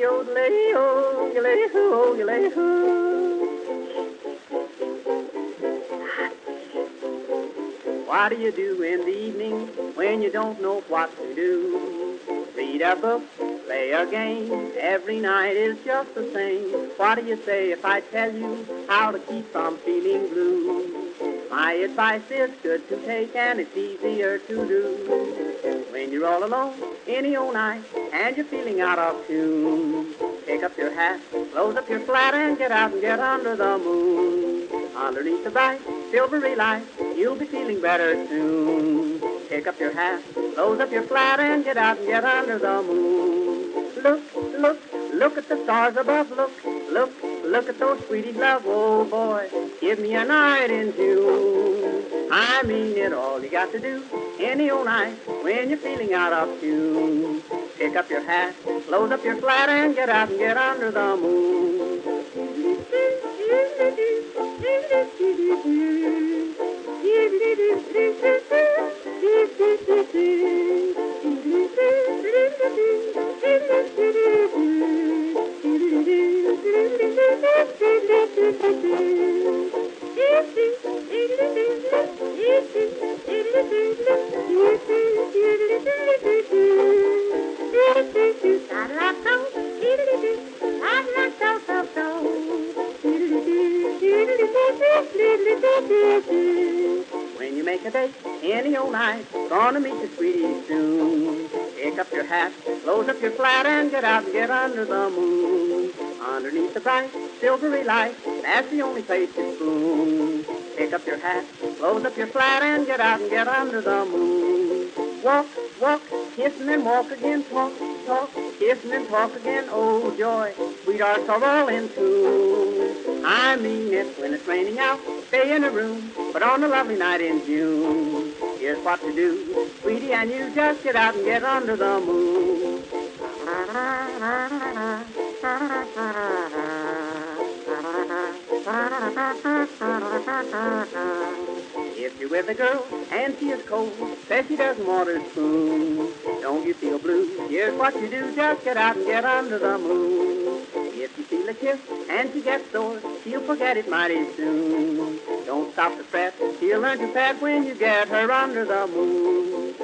Yodelay-o, yodelay-ho, yodelay-ho. What do you do in the evening when you don't know what to do? Read a book, play a game, every night is just the same. What do you say if I tell you how to keep from feeling blue? My advice is good to take and it's easier to do. When you're all alone, any old night, and you're feeling out of tune, pick up your hat, close up your flat, and get out and get under the moon. Underneath the bright, silvery light, you'll be feeling better soon. Pick up your hat, close up your flat, and get out and get under the moon. Look, look, look at the stars above. Look, look, look at those sweeties love. Oh boy, give me a night in June. I mean it, all you got to do any old night when you're feeling out of tune. Pick up your hat, close up your flat, and get out and get under the moon. When you make a date any old night, gonna meet your sweetie soon. Pick up your hat, close up your flat, and get out and get under the moon. Underneath the bright, silvery light, that's the only place to spoon. Pick up your hat, close up your flat, and get out and get under the moon. Walk, walk, kissing and walk again, talk, talk, kissing and talk again, oh joy, sweethearts are all in tune. I mean it, when it's raining out, stay in a room, but on a lovely night in June, here's what to do, sweetie, and you just get out and get under the moon. If you're with a girl and she is cold, says she doesn't want her spoon, don't you feel blue? Here's what you do, just get out and get under the moon. If you feel a kiss and she gets sore, she'll forget it mighty soon. Don't stop to fret, she'll learn to pet when you get her under the moon.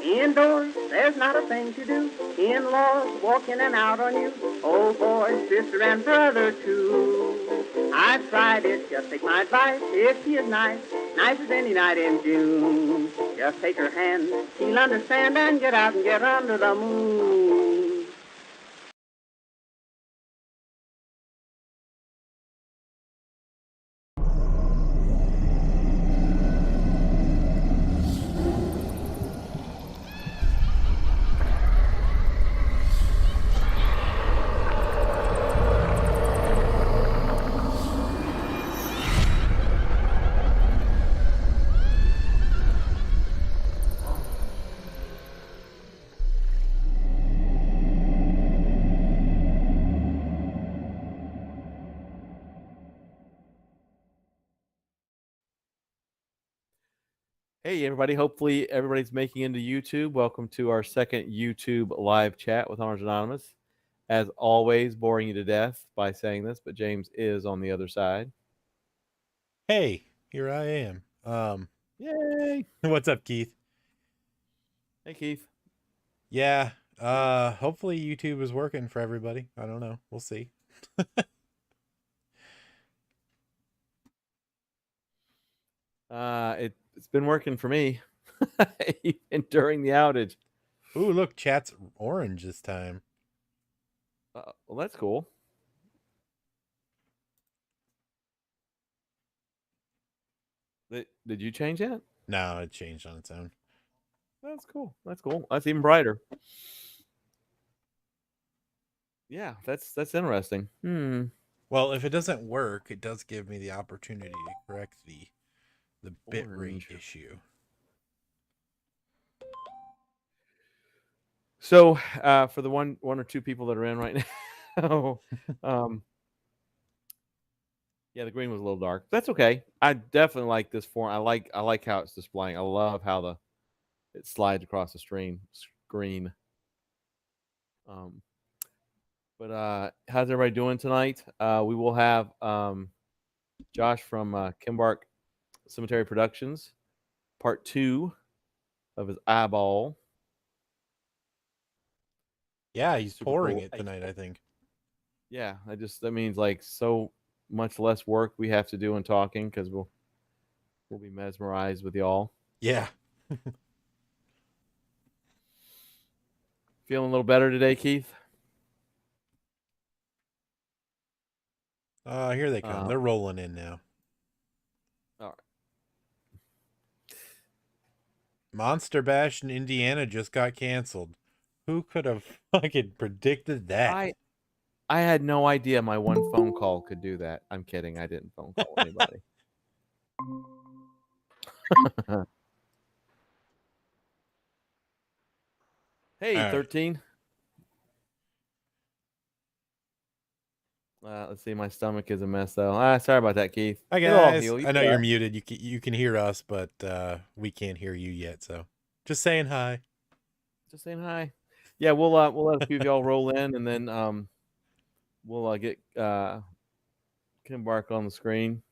Indoors, there's not a thing to do. In-laws walk in and out on you. Oh boy, sister and brother too. I've tried it, just take my advice. If she is nice, nice as any night in June, just take her hand, she'll understand, and get out and get under the moon. Hey, everybody. Hopefully, everybody's making into YouTube. Welcome to our second YouTube live chat with Orange Anonymous. As always, boring you to death by saying this, but James is on the other side. Hey, here I am. Yay! What's up, Keith? Hey, Keith. Yeah, hopefully YouTube is working for everybody. I don't know. We'll see. It's been working for me even during the outage. Ooh, look, chat's orange this time. Well, that's cool. Did you change that? No, it changed on its own. That's cool. That's cool. That's even brighter. Yeah, that's interesting. Well, if it doesn't work, it does give me the opportunity to correct the bitrate issue. So, for the one or two people that are in right now, yeah, the green was a little dark. That's okay. I definitely like this form. I like how it's displaying. I love how it slides across the screen. But how's everybody doing tonight? We will have Josh from Kimbark Cemetery Productions, part 2 of his eyeball. Yeah, he's Super pouring cool. it tonight, I think. Yeah, that means like so much less work we have to do in talking because we'll be mesmerized with y'all. Yeah. Feeling a little better today, Keith? Here they come. They're rolling in now. All right. Monster Bash in Indiana just got canceled. Who could have fucking predicted that? I had no idea my one phone call could do that. I'm kidding. I didn't phone call anybody. Hey, All right. 13. Let's see. My stomach is a mess, though. Sorry about that, Keith. Hi It'll all guys. heal. I know you're muted. You can hear us, but we can't hear you yet. So just saying hi. Just saying hi. Yeah, we'll let a few of y'all roll in, and then we'll get Kim Bark on the screen.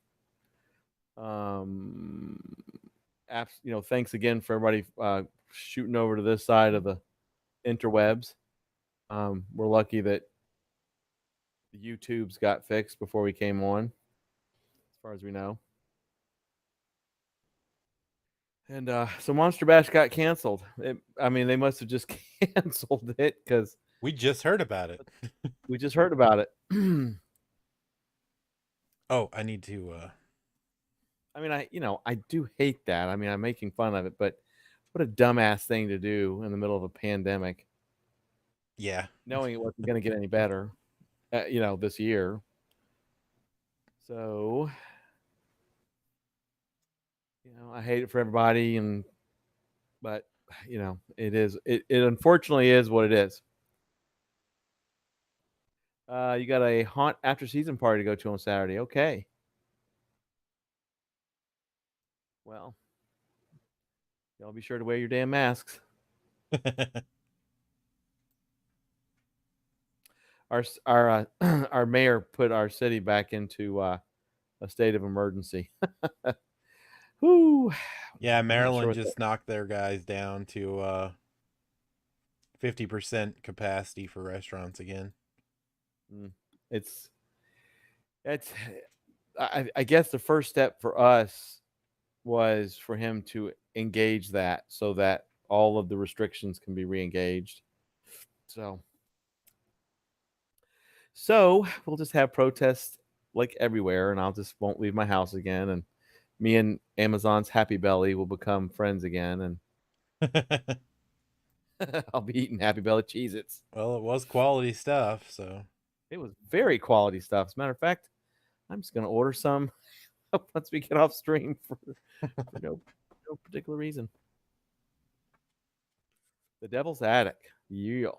Thanks again for everybody shooting over to this side of the interwebs. We're lucky that the YouTubes got fixed before we came on, as far as we know. And so Monster Bash got canceled. They must have just canceled it because we just heard about it. We just heard about it. Oh, I need to. I do hate that. I'm making fun of it, but what a dumbass thing to do in the middle of a pandemic. Yeah. Knowing it wasn't going to get any better, this year. So, I hate it for everybody, but it unfortunately is what it is. You got a haunt after season party to go to on Saturday. Okay. Well, y'all be sure to wear your damn masks. Our our mayor put our city back into a state of emergency. Whoo. Yeah, Maryland just knocked their guys down to 50% capacity for restaurants again. It's I guess the first step for us was for him to engage that so that all of the restrictions can be re-engaged. So we'll just have protests like everywhere, and I'll just won't leave my house again, and me and Amazon's Happy Belly will become friends again, and I'll be eating Happy Belly Cheez-Its. Well, it was quality stuff, so it was very quality stuff. As a matter of fact, I'm just gonna order some once we get off stream for no particular reason. The Devil's Attic. Yeah.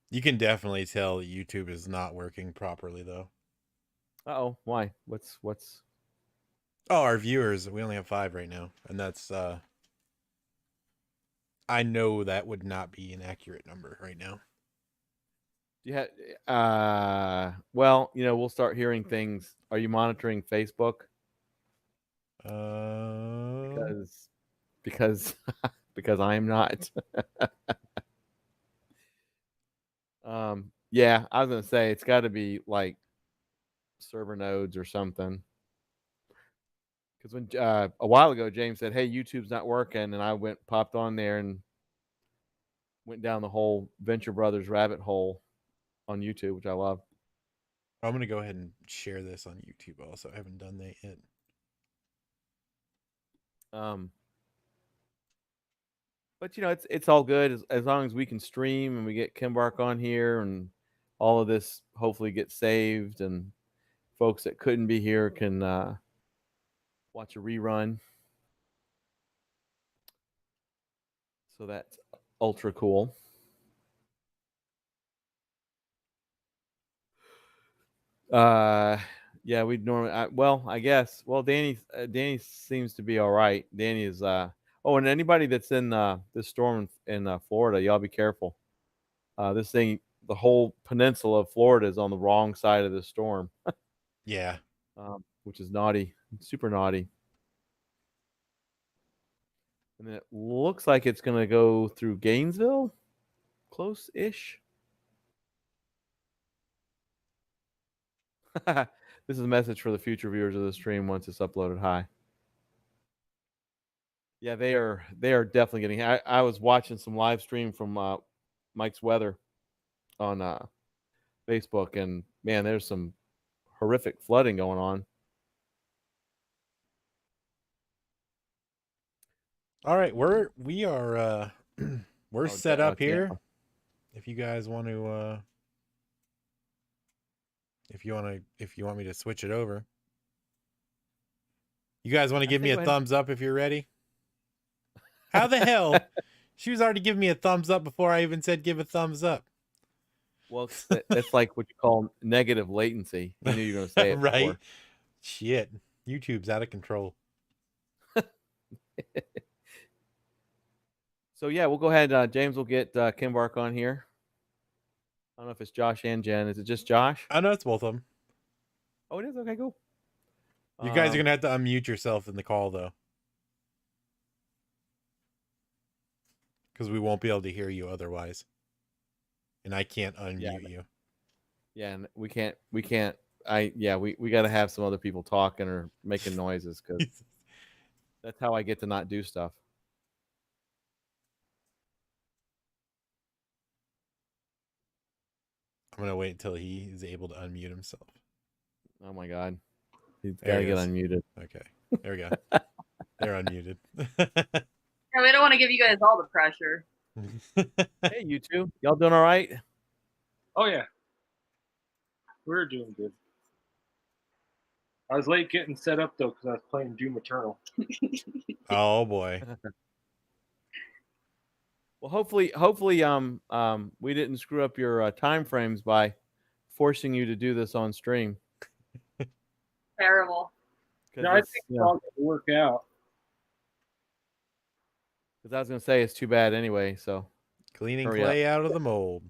You can definitely tell that YouTube is not working properly, though. Uh-oh. Why? What's Oh, our viewers, we only have 5 right now, and that's I know that would not be an accurate number right now. Yeah. Well, we'll start hearing things. Are you monitoring Facebook? Because I am not. Yeah, I was gonna say it's got to be like server nodes or something. Because when a while ago James said, "Hey, YouTube's not working," and I popped on there and went down the whole Venture Brothers rabbit hole on YouTube, which I love. I'm gonna go ahead and share this on YouTube. Also, I haven't done that yet. But it's all good as long as we can stream and we get Kimbark on here and all of this hopefully gets saved and folks that couldn't be here can watch a rerun. So that's ultra cool. Yeah, we'd normally. I guess. Well, Danny seems to be all right. Danny is. Oh, and anybody that's in this storm in Florida, y'all be careful. This thing the whole peninsula of Florida is on the wrong side of the storm, Yeah. which is naughty, super naughty. And then it looks like it's going to go through Gainesville, close-ish. This is a message for the future viewers of the stream once it's uploaded. Hi. Yeah, they are definitely getting. I was watching some live stream from Mike's Weather on Facebook, and man, there's some horrific flooding going on. All right, we are we're set up here. Tampa. If you guys want to if you want me to switch it over. You guys want to give me a thumbs up if you're ready? How the hell? She was already giving me a thumbs up before I even said give a thumbs up. Well, that's like what you call negative latency. You knew you were going to say it right? before. Shit. YouTube's out of control. So yeah, we'll go ahead. James will get Kim Bark on here. I don't know if it's Josh and Jen. Is it just Josh? I know it's both of them. Oh, it is? Okay, cool. You guys are going to have to unmute yourself in the call, though. Because we won't be able to hear you otherwise. And I can't unmute you. Yeah, and we can't. We got to have some other people talking or making noises because that's how I get to not do stuff. I'm going to wait until he is able to unmute himself. Oh my God. He's got to get unmuted. Okay. There we go. They're unmuted. Yeah, we don't want to give you guys all the pressure. Hey, you two. Y'all doing all right? Oh, yeah. We're doing good. I was late getting set up, though, because I was playing Doom Eternal. Oh, boy. Well, hopefully, we didn't screw up your time frames by forcing you to do this on stream. Terrible. No, I think it's all going to work out. Because I was going to say it's too bad anyway. So cleaning clay out of the mold.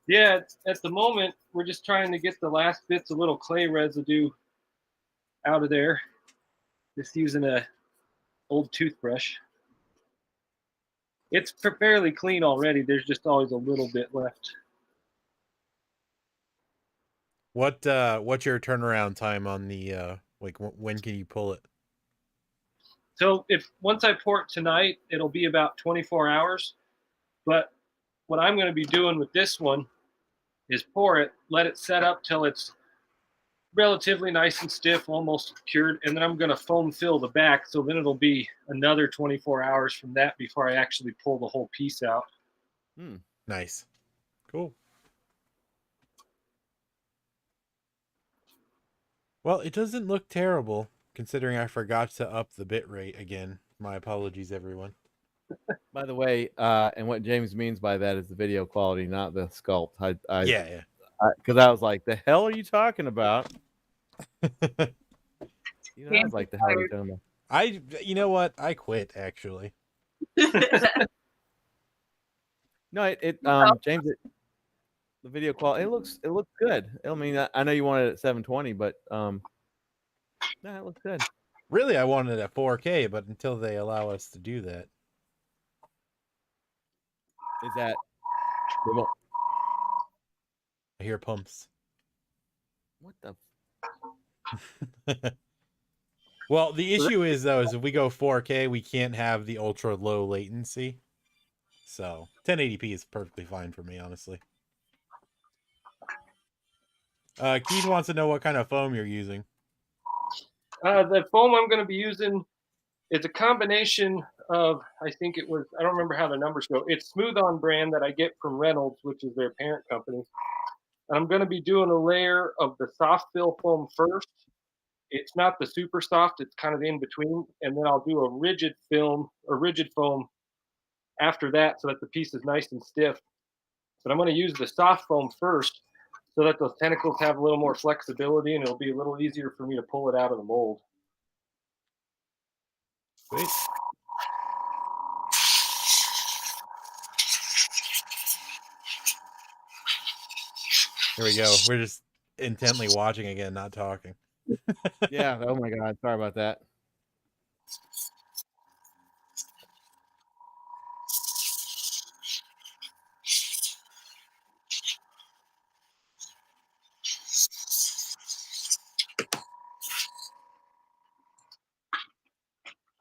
Yeah, at the moment, we're just trying to get the last bits of little clay residue out of there. Just using a old toothbrush. It's fairly clean already. There's just always a little bit left. What's your turnaround time on the when can you pull it? So once I pour it tonight, it'll be about 24 hours. But what I'm going to be doing with this one is pour it, let it set up till it's relatively nice and stiff, almost cured, and then I'm going to foam fill the back, so then it'll be another 24 hours from that before I actually pull the whole piece out. Nice. Cool. Well, it doesn't look terrible, considering I forgot to up the bit rate again. My apologies, everyone. By the way, and what James means by that is the video quality, not the sculpt. Yeah. Because I was like, the hell are you talking about? I was like, the hell are you talking about? You know what? I quit, actually. No, James, the video quality, it looks good. I mean, I know you wanted it at 720, but no, it looks good. Really, I wanted it at 4K, but until they allow us to do that. Is that I hear pumps. What the? Well, the issue is though, is if we go 4K, we can't have the ultra low latency. So 1080p is perfectly fine for me, honestly. Keith wants to know what kind of foam you're using. The foam I'm going to be using is a combination of, I don't remember how the numbers go. It's Smooth On brand that I get from Reynolds, which is their parent company. And I'm going to be doing a layer of the soft fill foam first. It's not the super soft, it's kind of in between. And then I'll do a rigid foam after that so that the piece is nice and stiff. But I'm going to use the soft foam first so that those tentacles have a little more flexibility and it'll be a little easier for me to pull it out of the mold. Sweet. Here we go. We're just intently watching again, not talking. Yeah. Oh my God. Sorry about that.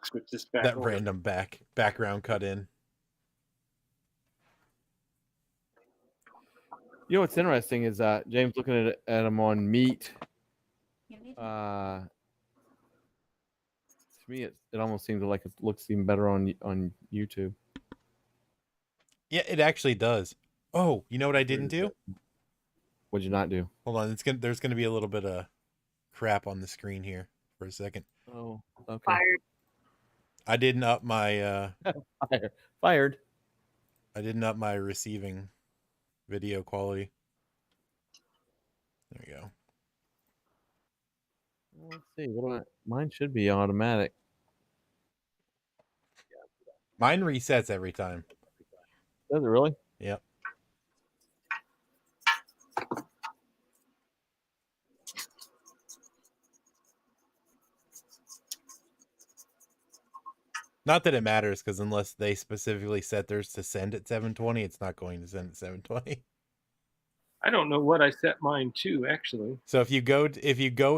Switch this back That over. random background cut in. You know what's interesting is James looking at him on Meet. To me, it almost seems like it looks even better on YouTube. Yeah, it actually does. Oh, you know what I didn't do? What'd you not do? Hold on, there's gonna be a little bit of crap on the screen here for a second. Oh, okay. Fired. I didn't up my Fired. I didn't up my receiving video quality. There we go. Let's see. Mine should be automatic. Mine resets every time. Does it really? Yep. Not that it matters, because unless they specifically set theirs to send at 720, it's not going to send at 720. I don't know what I set mine to actually. So if you go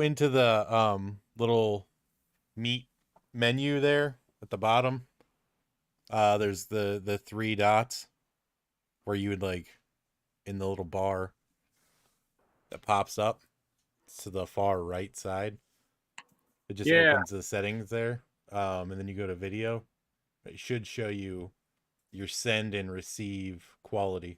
into the little Meet menu there at the bottom, there's the 3 dots where you would like in the little bar that pops up to the far right side. It just opens the settings there. And then you go to video. It should show you your send and receive quality.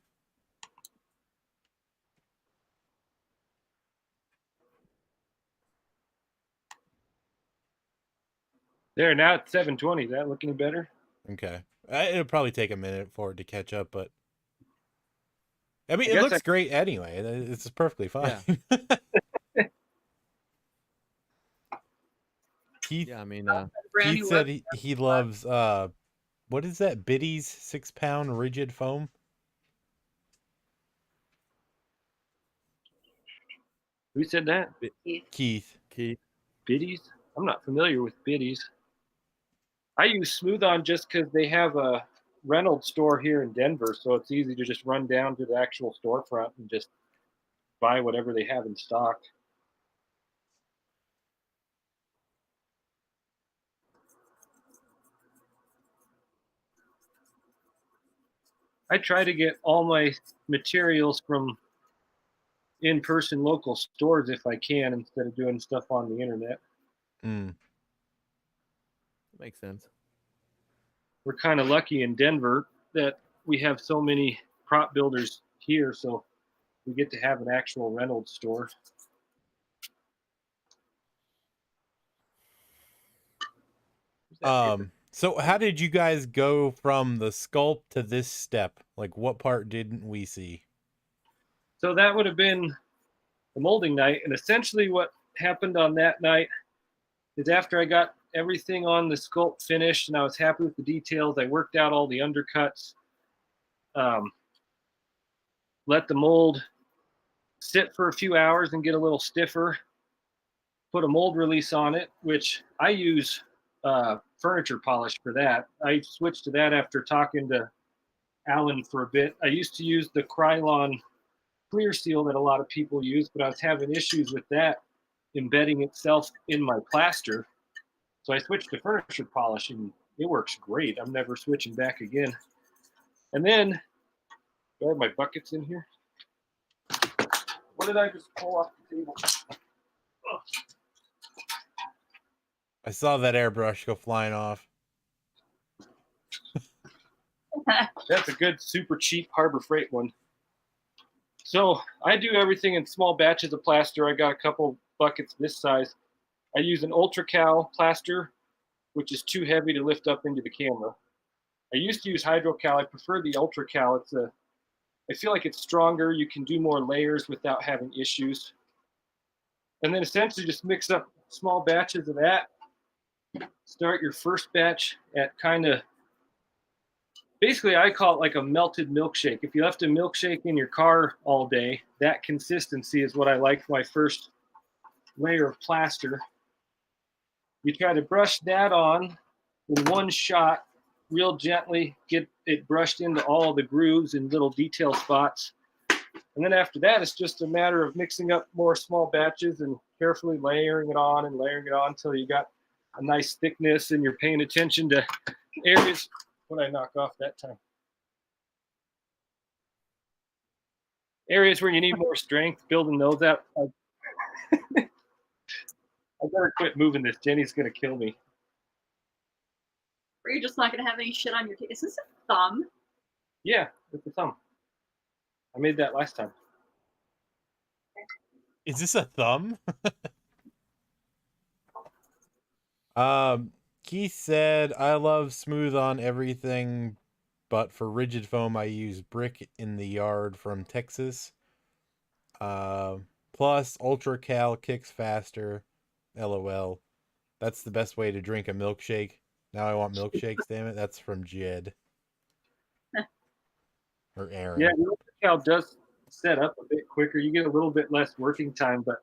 There, now it's 720. Is that look any better? Okay. It'll probably take a minute for it to catch up, but I mean, it looks great anyway. It's perfectly fine. Yeah. Keith, Yeah, I mean, Brand Keith new said website. he loves what is that? Biddy's 6-pound rigid foam. Who said that? Keith. Biddies? I'm not familiar with Biddies. I use Smooth On just because they have a Reynolds store here in Denver, so it's easy to just run down to the actual storefront and just buy whatever they have in stock. I try to get all my materials from in-person local stores if I can, instead of doing stuff on the internet. Makes sense. We're kind of lucky in Denver that we have so many prop builders here, so we get to have an actual Reynolds store. So how did you guys go from the sculpt to this step? Like, what part didn't we see? So that would have been the molding night, and essentially what happened on that night is after I got everything on the sculpt finished and I was happy with the details, I worked out all the undercuts, let the mold sit for a few hours and get a little stiffer, put a mold release on it, which I use furniture polish for that. I switched to that after talking to Alan for a bit. I used to use the Krylon clear seal that a lot of people use, but I was having issues with that embedding itself in my plaster. So I switched to furniture polish and it works great. I'm never switching back again. And then, do I have my buckets in here? What did I just pull off the table? Oh. I saw that airbrush go flying off. That's a good, super cheap Harbor Freight one. So I do everything in small batches of plaster. I got a couple buckets this size. I use an Ultra Cal plaster, which is too heavy to lift up into the camera. I used to use Hydro Cal. I prefer the Ultra Cal. I feel like it's stronger. You can do more layers without having issues. And then essentially just mix up small batches of that. Start your first batch at kind of basically I call it like a melted milkshake. If you left a milkshake in your car all day, that consistency is what I like for my first layer of plaster. You try to brush that on in one shot, real gently, get it brushed into all the grooves and little detail spots. And then after that, it's just a matter of mixing up more small batches and carefully layering it on until you got a nice thickness and you're paying attention to areas. What did I knock off that time? Areas where you need more strength, building those out. I better quit moving this. Jenny's going to kill me. Or you're just not gonna have any shit on your Is this a thumb? Yeah, it's a thumb. I made that last time. Is this a thumb? Keith said, I love smooth on everything, but for rigid foam, I use brick in the yard from Texas. Plus, Ultra Cal kicks faster. LOL. That's the best way to drink a milkshake. Now I want milkshakes, damn it. That's from Jed. Or Aaron. Yeah, the Ultra Cal does set up a bit quicker. You get a little bit less working time, but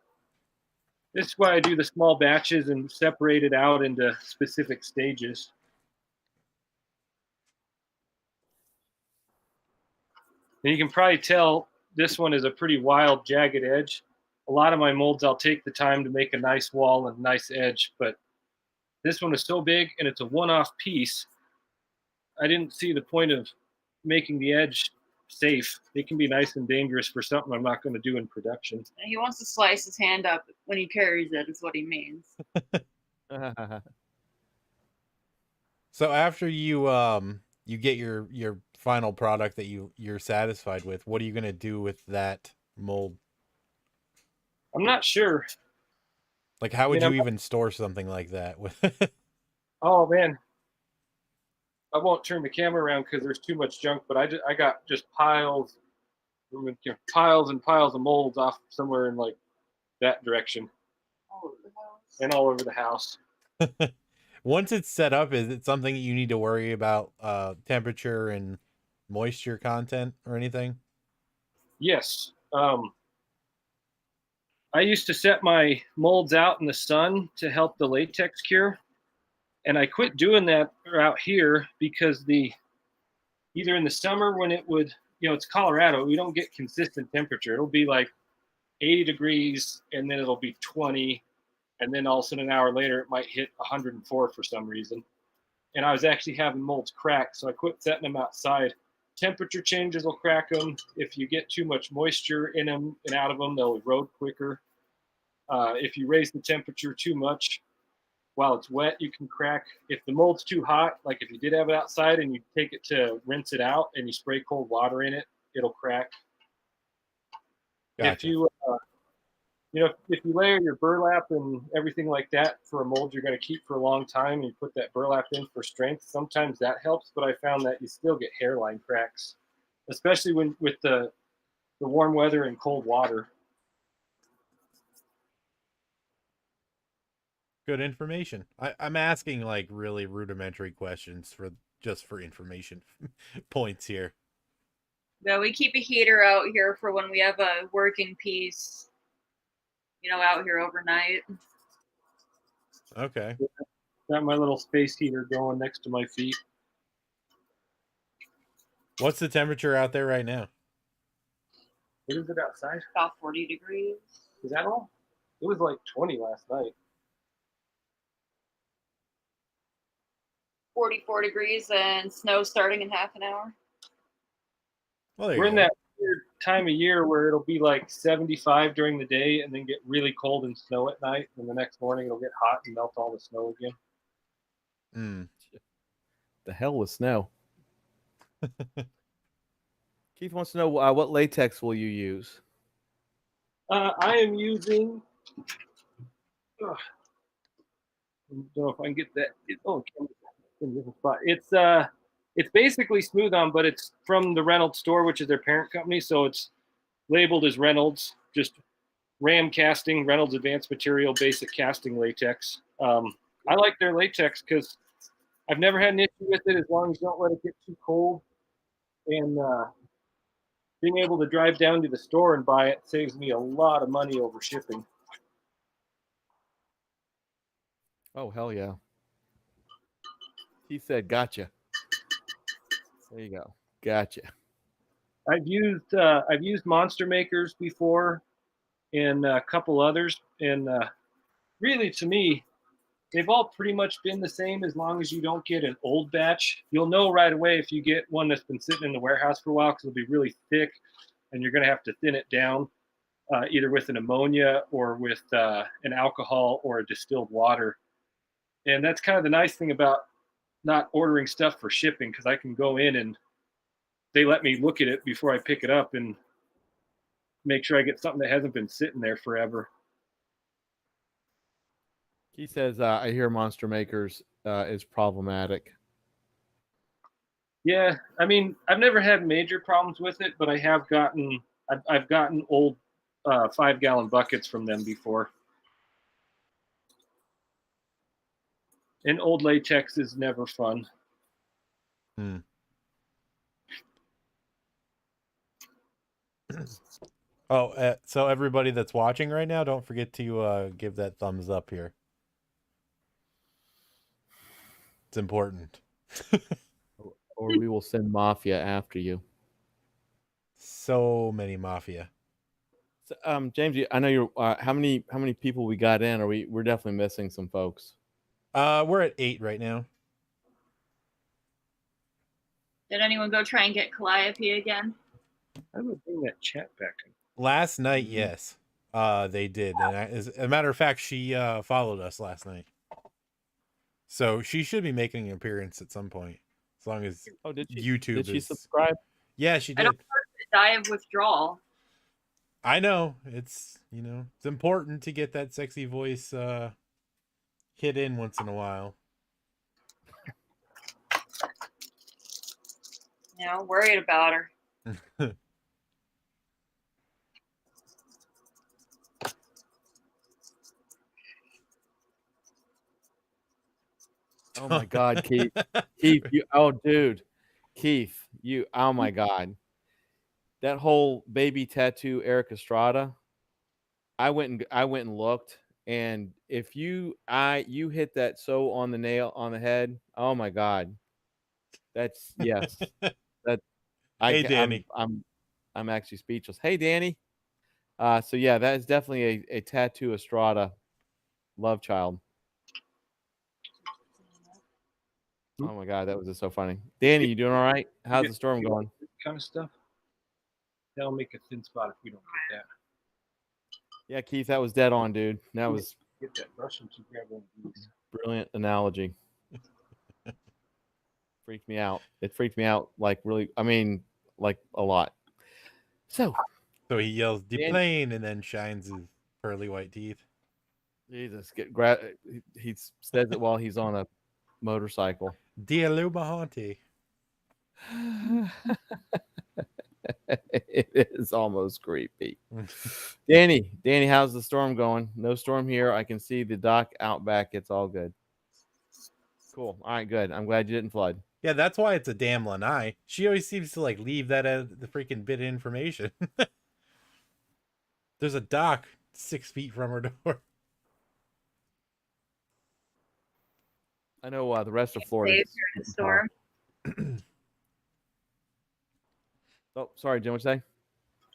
this is why I do the small batches and separate it out into specific stages. And you can probably tell this one is a pretty wild, jagged edge. A lot of my molds, I'll take the time to make a nice wall and nice edge, but this one is so big and it's a one-off piece, I didn't see the point of making the edge safe. It can be nice and dangerous for something I'm not going to do in production. He wants to slice his hand up when he carries it, is what he means. So after you you get your final product that you're satisfied with, what are you gonna do with that mold? I'm not sure. Like, how would you even store something like that with? Oh man, I won't turn the camera around because there's too much junk. But I got just piles and piles of molds off somewhere in like that direction, All over the house. and all over the house. Once it's set up, is it something you need to worry about temperature and moisture content or anything? Yes. I used to set my molds out in the sun to help the latex cure. And I quit doing that out here because either in the summer when it would, it's Colorado, we don't get consistent temperature. It'll be like 80 degrees and then it'll be 20. And then all of a sudden an hour later, it might hit 104 for some reason. And I was actually having molds crack. So I quit setting them outside. Temperature changes will crack them. If you get too much moisture in them and out of them, they'll erode quicker. If you raise the temperature too much while it's wet, you can crack. If the mold's too hot, like if you did have it outside and you take it to rinse it out and you spray cold water in it, it'll crack. Gotcha. If you if you layer your burlap and everything like that for a mold you're going to keep for a long time, and you put that burlap in for strength, sometimes that helps. But I found that you still get hairline cracks, especially with the warm weather and cold water. Good information. I'm asking like really rudimentary questions for information points here. Yeah, we keep a heater out here for when we have a working piece, out here overnight. Okay. Got my little space heater going next to my feet. What's the temperature out there right now? What is it outside? About 40 degrees. Is that all? It was like 20 last night. 44 degrees and snow starting in half an hour. Well, We're in that weird time of year where it'll be like 75 during the day and then get really cold and snow at night. And the next morning it'll get hot and melt all the snow again. The hell with snow. Keith wants to know what latex will you use? I am using. I don't know if I can get that. In a different spot. It's basically smooth on, but it's from the Reynolds store, which is their parent company. So it's labeled as Reynolds, just Ram Casting, Reynolds Advanced Material, Basic Casting Latex. I like their latex because I've never had an issue with it as long as you don't let it get too cold. And being able to drive down to the store and buy it saves me a lot of money over shipping. Oh, hell yeah. He said, gotcha. There you go. Gotcha. I've used Monster Makers before, and a couple others, and really, to me, they've all pretty much been the same as long as you don't get an old batch. You'll know right away if you get one that's been sitting in the warehouse for a while because it'll be really thick, and you're going to have to thin it down either with an ammonia or with an alcohol or a distilled water. And that's kind of the nice thing about not ordering stuff for shipping, because I can go in and they let me look at it before I pick it up and make sure I get something that hasn't been sitting there forever. He says, I hear Monster Makers is problematic. Yeah, I mean, I've never had major problems with it, but I've gotten old 5-gallon buckets from them before. And old latex is never fun. Oh, so everybody that's watching right now, don't forget to give that thumbs up here. It's important. Or we will send Mafia after you. So many Mafia. So, James, I know you're. How many people we got in? We're definitely missing some folks. We're at 8 right now. Did anyone go try and get Calliope again? I would bring that chat back in. Last night, yes, they did. And as a matter of fact, she followed us last night, so she should be making an appearance at some point, as long as YouTube. Did she subscribe? Yeah, she did. I don't want to die of withdrawal. I know it's it's important to get that sexy voice hit in once in a while. Worried about her. Oh my God, Keith! Keith, Keith, oh my God, that whole baby tattoo, Eric Estrada. I went and looked, and if you hit that so on the nail on the head. Oh my God, that's yes. Hey, Danny. I'm actually speechless. Hey, Danny. So yeah, that is definitely a tattoo Estrada love child. Oh my God, that was just so funny. Danny, you doing all right? How's the storm going? Kind of stuff. That'll make a thin spot if we don't get that. Yeah, Keith, that was dead on, dude. That was get that brush and grab one of these. Brilliant analogy. Freaked me out. It freaked me out like really. I mean, like a lot. So he yells "deplane" and then shines his pearly white teeth. Jesus, he says it while he's on a motorcycle. Dialubahante. It is almost creepy. Danny, how's the storm going? No storm here. I can see the dock out back. It's all good. Cool. All right, good. I'm glad you didn't flood. Yeah, that's why it's a damn lanai. She always seems to leave that at the freaking bit of information. There's a dock 6 feet from her door. I know the rest of Florida. Storm. Oh, sorry, Jim. What'd you say?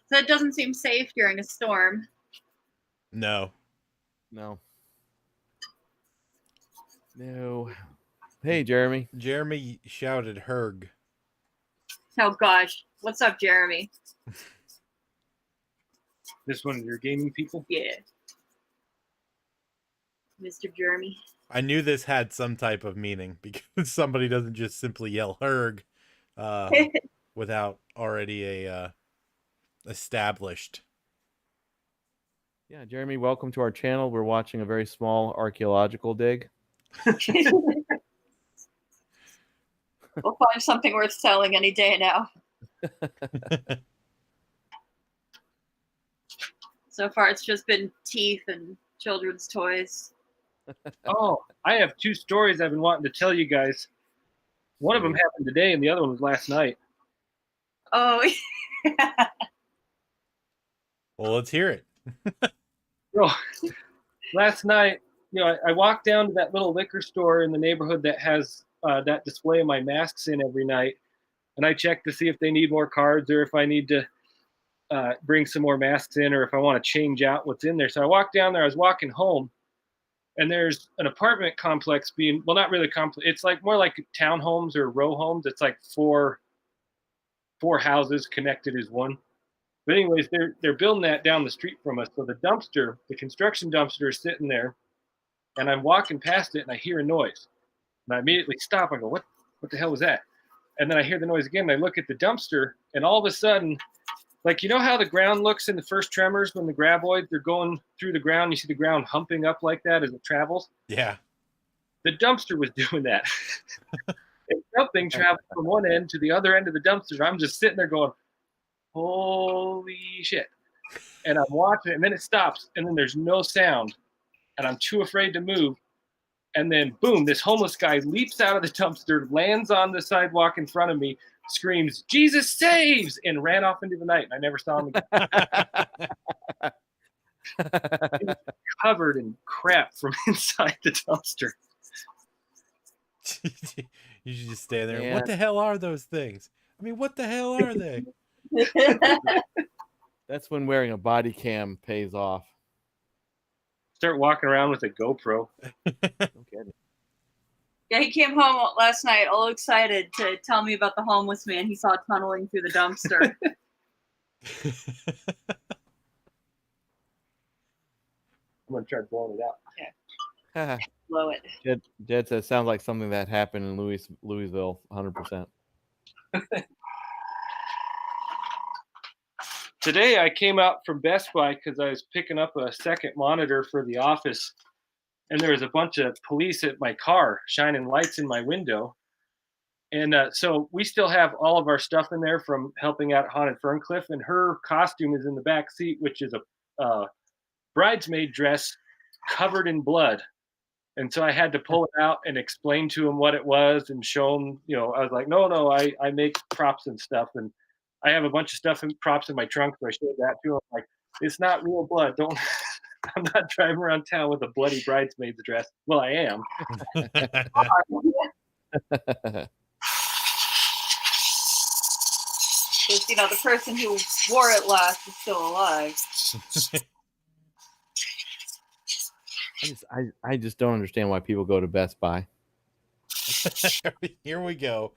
So it doesn't seem safe during a storm. No. Hey, Jeremy. Jeremy shouted "Herg." Oh gosh, what's up, Jeremy? This one of your gaming people? Yeah, Mr. Jeremy. I knew this had some type of meaning because somebody doesn't just simply yell "Herg" without already a established. Yeah, Jeremy, welcome to our channel. We're watching a very small archaeological dig. We'll find something worth selling any day now. So far, it's just been teeth and children's toys. Oh, I have 2 stories I've been wanting to tell you guys. One of them happened today, and the other one was last night. Oh, Well, let's hear it. So, last night, I walked down to that little liquor store in the neighborhood that has that display of my masks in every night, and I check to see if they need more cards or if I need to bring some more masks in or if I want to change out what's in there. So I walked down there. I was walking home, and there's an apartment complex being, well, not really complex. It's like more like townhomes or row homes. It's like four houses connected as one. But anyways, they're building that down the street from us. So the construction dumpster is sitting there, and I'm walking past it, and I hear a noise, and I immediately stop. I go, what the hell was that? And then I hear the noise again, and I look at the dumpster, and all of a sudden, like, you know how the ground looks in the first Tremors when the graboids are going through the ground, you see the ground humping up like that as it travels? Yeah. The dumpster was doing that. And something traveled from one end to the other end of the dumpster. I'm just sitting there going, holy shit. And I'm watching it, and then it stops, and then there's no sound, and I'm too afraid to move. And then, boom, this homeless guy leaps out of the dumpster, lands on the sidewalk in front of me, screams, Jesus saves, and ran off into the night. And I never saw him again. Covered in crap from inside the dumpster. You should just stand there. Yeah. What the hell are those things? I mean, what the hell are they? That's when wearing a body cam pays off. Start walking around with a GoPro. Okay. Yeah, he came home last night all excited to tell me about the homeless man he saw tunneling through the dumpster. I'm going to try blowing it out. Blow it. Jed says sounds like something that happened in Louisville, 100%. Today I came out from Best Buy because I was picking up a second monitor for the office, and there was a bunch of police at my car shining lights in my window. And so we still have all of our stuff in there from helping out Haunted Ferncliff, and her costume is in the back seat, which is a bridesmaid dress covered in blood. And so I had to pull it out and explain to him what it was and show him, I was like, no, I make props and stuff. And I have a bunch of stuff and props in my trunk. So I showed that to him. Like, it's not real blood. I'm not driving around town with a bloody bridesmaid's dress. Well, I am. Because, the person who wore it last is still alive. I just don't understand why people go to Best Buy. Here we go.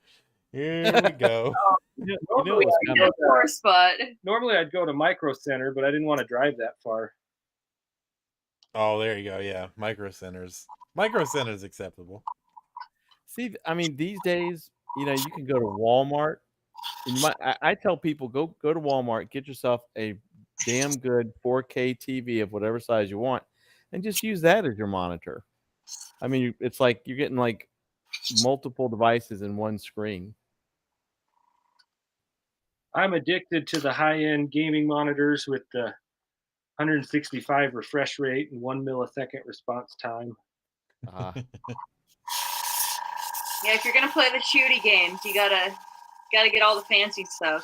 Here we go. Normally I'd go to Micro Center, but I didn't want to drive that far. Oh, there you go. Yeah, Micro Center's acceptable. See, I mean, these days, you can go to Walmart. And I tell people, go to Walmart, get yourself a damn good 4K TV of whatever size you want, and just use that as your monitor. I mean, it's like you're getting like multiple devices in one screen. I'm addicted to the high-end gaming monitors with the 165 refresh rate and 1 millisecond response time. Yeah, if you're gonna play the shooty games, you gotta get all the fancy stuff.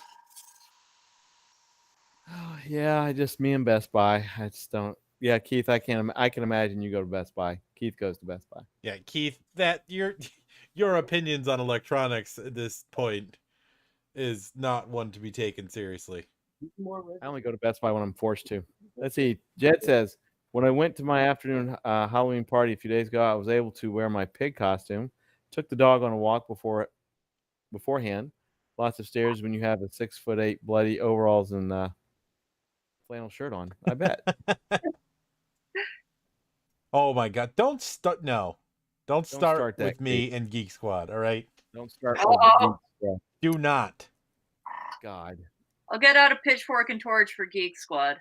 Oh, yeah, me and Best Buy. I just don't. Yeah, Keith, I can imagine you go to Best Buy. Keith goes to Best Buy. Yeah, Keith, that your opinions on electronics at this point is not one to be taken seriously. I only go to Best Buy when I'm forced to. Let's see. Jed says, when I went to my afternoon Halloween party a few days ago, I was able to wear my pig costume. Took the dog on a walk beforehand. Lots of stairs when you have a 6'8" bloody overalls and flannel shirt on. I bet. Oh my God! Don't start start with me and Geek Squad. All right. Don't start with the Geek Squad. Do not. God. I'll get out a pitchfork and torch for Geek Squad.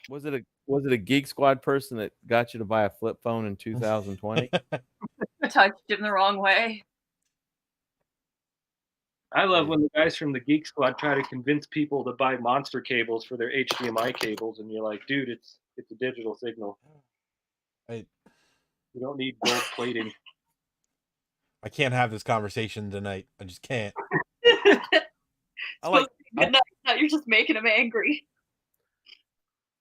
Was it a Geek Squad person that got you to buy a flip phone in 2020? Touched him the wrong way. I love when the guys from the Geek Squad try to convince people to buy monster cables for their HDMI cables, and you're like, dude, it's a digital signal. Right. You don't need gold plating. I can't have this conversation tonight. I just can't. I like Good night. No, you're just making him angry.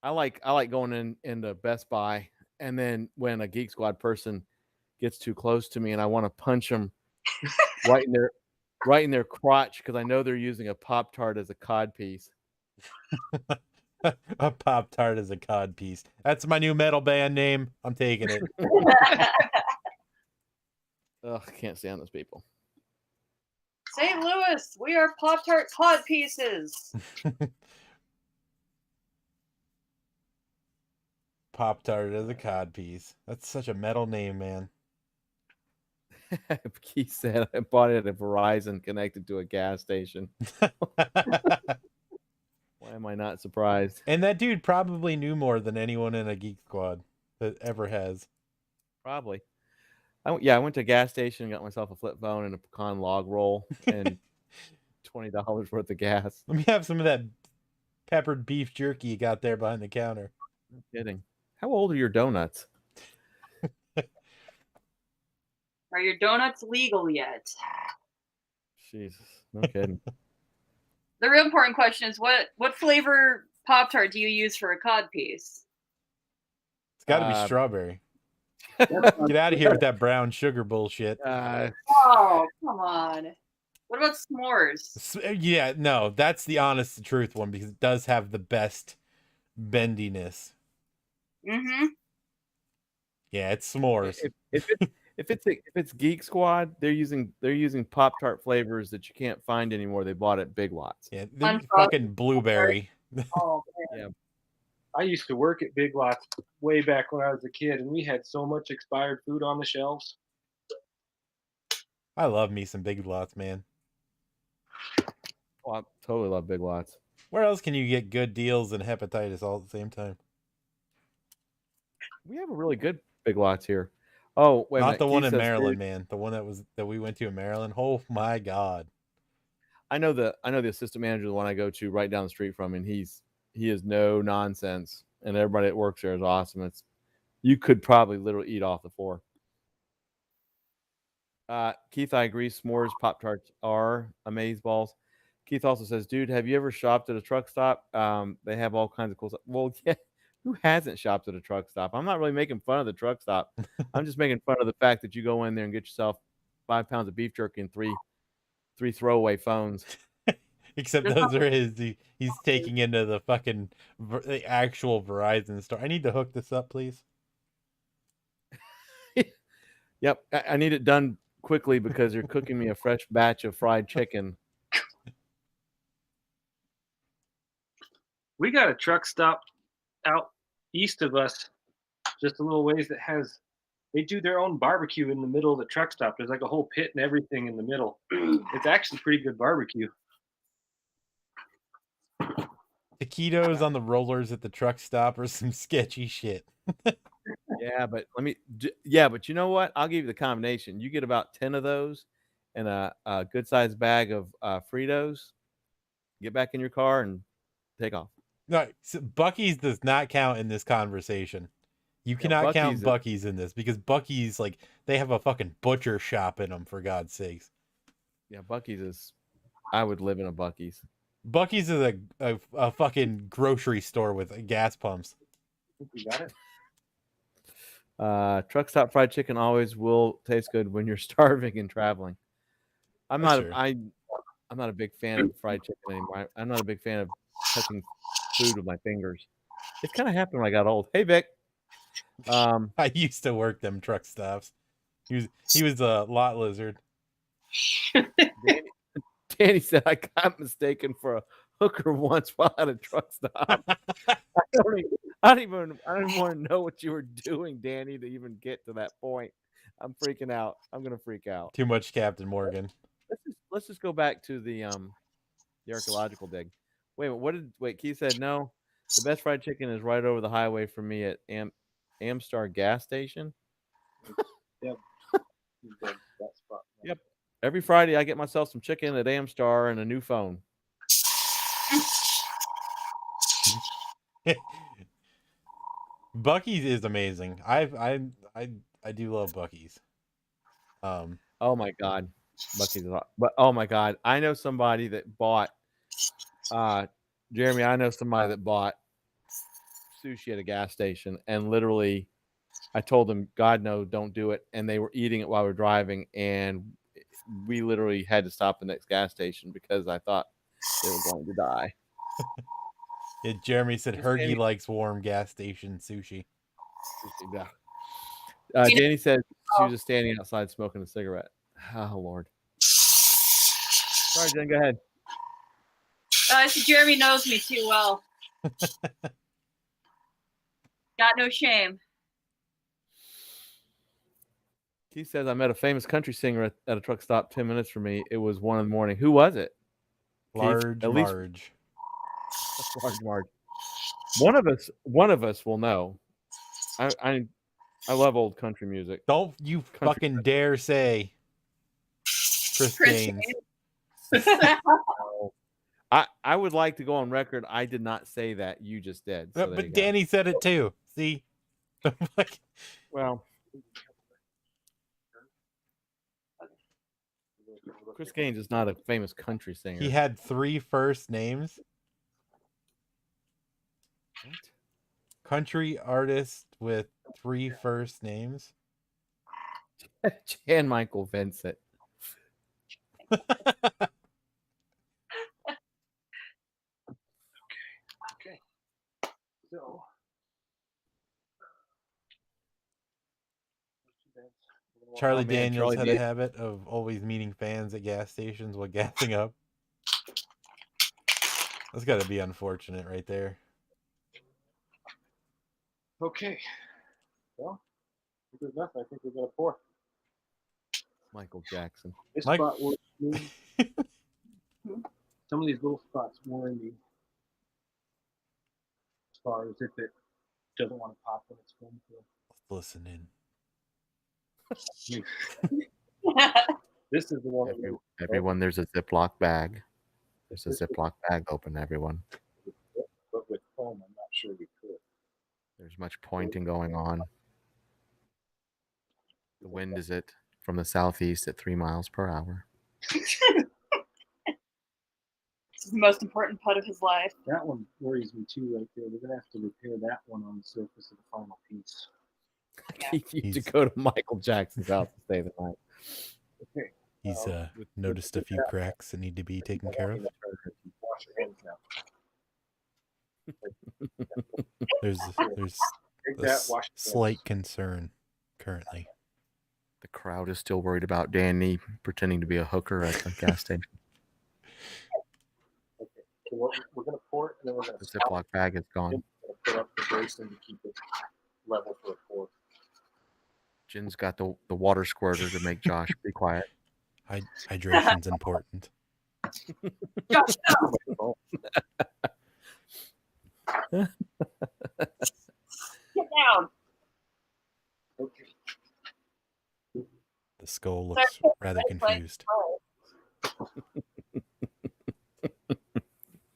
I like going into Best Buy, and then when a Geek Squad person gets too close to me, and I want to punch them right in their crotch because I know they're using a Pop-Tart as a cod piece. A Pop-Tart is a cod piece. That's my new metal band name. I'm taking it. Ugh, I can't stand those people. St. Louis, we are Pop-Tart cod pieces. Pop-Tart is a cod piece. That's such a metal name, man. Keith said I bought it at Verizon connected to a gas station. Why am I not surprised? And that dude probably knew more than anyone in a Geek Squad that ever has. Probably. I went to a gas station and got myself a flip phone and a pecan log roll and $20 worth of gas. Let me have some of that peppered beef jerky you got there behind the counter. No kidding. How old are your donuts? Are your donuts legal yet? Jesus, no kidding. The real important question is what flavor Pop-Tart do you use for a cod piece? It's got to be strawberry. Get out of here with that brown sugar bullshit. Oh, come on. What about s'mores? Yeah, no, that's the honest truth one because it does have the best bendiness. Mm-hmm. Yeah, it's s'mores. If it's Geek Squad, they're using Pop-Tart flavors that you can't find anymore. They bought at Big Lots. Yeah, they're fucking blueberry. Oh, man. Yeah. I used to work at Big Lots way back when I was a kid, and we had so much expired food on the shelves. I love me some Big Lots, man. Oh, I totally love Big Lots. Where else can you get good deals and hepatitis all at the same time? We have a really good Big Lots here. Oh, wait a minute. Not the one Keith in says Maryland, food. man. The one that we went to in Maryland. Oh my God. I know the assistant manager, the one I go to right down the street from, and he is no nonsense, and everybody that works there is awesome. You could probably literally eat off the floor. Keith, I agree. S'mores Pop-Tarts are amazeballs. Keith also says, dude, have you ever shopped at a truck stop? They have all kinds of cool stuff. Well, yeah, who hasn't shopped at a truck stop? I'm not really making fun of the truck stop. I'm just making fun of the fact that you go in there and get yourself 5 pounds of beef jerky and three throwaway phones. Except those are he's taking into the fucking the actual Verizon store. I need to hook this up, please. Yep, I need it done quickly because you're cooking me a fresh batch of fried chicken. We got a truck stop out east of us, just a little ways, they do their own barbecue in the middle of the truck stop. There's like a whole pit and everything in the middle. It's actually pretty good barbecue. Taquitos on the rollers at the truck stop or some sketchy shit. Yeah, but you know what? I'll give you the combination. You get about 10 of those and a good sized bag of Fritos. Get back in your car and take off. No, so Buc-ee's does not count in this conversation. You cannot count Buc-ee's in this because Buc-ee's like they have a fucking butcher shop in them, for God's sakes. Yeah, Buc-ee's is. I would live in a Buc-ee's. Buc-ee's is a fucking grocery store with gas pumps. You got it. Truck stop fried chicken always will taste good when you're starving and traveling. I'm not a big fan of fried chicken anymore. I'm not a big fan of touching food with my fingers. It's kind of happened when I got old. Hey, Vic. I used to work them truck stops. He was a lot lizard. Danny said I got mistaken for a hooker once while at a truck stop. I don't even want to know what you were doing, Danny, to even get to that point. I'm freaking out. I'm gonna freak out. Too much Captain Morgan. Let's just go back to the archaeological dig. Wait, Keith said no. The best fried chicken is right over the highway from me at Amstar gas station. Yep. Yep. Every Friday I get myself some chicken at Amstar and a new phone. Buc-ee's is amazing. I do love Buc-ee's. Oh my God, Bucky's a lot. But oh my God, I know somebody that bought. Jeremy, I know somebody that bought sushi at a gas station, and literally, I told them, God no, don't do it, and they were eating it while we were driving, and we literally had to stop the next gas station because I thought they were going to die. Yeah, Jeremy said Just Hergy Danny- likes warm gas station sushi. Yeah. You know- Danny said she was just standing outside smoking a cigarette. Oh Lord. Sorry, Jen. Go ahead. Jeremy knows me too well. Got no shame. Keith says I met a famous country singer at a truck stop 10 minutes from me. It was 1 a.m. Who was it? Keith? Large At least Marge. Large Marge. One of us will know. I love old country music. Don't you fucking dare say Chris Gaines. I would like to go on record. I did not say that. You just did. So there you But go. Danny said it too. See? Like, Well, Chris Gaines is not a famous country singer. he had 3 first names. What? Country artist with 3 first names. Jan Michael Vincent. Okay. So. Charlie Oh, man, Daniels Charlie had did. a habit of always meeting fans at gas stations while gassing up. That's got to be unfortunate right there. Okay. Well, if there's nothing, I think we're gonna pour. Michael Jackson. This Mike- spot works me. Some of these little spots worry me. As far as if it doesn't want to pop when it's going to. Let's listen in. This is the one. Everyone, there's a Ziploc bag. There's a Ziploc bag open, everyone. But with foam, I'm not sure we could. There's much pointing going on. The wind is from the southeast at 3 miles per hour. This is the most important part of his life. That one worries me too, right there. We're gonna have to repair that one on the surface of the final piece. You need to go to Michael Jackson's house to stay the night. Okay. He's noticed a few cracks that need to be taken care of. Wash your hands now. There's Take a that. Wash your hands. slight concern currently. The crowd is still worried about Danny pretending to be a hooker at the gas station. Okay. So we're gonna pour it, and then we're gonna The Ziploc bag is gone. put up the basin to keep it level for a pour. Jen's got the water squirter to make Josh be quiet. Hydration's important. Josh, no. Get down. Okay. The skull looks rather confused.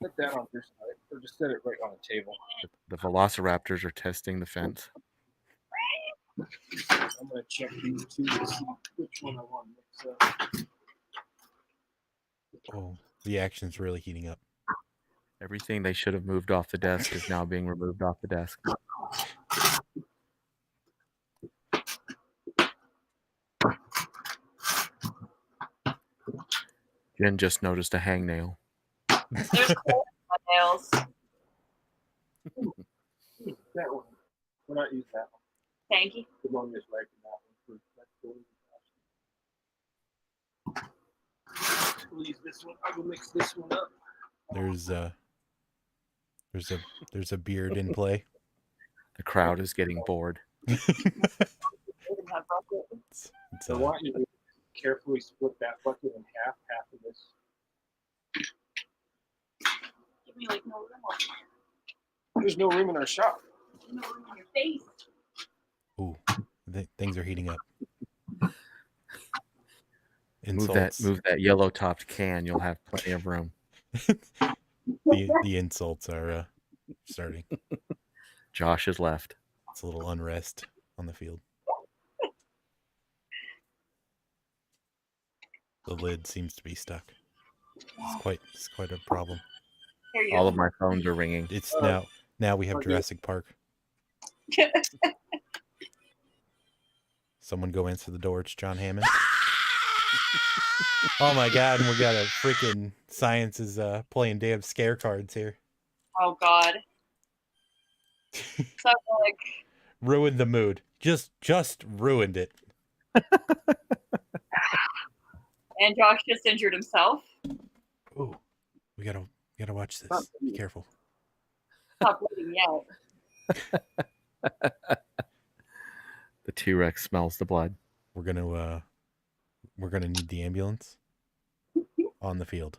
Put that on your side, or just set it right on the table. The velociraptors are testing the fence. I'm gonna check these two to see which one I want to mix up. Oh, the action's really heating up. Everything they should have moved off the desk is now being removed off the desk. Jen just noticed a hangnail. There's holes in my nails. That one. We're not using that one. Thank you. The one that's right in that one. We'll use this one. I will mix this one up. There's a beard in play. The crowd is getting bored. It's, So I want you to carefully split that bucket in half of this. Give me like no room on There's no room in our shop. no room on your face. ooh, things are heating up. Move Insults. that yellow topped can. You'll have plenty of room. The insults are starting. Josh is left. It's a little unrest on the field. The lid seems to be stuck. It's quite a problem. Here you All of my phones are ringing. It's now we have Jurassic Park. Someone go answer the door. It's John Hammond. Oh my god, and we got a freaking Science is playing damn scare cards here. Oh God. So like, Ruined the mood. Just ruined it. and Josh just injured himself. Ooh. We gotta watch this. Be careful. Not bleeding yet. The T-Rex smells the blood. We're gonna need the ambulance on the field.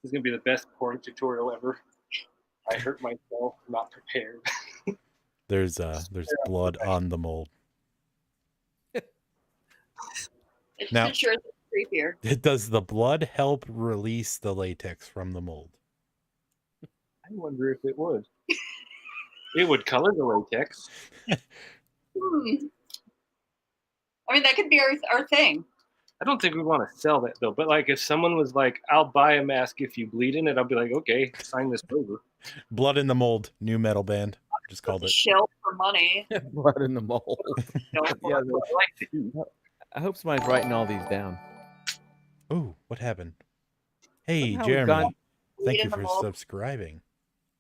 This is gonna be the best pouring tutorial ever. I hurt myself, not prepared. There's blood on the mold. It Now- just ensures it's creepier. Does the blood help release the latex from the mold? I wonder if it would. It would color the latex. I mean, that could be our thing. I don't think we want to sell that though. But like, if someone was like, "I'll buy a mask if you bleed in it," I'll be like, "Okay, sign this over." Blood in the Mold, new metal band. Just called it. Shill for money. Blood in the mold. Yeah, I like to. I hope somebody's writing all these down. Ooh, what happened? Hey, Somehow we've Jeremy. gone- Thank you in the for mold. subscribing.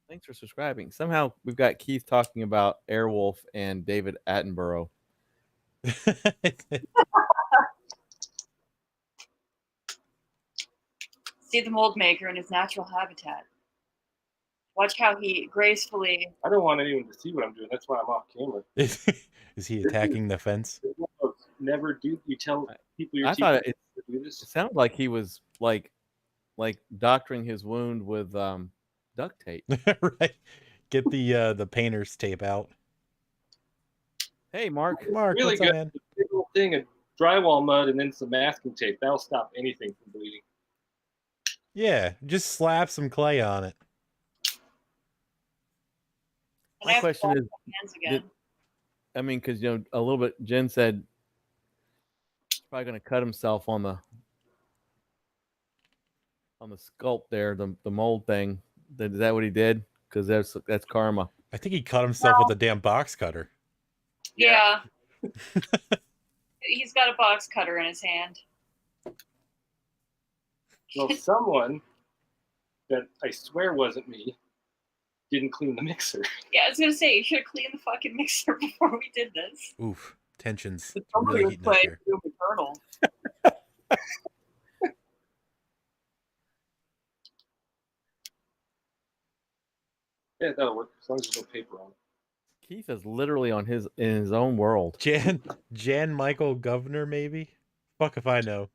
Thanks for subscribing. Somehow we've got Keith talking about Airwolf and David Attenborough. See the mold maker in his natural habitat. Watch how he gracefully. I don't want anyone to see what I'm doing. That's why I'm off camera. Is he attacking the fence? Never do. You tell people you're I thought teaching it to do this. sounded like he was like doctoring his wound with duct tape. Right. Get the painter's tape out. Hey, Mark. Mark, Really what's up, good. man? Big old thing of drywall mud and then some masking tape. That'll stop anything from bleeding. Yeah, just slap some clay on it. And I My have to question wash is, my hands again. I mean, because a little bit. Jen said he's probably going to cut himself on the sculpt there, the mold thing. Is that what he did? Because that's karma. I think he cut himself with a damn box cutter. Yeah. He's got a box cutter in his hand. Well, someone that I swear wasn't me didn't clean the mixer. Yeah, I was gonna say you should have cleaned the fucking mixer before we did this. Oof, tensions Somebody really was heating up playing here. Doom Eternal. Yeah, that'll work as long as there's no paper on it. Keith is literally in his own world. Jan Michael Governor, maybe? Fuck if I know.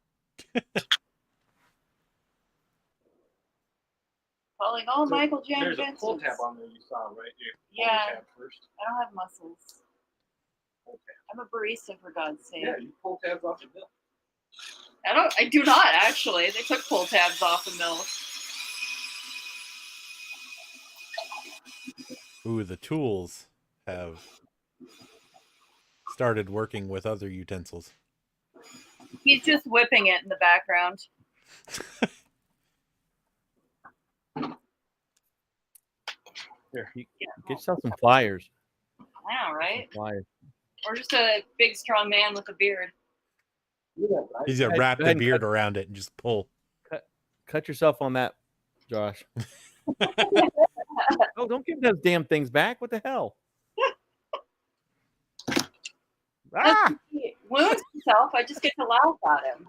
Calling all So, Michael Jan There's a Vincents. pull tab on there you saw, right? You pull the Yeah. tab first. I don't have muscles. Pull tab. I'm a barista, for God's sake. Yeah, you pull tabs off the bill. I do not actually. They took pull tabs off the mill. Ooh, the tools have started working with other utensils. He's just whipping it in the background. Here, get yourself some pliers. I know, right? Pliers. Or just a big, strong man with a beard. Yeah, right? He's gonna Go wrap the ahead and beard around it and just pull. Cut yourself on that, Josh. Oh, don't give those damn things back. What the hell? Ah, He wounds himself. I just get to laugh at him.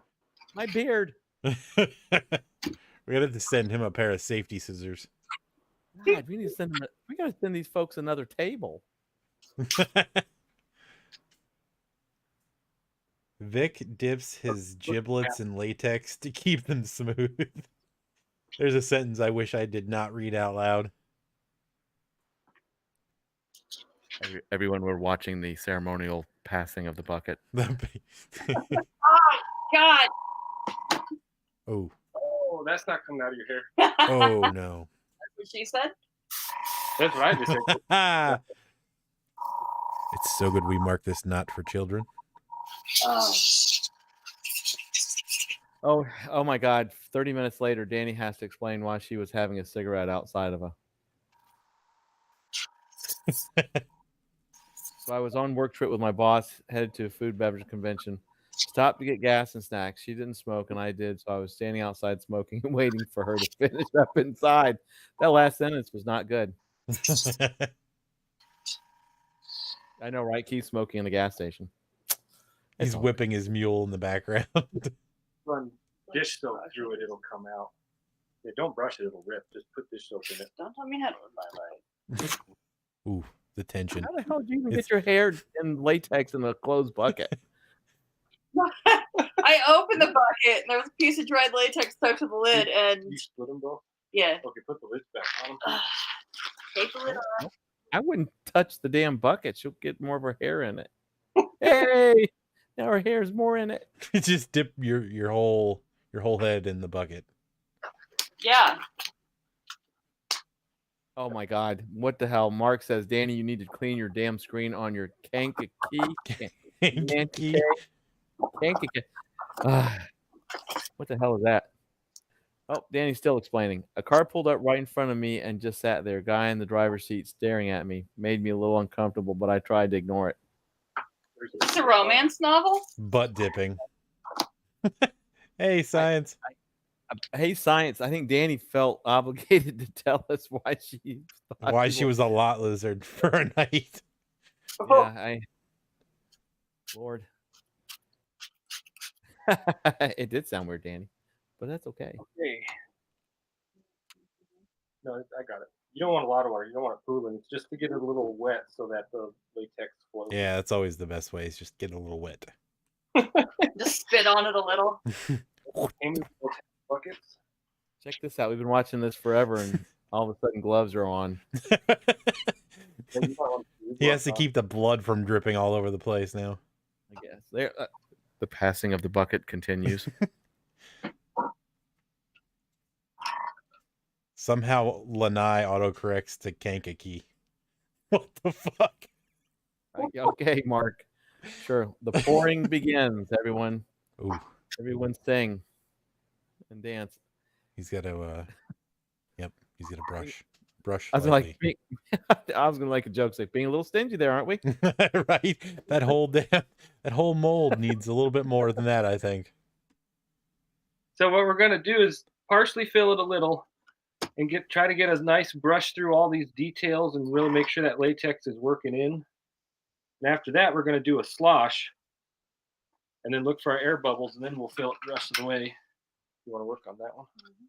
my beard. We're gonna have to send him a pair of safety scissors. God, we need to send them. We gotta send these folks another table. Vic dips his giblets in latex to keep them smooth. There's a sentence I wish I did not read out loud. Everyone were watching the ceremonial passing of the bucket. God. Oh, Oh, that's not coming out of your hair. oh no. That's what she said. That's what I just said. It's so good we mark this not for children. Oh my God! 30 minutes later, Danny has to explain why she was having a cigarette outside of a. So I was on work trip with my boss, headed to a food beverage convention. Stopped to get gas and snacks. She didn't smoke, and I did, so I was standing outside smoking and waiting for her to finish up inside. That last sentence was not good. I know, right? Keith smoking in the gas station. He's whipping his mule in the background. Run dish soap through it, it'll come out. Yeah, don't brush it, it'll rip. Just put dish soap in it. Don't tell me how to run my life. Ooh, the tension. How the hell do you even get your hair in latex in a closed bucket? I opened the bucket and there was a piece of dried latex stuck to the lid, and You split them both? yeah. Okay, put the lids back on them. Take the lid off. I wouldn't touch the damn bucket. She'll get more of her hair in it. Hey, now her hair's more in it. Just dip your whole head in the bucket. Yeah. Oh my God! What the hell? Mark says, Danny, you need to clean your damn screen on your Kankakee. Kankakee. Kankakee. What the hell is that? Oh, Danny's still explaining. A car pulled up right in front of me and just sat there. Guy in the driver's seat staring at me. Made me a little uncomfortable, but I tried to ignore it. It's a romance novel? Butt dipping. Hey, science. Hey, science. I think Danny felt obligated to tell us why she was a lot lizard for a night. Yeah, Lord. It did sound weird, Danny, but that's okay. Okay. No, I got it. You don't want a lot of water. You don't want it pooling. It's just to get it a little wet so that the latex flows. Yeah, that's always the best way, is just get a little wet. Just spit on it a little. Buckets. Check this out. We've been watching this forever, and all of a sudden gloves are on. He has to keep the blood from dripping all over the place now. I guess. There, the passing of the bucket continues. Somehow Lanai autocorrects to Kankakee. What the fuck? Okay, Mark. Sure. The pouring begins, everyone. Ooh. Everyone sing and dance. He's got to he's gonna brush I was lightly. I was gonna like a joke, like being a little stingy there, aren't we? Right? That whole mold needs a little bit more than that, I think. So what we're gonna do is partially fill it a little and try to get a nice brush through all these details and really make sure that latex is working in. And after that, we're gonna do a slosh and then look for our air bubbles, and then we'll fill it the rest of the way. You want to work on that one? Mm-hmm.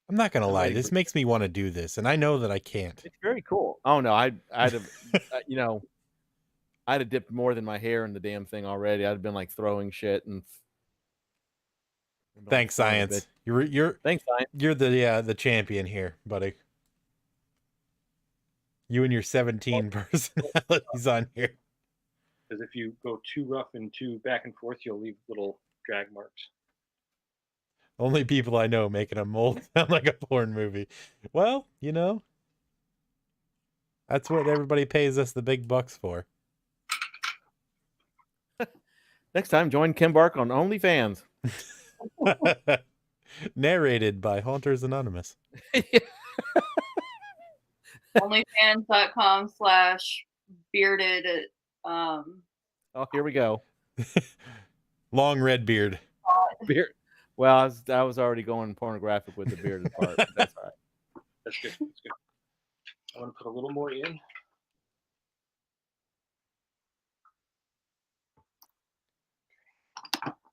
I'm not gonna lie. This makes me want to do this, and I know that I can't. It's very cool. Oh no, I'd have, I'd have dipped more than my hair in the damn thing already. I'd have been like throwing shit and. Thanks, science. You're thanks, science. You're the champion here, buddy. You and your 17 personalities on here. Because if you go too rough and too back and forth, you'll leave little drag marks. Only people I know making a mold sound like a porn movie. Well, that's what everybody pays us the big bucks for. Next time, join Kim Bark on OnlyFans. Narrated by Haunters Anonymous. Onlyfans.com/bearded. Oh, here we go. Long red beard. Beard. Well, I was already going pornographic with the bearded part. But that's all right. That's good. That's good. I want to put a little more in.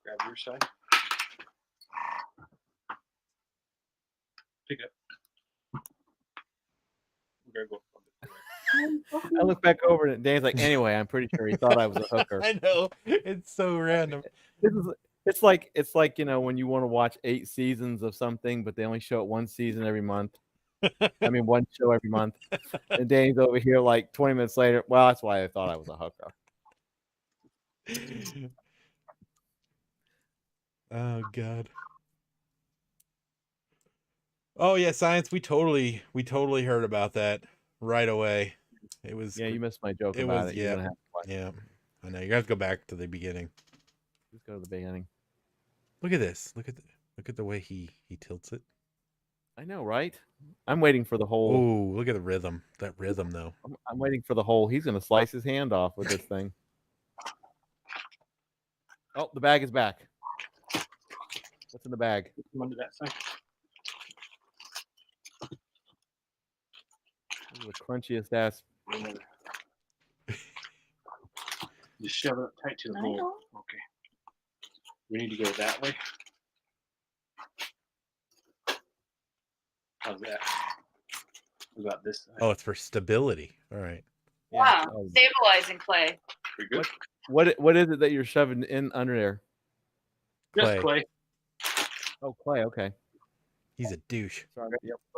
Grab your side. Pick it up. We're gonna go. I look back over and Dan's like, anyway, I'm pretty sure he thought I was a hooker. I know. It's so random. It's like when you want to watch 8 seasons of something, but they only show it one season every month. I mean, one show every month. And Dan's over here like 20 minutes later. Well, that's why I thought I was a hooker. Oh God. Oh yeah, science. We totally heard about that right away. It was. Yeah, you missed my joke It about was. it. You're Yeah. gonna have to watch. Yeah. I know. You have to go back to the beginning. Just go to the beginning. Look at this. Look at the way he tilts it. I know, right? I'm waiting for the hole. Oh, look at the rhythm. That rhythm, though. I'm waiting for the hole. He's gonna slice his hand off with this thing. Oh, the bag is back. What's in the bag? Come under that side. This is the crunchiest ass. Just shove it up tight to the bowl. Okay. We need to go that way. How's that? What about this side? Oh, it's for stability. All right. Wow. Oh, Stabilizing clay. Pretty good. what is it that you're shoving in under there? Just clay. Oh, clay. Okay. He's a douche. Sorry.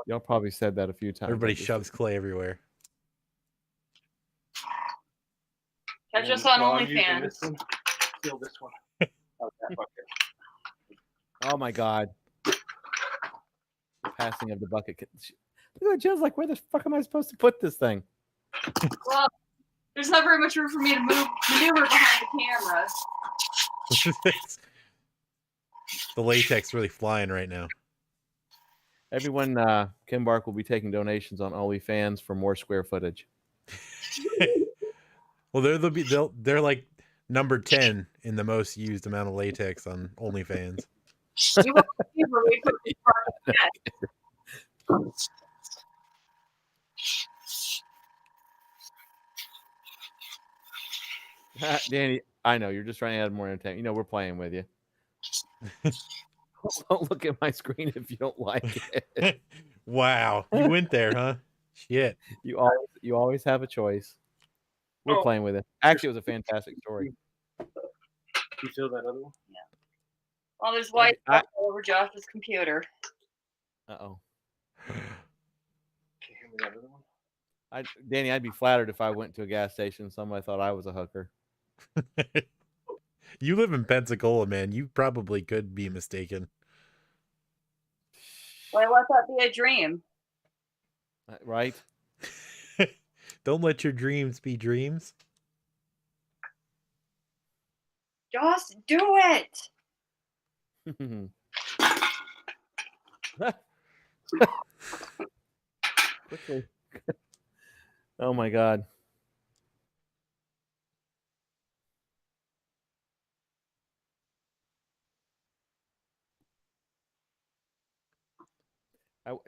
Y'all probably said that a few times. Everybody I just- shoves clay everywhere. Catch us on While I'm using OnlyFans. this one, steal this one. How's that bucket? Oh my God. The passing of the bucket. Look at Jill's like, where the fuck am I supposed to put this thing? Well, there's not very much room for me to maneuver behind the camera. The latex really flying right now. Everyone, Kim Bark will be taking donations on OnlyFans for more square footage. Well, they're like number 10 in the most used amount of latex on OnlyFans. You won't see where we put this part of that. Danny, I know you're just trying to add more entertainment. You know we're playing with you. Don't look at my screen if you don't like it. Wow, you went there, huh? Shit. You always have a choice. We're playing with it. Actually, it was a fantastic story. You feel that other one? Well, there's white stuff all over Josh's computer. Uh-oh. Can you hand me that other one? Danny, I'd be flattered if I went to a gas station and somebody thought I was a hooker. You live in Pensacola, man. You probably could be mistaken. Why let that be a dream? Right? Don't let your dreams be dreams. Just do it. Quickly. Oh my God.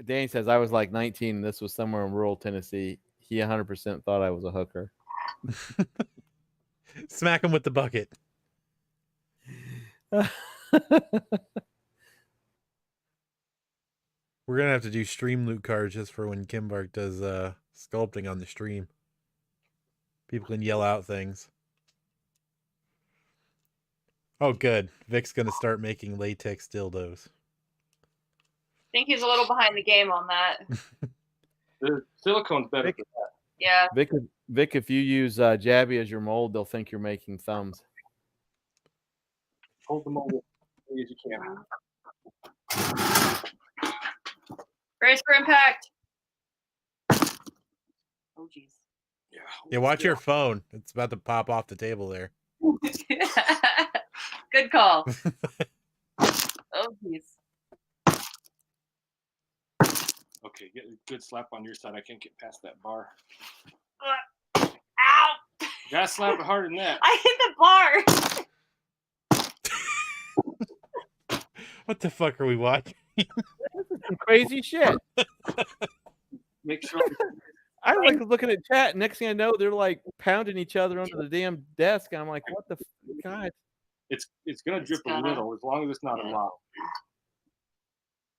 Danny says I was like 19 and this was somewhere in rural Tennessee. He 100% thought I was a hooker. Smack him with the bucket. We're gonna have to do stream loot cards just for when Kimbark does sculpting on the stream. People can yell out things. Oh, good. Vic's gonna start making latex dildos. I think he's a little behind the game on that. The silicone's better Vic- for that. Yeah. Vic, if you use Jabby as your mold, they'll think you're making thumbs. Hold the mold as big as you can. Brace for impact. Oh, jeez. Yeah, watch your phone. It's about to pop off the table there. Good call. Oh, jeez. Okay, get a good slap on your side. I can't get past that bar. Ow! You gotta slap it harder than that. I hit the bar. What the fuck are we watching? Some crazy shit. Make sure. I was like looking at chat. Next thing I know, they're like pounding each other under the damn desk. And I'm like, what the God? It's gonna drip a little as long as it's not a lot.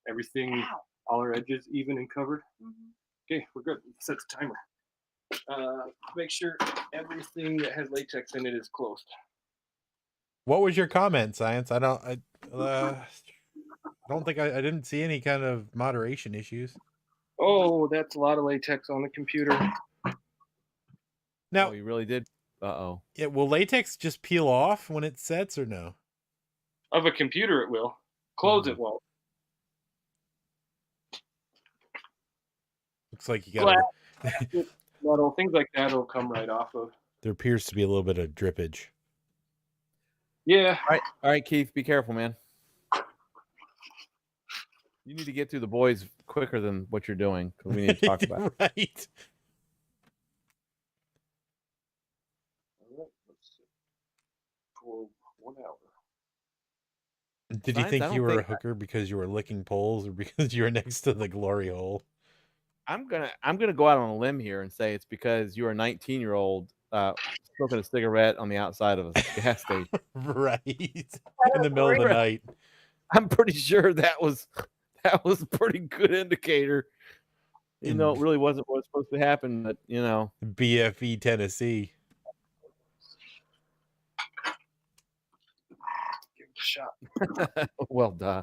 Everything, all our edges even and covered. Okay, we're good. Set the timer. Make sure everything that has latex in it is closed. What was your comment, Science? I don't think I didn't see any kind of moderation issues. Oh, that's a lot of latex on the computer. Now, Oh, you really did. Uh-oh. yeah, will latex just peel off when it sets or no? Of a computer, it will. Close it won't. Looks like you got. Metal, things like that will come right off of. There appears to be a little bit of drippage. Yeah. All right, Keith, be careful, man. You need to get through the boys quicker than what you're doing because we need to talk about it. Right. All right, let's see. For 1 hour. Did you Science, I think don't you were a think- hooker because you were licking poles or because you were next to the glory hole? I'm gonna go out on a limb here and say it's because you're a 19-year-old smoking a cigarette on the outside of a gas station. Right. In the middle of the night. I'm pretty sure that was a pretty good indicator. It really wasn't what was supposed to happen, but BFE, Tennessee. Give it a shot. well, duh.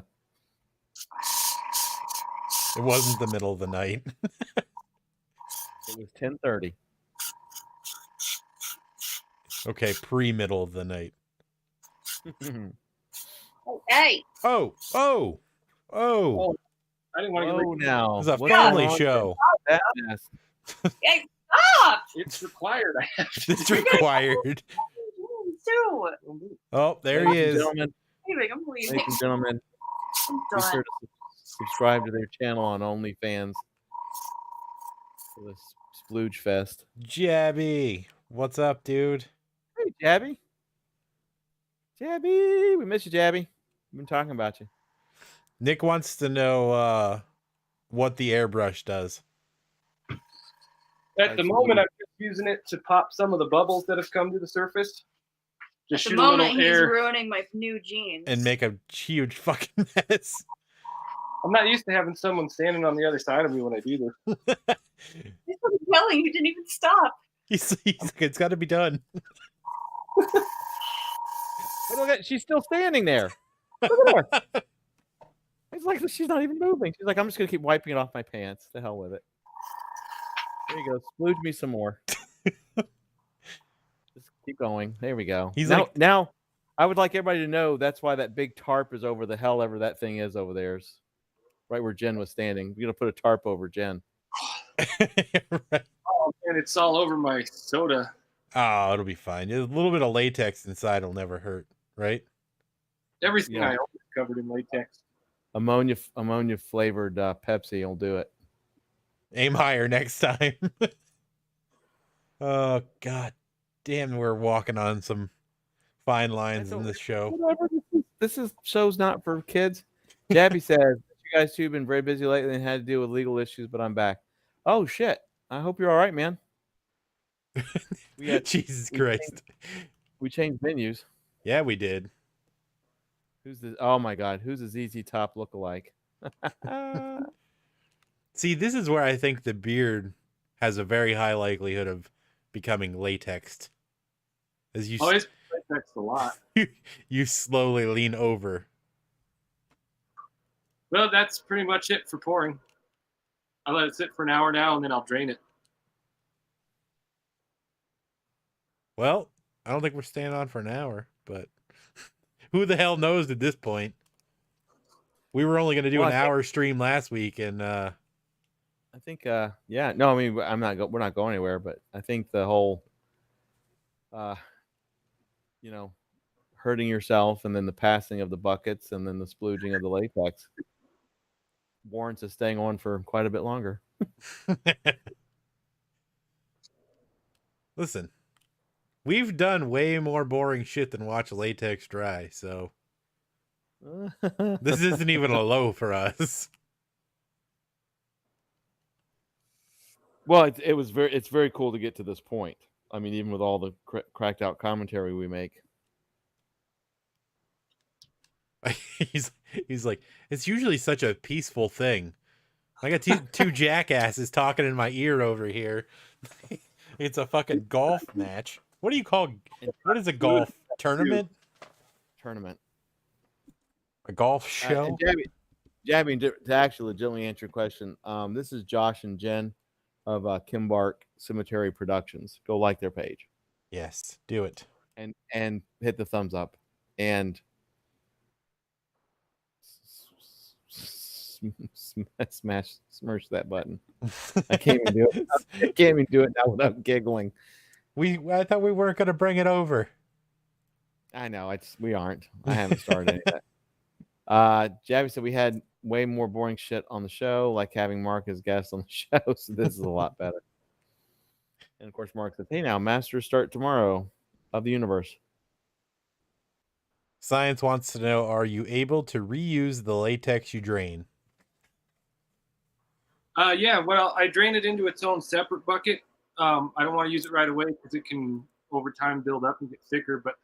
It wasn't the middle of the night. It was 10:30. Okay, pre-middle of the night. Hey, Oh. I didn't want to Oh, get now It's a what's family wrong with show. that mess? hey, stop! It's required. I have to. It's required. Too. Oh, there he Ladies and is. gentlemen, Leaving. I'm leaving. ladies and gentlemen, I'm be done. sure to subscribe to their channel on OnlyFans for this splooge fest. Jabby. What's up, dude? Hey, Jabby. Jabby, we miss you, Jabby. We've been talking about you. Nick wants to know what the airbrush does. At the moment, I'm just using it to pop some of the bubbles that have come to the surface. Just At the shoot a little moment, he's air. ruining my new jeans. And make a huge fucking mess. I'm not used to having someone standing on the other side of me when I do this. He's fucking yelling. You didn't even stop. He's like, it's got to be done. But look at, she's still standing there. Look at her. It's like she's not even moving. She's like, I'm just gonna keep wiping it off my pants. The hell with it. There you go. Splooge me some more. Just keep going. There we go. He's now I would like everybody to know that's why that big tarp is over the hell ever that thing is over there. Right where Jen was standing. We're gonna put a tarp over Jen. Right. Oh man, it's all over my soda. Oh, it'll be fine. A little bit of latex inside will never hurt, right? Everything Yeah. I own is covered in latex. Ammonia flavored Pepsi will do it. Aim higher next time. Oh, god damn, we're walking on some fine lines in this show. Whatever. This is show's not for kids. Jabby says, you guys two have been very busy lately and had to deal with legal issues, but I'm back. Oh shit. I hope you're all right, man. Jesus Christ. We changed menus. Yeah, we did. Oh my god, who's a ZZ Top lookalike? See, this is where I think the beard has a very high likelihood of becoming latexed. As you Always latex a lot. you slowly lean over. Well, that's pretty much it for pouring. I'll let it sit for an hour now, and then I'll drain it. Well, I don't think we're staying on for an hour, but who the hell knows at this point? We were only going to do an hour stream last week, and I think yeah, no, I mean we're not going anywhere, but I think the whole hurting yourself and then the passing of the buckets and then the splooging of the latex warrants us staying on for quite a bit longer. Listen, we've done way more boring shit than watch latex dry, so this isn't even a low for us. Well, it's very cool to get to this point. I mean, even with all the cracked out commentary we make. He's like, it's usually such a peaceful thing. I got two jackasses talking in my ear over here. It's a fucking golf match. What do you call? What is a golf tournament? Tournament. A golf show. Jabby, to actually legitimately answer your question, this is Josh and Jen of Kimbark Cemetery Productions. Go like their page. Yes, do it. And hit the thumbs up and smash that button. I can't even do it. I can't even do it now without giggling. I thought we weren't going to bring it over. I know we aren't. I haven't started any of that. Jabby said we had way more boring shit on the show, like having Mark as guest on the show. So this is a lot better. And of course, Mark says, "Hey, now Masters start tomorrow of the universe." Science wants to know: are you able to reuse the latex you drain? Yeah, well, I drain it into its own separate bucket. I don't want to use it right away because it can over time build up and get thicker. But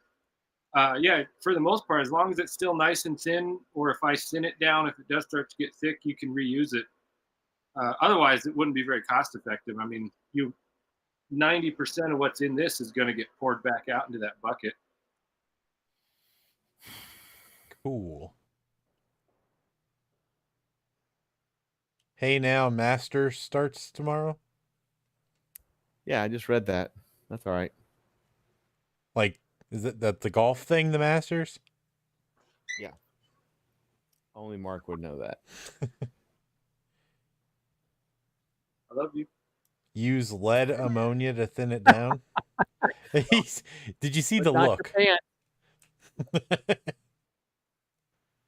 yeah, for the most part, as long as it's still nice and thin, or if I thin it down, if it does start to get thick, you can reuse it. Otherwise, it wouldn't be very cost effective. I mean, 90% of what's in this is going to get poured back out into that bucket. Cool. Hey, now Master starts tomorrow. Yeah, I just read that. That's all right. Like, is it that the golf thing, the Masters? Yeah. Only Mark would know that. I love you. Use lead ammonia to thin it down. Did you see the Not your look? pants.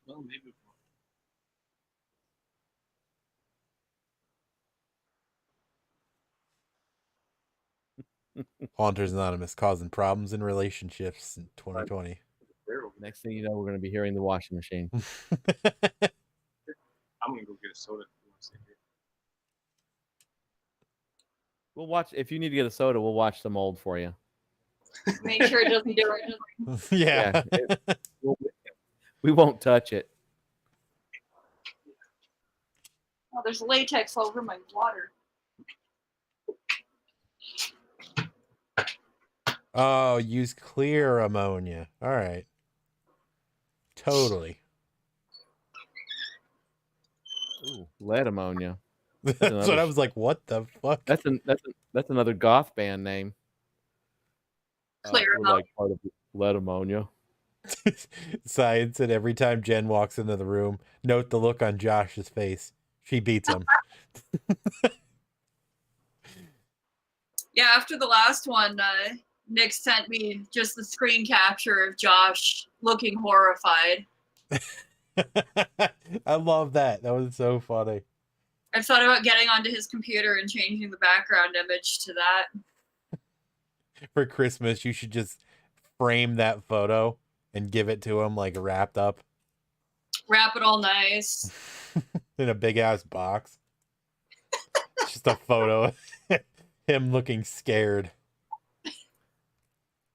Well, maybe. Haunters Anonymous causing problems in relationships in 2020. Next thing you know, we're going to be hearing the washing machine. I'm gonna go get a soda. We'll watch. If you need to get a soda, we'll watch the mold for you. Make sure it doesn't do it. Yeah. We won't touch it. Oh, there's latex all over my water. Oh, use clear ammonia. All right. Totally. Ooh, lead ammonia. That's what I was like. What the fuck? That's another goth band name. Clear we're like part of lead ammonia. Science, and every time Jen walks into the room, note the look on Josh's face. She beats him. Yeah, after the last one, Nick sent me just the screen capture of Josh looking horrified. I love that. That was so funny. I've thought about getting onto his computer and changing the background image to that. For Christmas, you should just frame that photo and give it to him like wrapped up. Wrap it all nice. In a big ass box. Just a photo of him looking scared.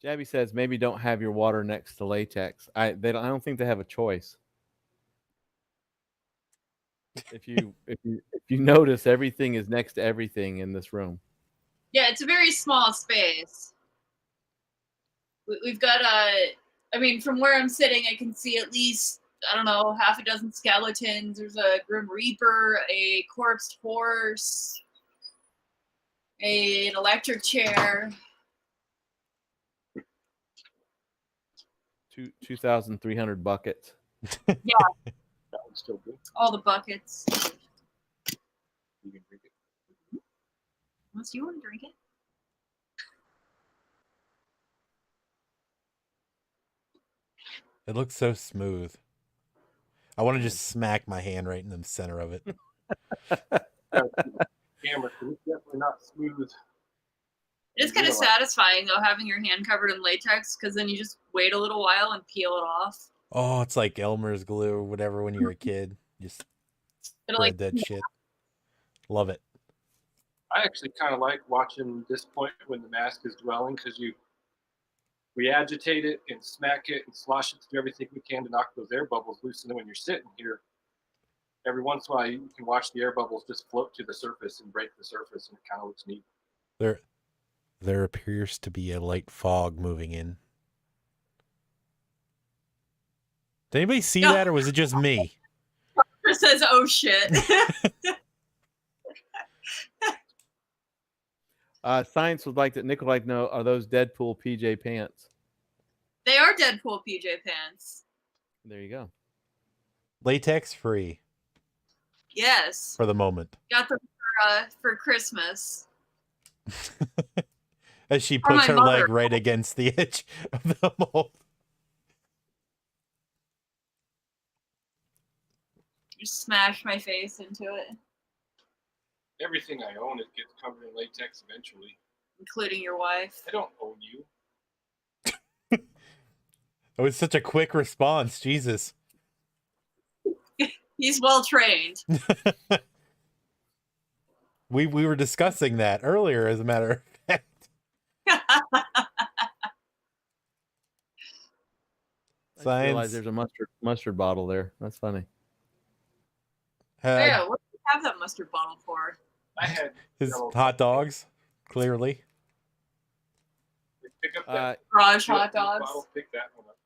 Jabby says maybe don't have your water next to latex. I don't think they have a choice. If you notice, everything is next to everything in this room. Yeah, it's a very small space. We've got I mean, from where I'm sitting, I can see at least, I don't know, half a dozen skeletons. There's a Grim Reaper, a corpsed horse, an electric chair. 2,300 buckets. Yeah. That one's still good. All the buckets. You can drink it. Unless you want to drink it. It looks so smooth. I want to just smack my hand right in the center of it. Camera, it's definitely not smooth. It is kind of satisfying, though, having your hand covered in latex, because then you just wait a little while and peel it off. Oh, it's like Elmer's glue or whatever when you're a kid. Just spread that shit. Love it. I actually kind of like watching this point when the mask is dwelling, because we agitate it and smack it and slosh it to do everything we can to knock those air bubbles loose. And then when you're sitting here, every once in a while you can watch the air bubbles just float to the surface and break the surface, and it kind of looks neat. There appears to be a light fog moving in. Did anybody see that, or was it just me? It says, "Oh shit." Science would like that. Nick would like to know: are those Deadpool PJ pants? They are Deadpool PJ pants. There you go. Latex free. Yes. for the moment. Got them for Christmas. As she For puts my her leg mother. right against the edge of the mold. Just smash my face into it, Everything I own, it gets covered in latex eventually. including your wife. I don't own you. It was such a quick response. Jesus. He's well trained. We were discussing that earlier, as a matter of fact. I just realized Science. there's a mustard bottle there. That's funny. Yeah, what do you have that mustard bottle for? I had His yellow- hot dogs, clearly. Pick up that Garage hot bottle, dogs. pick that one up.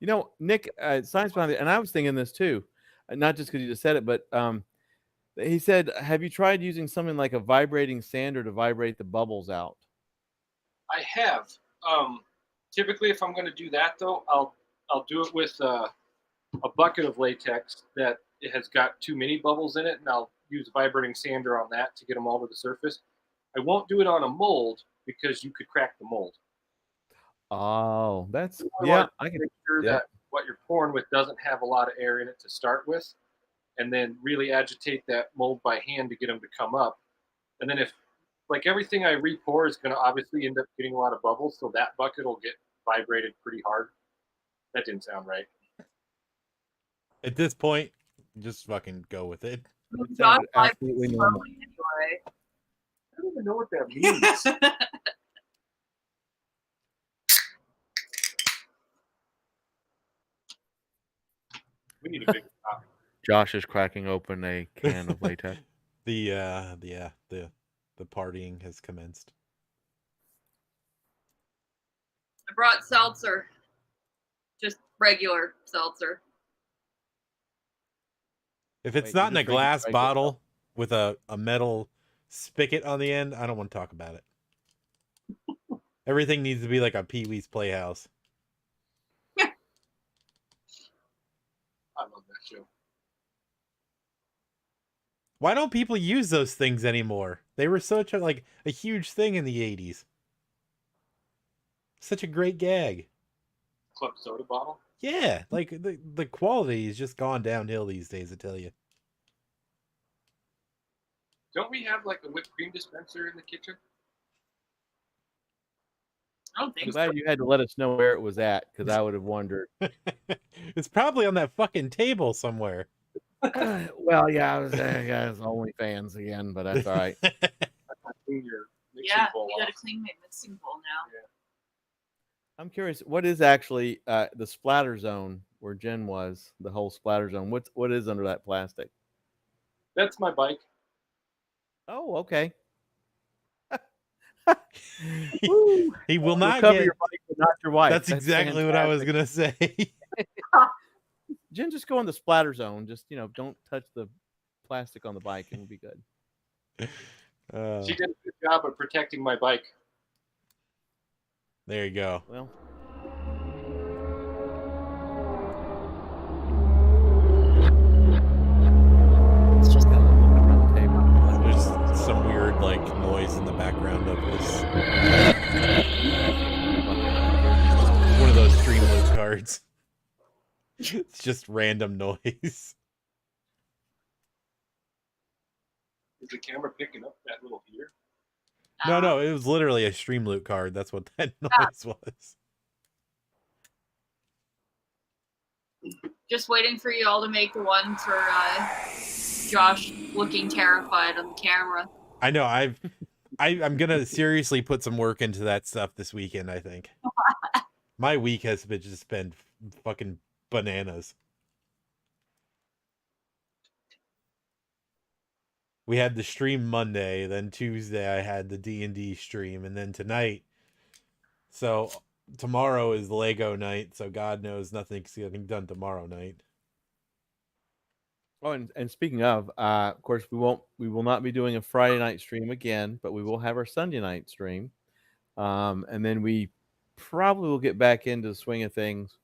You know, Nick, science behind it, and I was thinking this too, not just because you just said it, but he said, "Have you tried using something like a vibrating sander to vibrate the bubbles out?" I have. Typically, if I'm going to do that, though, I'll do it with a bucket of latex that it has got too many bubbles in it, and I'll use a vibrating sander on that to get them all to the surface. I won't do it on a mold because you could crack the mold. Oh, that's You yeah. want to I can. make sure yeah. that what you're pouring with doesn't have a lot of air in it to start with, and then really agitate that mold by hand to get them to come up. And then if, like, everything I re-pour is going to obviously end up getting a lot of bubbles, so that bucket will get vibrated pretty hard. That didn't sound right. At this point, just fucking go with it. It Josh sounded likes absolutely it normal. slowly anyway. I don't even know what that means. We need a big top. Josh is cracking open a can of latex. The partying has commenced. I brought seltzer. Just regular seltzer. If it's Wait, not you're in a just drinking glass regular bottle with a metal spigot on the end, I don't want to talk about it. Everything needs to be like a Pee-wee's Playhouse. I love that show. Why don't people use those things anymore? They were such a huge thing in the 80s. Such a great gag. Club soda bottle. Yeah, like the quality has just gone downhill these days, I tell you. Don't we have like a whipped cream dispenser in the kitchen? I don't I'm think so. glad you had to let us know where it was at, because I would have wondered. It's probably on that fucking table somewhere. Well, yeah, I was OnlyFans again, but that's all right. Clean your mixing Yeah, bowl you gotta off. clean my mixing bowl now. I'm curious, what is actually the splatter zone where Jen was? The whole splatter zone. What is under that plastic? That's my bike. Oh, okay. He will You'll not cover get. your bike, but not your wife. That's exactly what I was fantastic. gonna say. Jen, just go in the splatter zone. Just don't touch the plastic on the bike, and we'll be good. She did a good job of protecting my bike. There you go. Well, It's just around the table. There's some weird noise in the background of this. One of those stream loop cards. It's just random noise. Is the camera picking up that little heater? No, it was literally a stream loop card. That's what that noise was. Just waiting for you all to make the one for Josh looking terrified on the camera. I know. I'm gonna seriously put some work into that stuff this weekend. I think my week has just been fucking bananas. We had the stream Monday, then Tuesday I had the D&D stream, and then tonight. So tomorrow is Lego night, so God knows nothing's getting done tomorrow night. Oh, and speaking of course, we will not be doing a Friday night stream again, but we will have our Sunday night stream, and then we probably will get back into the swing of things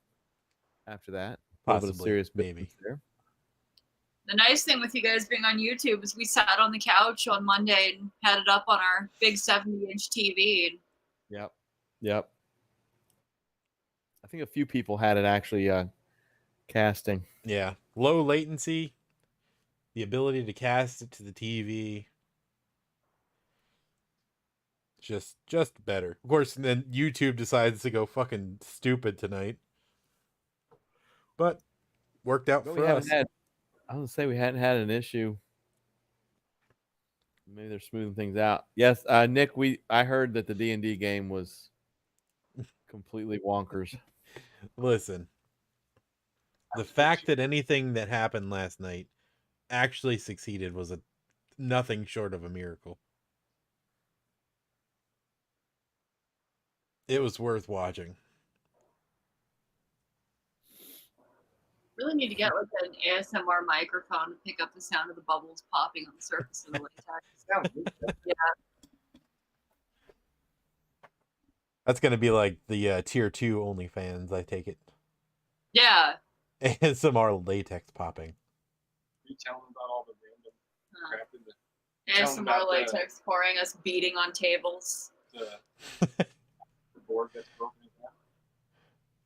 after that. A little bit of Possibly, serious maybe. business there. The nice thing with you guys being on YouTube is we sat on the couch on Monday and had it up on our big 70-inch TV. Yep. Yep. I think a few people had it actually casting. Yeah. Low latency, the ability to cast it to the TV. Just better. Of course, then YouTube decides to go fucking stupid tonight. But worked out But for we us. haven't had. I was gonna say we hadn't had an issue. Maybe they're smoothing things out. Yes, Nick. I heard that the D&D game was completely wonkers. Listen, the fact that anything that happened last night actually succeeded was nothing short of a miracle. It was worth watching. Really need to get like an ASMR microphone to pick up the sound of the bubbles popping on the surface of the latex. Yeah. That's going to be like the tier 2 OnlyFans, I take it. Yeah. ASMR latex popping. You tell them about all the random crap in the ASMR latex pouring, us beating on tables. the board that's broken in half.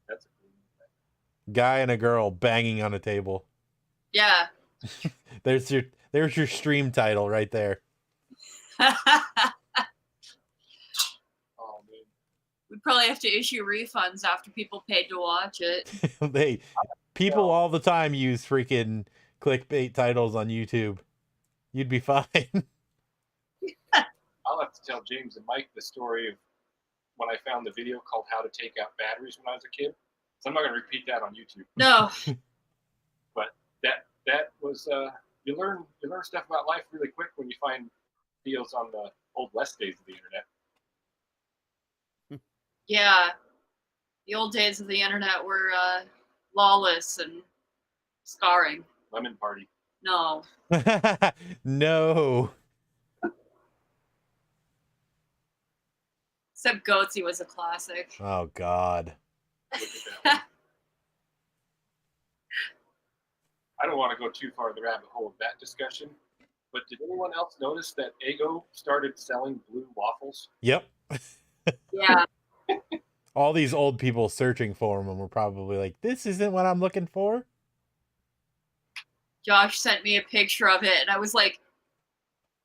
That's a cool thing. Guy and a girl banging on a table. Yeah. There's your stream title right there. Oh man. We'd probably have to issue refunds after people paid to watch it. People all the time use freaking clickbait titles on YouTube. You'd be fine. I'll have to tell James and Mike the story of when I found the video called "How to Take Out Batteries" when I was a kid. So I'm not going to repeat that on YouTube. No. But that was you learn stuff about life really quick when you find videos on the old West days of the internet. Yeah. The old days of the internet were lawless and scarring. Lemon Party. No. No. Except Goatsy was a classic. Oh God. Look at that one. I don't want to go too far in the rabbit hole of that discussion, but did anyone else notice that Eggo started selling blue waffles? Yep. Yeah. All these old people searching for them were probably like, "This isn't what I'm looking for." Josh sent me a picture of it, and I was like,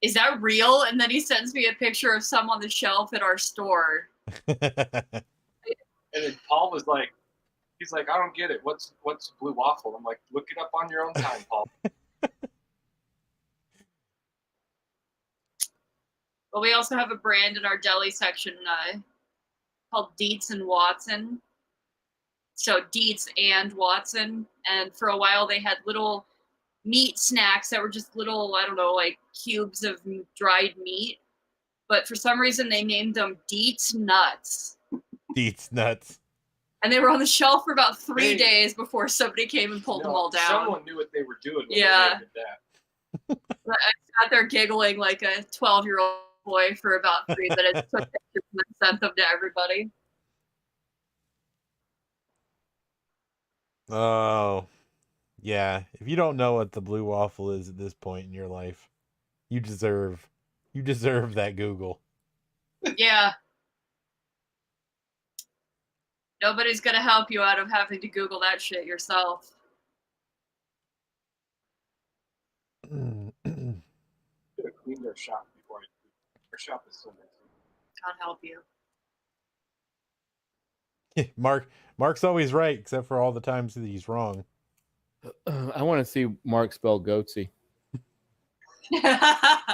is that real? And then he sends me a picture of some on the shelf at our store. And then Paul was like, he's like, I don't get it. What's blue waffle? I'm like, look it up on your own time, Paul. But we also have a brand in our deli section called Dietz and Watson. So Dietz and Watson. And for a while they had little meat snacks that were just little, I don't know, like cubes of dried meat. But for some reason they named them Dietz Nuts. Dietz nuts. And they were on the shelf for about 3 days before somebody came and pulled them all down. Someone knew what they were doing when Yeah. they did that. I sat there giggling like a 12-year-old boy for about 3 minutes, took pictures and then sent them to everybody. Oh, yeah. If you don't know what the blue waffle is at this point in your life, you deserve that Google. Yeah. Nobody's gonna help you out of having to Google that shit yourself. Should have cleaned their shop before our shop is so messy. God help you. Mark's always right, except for all the times that he's wrong. I want to see Mark spell Goatsy. I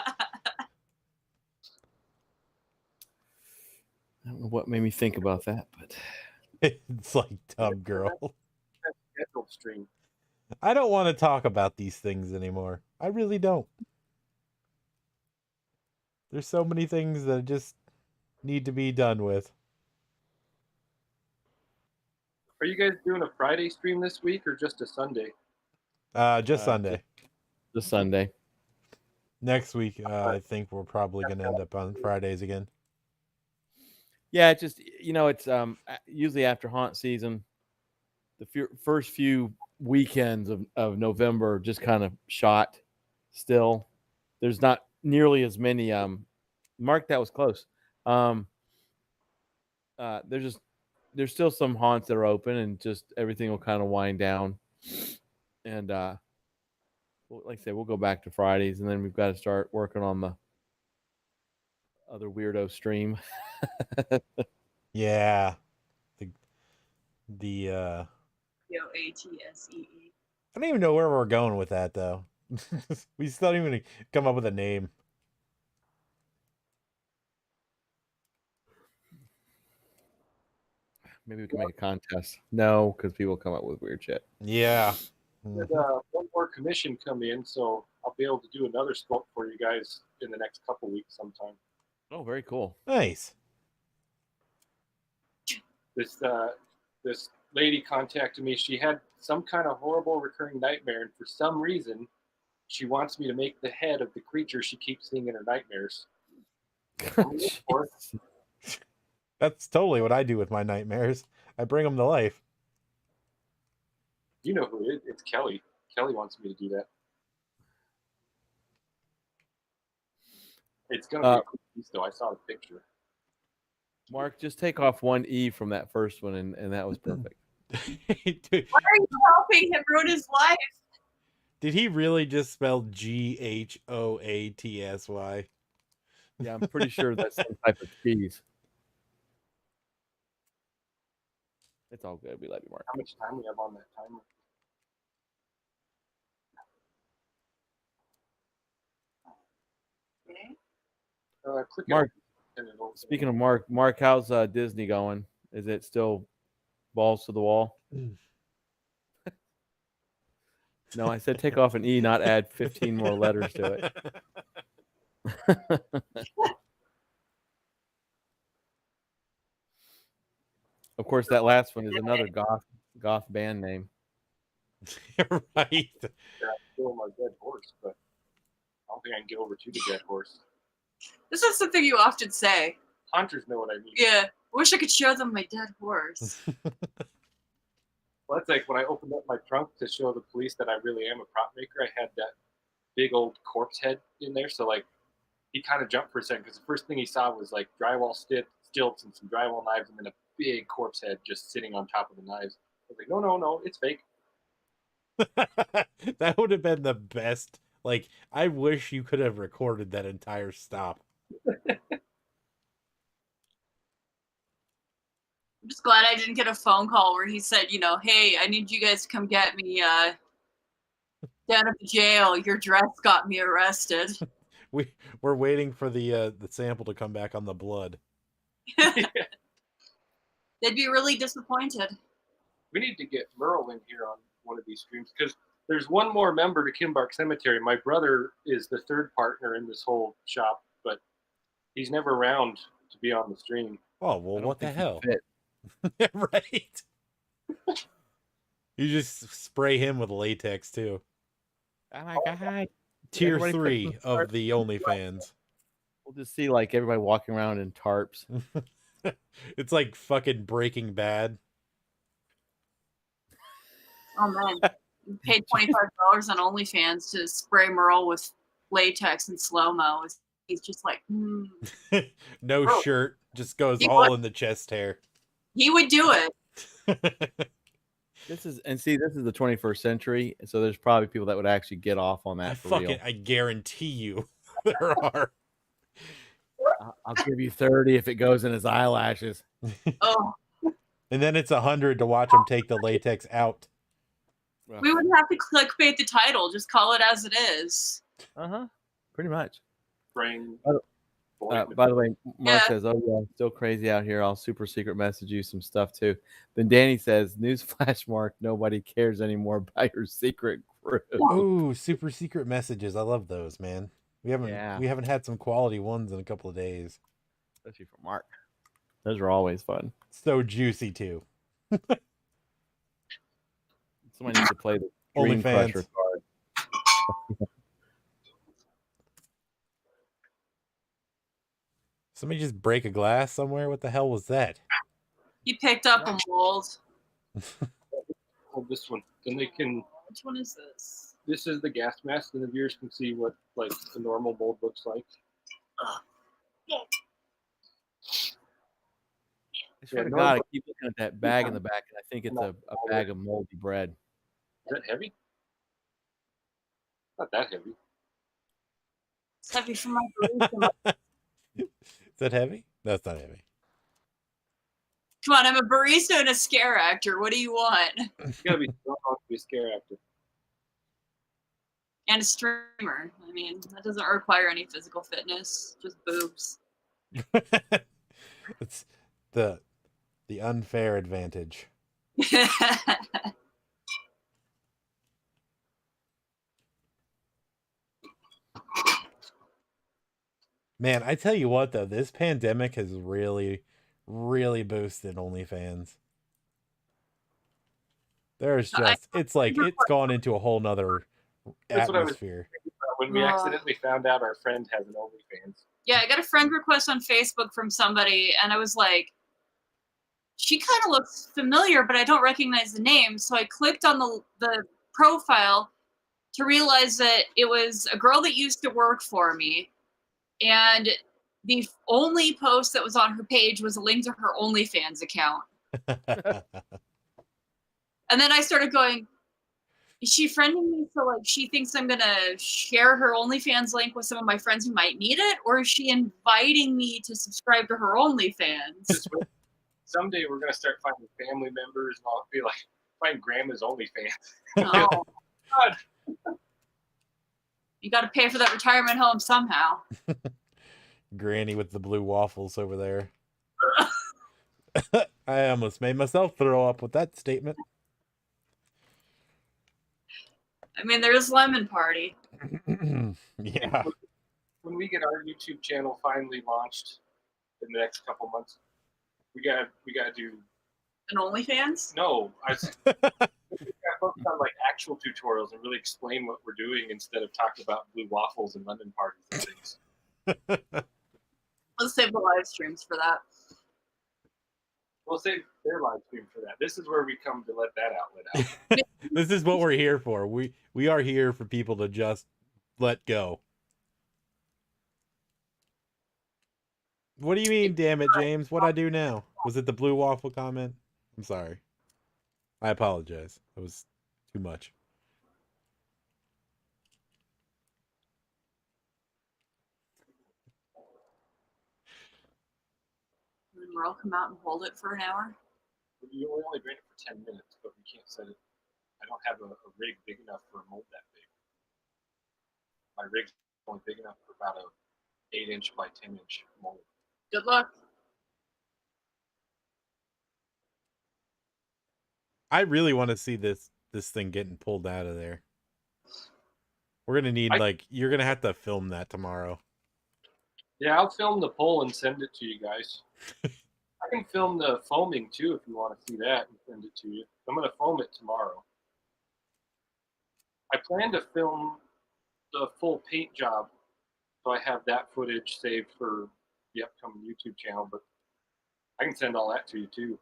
don't know what made me think about that, but It's like dumb girl. Scheduled stream. I don't want to talk about these things anymore. I really don't. There's so many things that just need to be done with. Are you guys doing a Friday stream this week or just a Sunday? Just Sunday. the Sunday. Next week, I think we're probably going to end up on Fridays again. Yeah, it's just it's usually after haunt season, first few weekends of November just kind of shot still. There's not nearly as many. Mark, that was close. There's still some haunts that are open, and just everything will kind of wind down. And like I said, we'll go back to Fridays, and then we've got to start working on the other weirdo stream. Yeah. The P-O-A-T-S-E-E. I don't even know where we're going with that though. We still don't even come up with a name. Maybe we can make a contest. No, because people come up with weird shit. Yeah. Had one more commission come in, so I'll be able to do another sculpt for you guys in the next couple weeks sometime. Oh, very cool. Nice. This lady contacted me. She had some kind of horrible recurring nightmare, and for some reason, she wants me to make the head of the creature she keeps seeing in her nightmares. That's totally what I do with my nightmares. I bring them to life. You know who it is. It's Kelly. Kelly wants me to do that. It's going to be a cool piece, though. I saw the picture. Mark, just take off one E from that first one, and that was perfect. Dude, Why are you helping him ruin his life? did he really just spell GHOATSY? Yeah, I'm pretty sure that's some type of cheese. It's all good. We love you, Mark. How much time we have on that timer? Click Mark, it, and it'll- speaking of Mark, how's Disney going? Is it still balls to the wall? No, I said take off an E, not add 15 more letters to it. Of course, that last one is another goth band name. Right. Yeah, I'm still on my dead horse, but I don't think I can get over to the dead horse. This is something you often say. Hunters know what I mean. Yeah. I wish I could show them my dead horse. Well, that's like when I opened up my trunk to show the police that I really am a prop maker. I had that big old corpse head in there, so like he kind of jumped for a second because the first thing he saw was like drywall stilts and some drywall knives, and then a big corpse head just sitting on top of the knives. I was like, no, it's fake. That would have been the best. Like, I wish you could have recorded that entire stop. I'm just glad I didn't get a phone call where he said, hey, I need you guys to come get me down at the jail. Your dress got me arrested. We're waiting for the sample to come back on the blood. They'd be really disappointed. We need to get Merle in here on one of these streams because there's one more member to Kimbark Cemetery. My brother is the third partner in this whole shop, but he's never around to be on the stream. Oh, well, what the hell? Right. You just spray him with latex too. Oh my god! Tier Everybody 3 of the OnlyFans. We'll just see like everybody walking around in tarps. It's like fucking Breaking Bad. Oh man, you paid $25 on OnlyFans to spray Merle with latex and slow mo. He's just like, No Bro. shirt, just goes He all would. in the chest hair. He would do it. This is the 21st century, so there's probably people that would actually get off on that for real. I guarantee you there are. I'll give you 30 if it goes in his eyelashes. Oh, And then it's 100 to watch him take the latex out. we wouldn't have to clickbait the title. Just call it as it is. Pretty much. Brain. By the way, Mark Yeah. says, "Oh yeah, still crazy out here. I'll super secret message you some stuff too." Then Danny says, "Newsflash, Mark, nobody cares anymore about your secret group." Ooh, super secret messages. I love those, man. We haven't had some quality ones in a couple of days. Especially for Mark. Those are always fun. So juicy too. Somebody needs to play the Dream OnlyFans. Crusher card. Somebody just break a glass somewhere? What the hell was that? He picked up a mold. Hold this one. Then they can. Which one is this? This is the gas mask, and the viewers can see what like a normal mold looks like. I swear Yeah, to no, God, I but- keep looking at that bag in the back, and I think it's a bag of moldy bread. Is that heavy? Not that heavy. It's heavy for my barista. Is that heavy? That's not heavy. Come on, I'm a barista and a scare actor. What do you want? You gotta be strong to be a scare actor. And a streamer. I mean, that doesn't require any physical fitness, just boobs. It's the unfair advantage. Man, I tell you what though, this pandemic has really, really boosted OnlyFans. There's just it's like it's gone into a whole nother That's what I was atmosphere. When we accidentally found out our friend has an OnlyFans. Yeah, I got a friend request on Facebook from somebody, and I was like, she kind of looks familiar, but I don't recognize the name. So I clicked on the profile to realize that it was a girl that used to work for me. And the only post that was on her page was a link to her OnlyFans account. And then I started going, is she friending me so like she thinks I'm gonna share her OnlyFans link with some of my friends who might need it, or is she inviting me to subscribe to her OnlyFans? Someday we're gonna start finding family members, and I'll be like, find grandma's OnlyFans. Oh, God. you got to pay for that retirement home somehow. Granny with the blue waffles over there. I almost made myself throw up with that statement. I mean, there's Lemon Party. Yeah. When we get our YouTube channel finally launched in the next couple months, we gotta do. An OnlyFans? No, we gotta focus on like actual tutorials and really explain what we're doing instead of talking about blue waffles and lemon parties and things. Let's save the live streams for that. We'll save their live stream for that. This is where we come to let that outlet out. This is what we're here for. We are here for people to just let go. What do you mean, damn it, James? What'd I do now? Was it the blue waffle comment? I'm sorry. I apologize. It was too much. And Merle come out and hold it for an hour. You only bring it for 10 minutes, but we can't set it. I don't have a rig big enough for a mold that big. My rig's only big enough for about a 8-inch by 10-inch mold. Good luck. I really want to see this thing getting pulled out of there. We're gonna need you're gonna have to film that tomorrow. Yeah, I'll film the pull and send it to you guys. I can film the foaming too if you want to see that and send it to you. I'm gonna foam it tomorrow. I plan to film the full paint job, so I have that footage saved for the upcoming YouTube channel, but I can send all that to you too.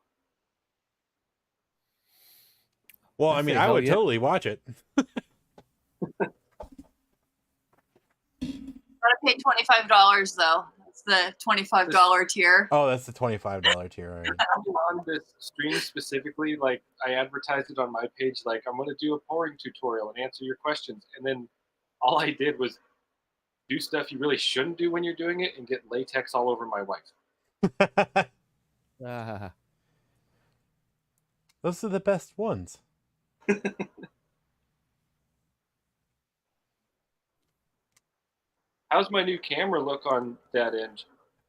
Well, I mean, I would totally watch it. Gotta pay $25 though. That's the $25 tier. Oh, that's the $25 tier. Right. On this stream specifically, like I advertised it on my page, like I'm gonna do a pouring tutorial and answer your questions, and then all I did was do stuff you really shouldn't do when you're doing it and get latex all over my wife. Those are the best ones. How's my new camera look on that end?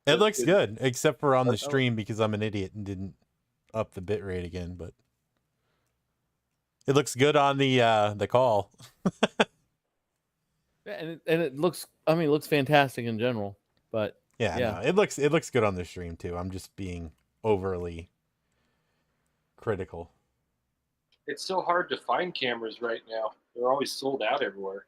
It looks good, except for on the stream because I'm an idiot and didn't up the bit rate again. But it looks good on the call. Yeah, and it looks. I mean, it looks fantastic in general. But yeah. No, it looks good on the stream too. I'm just being overly critical. It's so hard to find cameras right now. They're always sold out everywhere.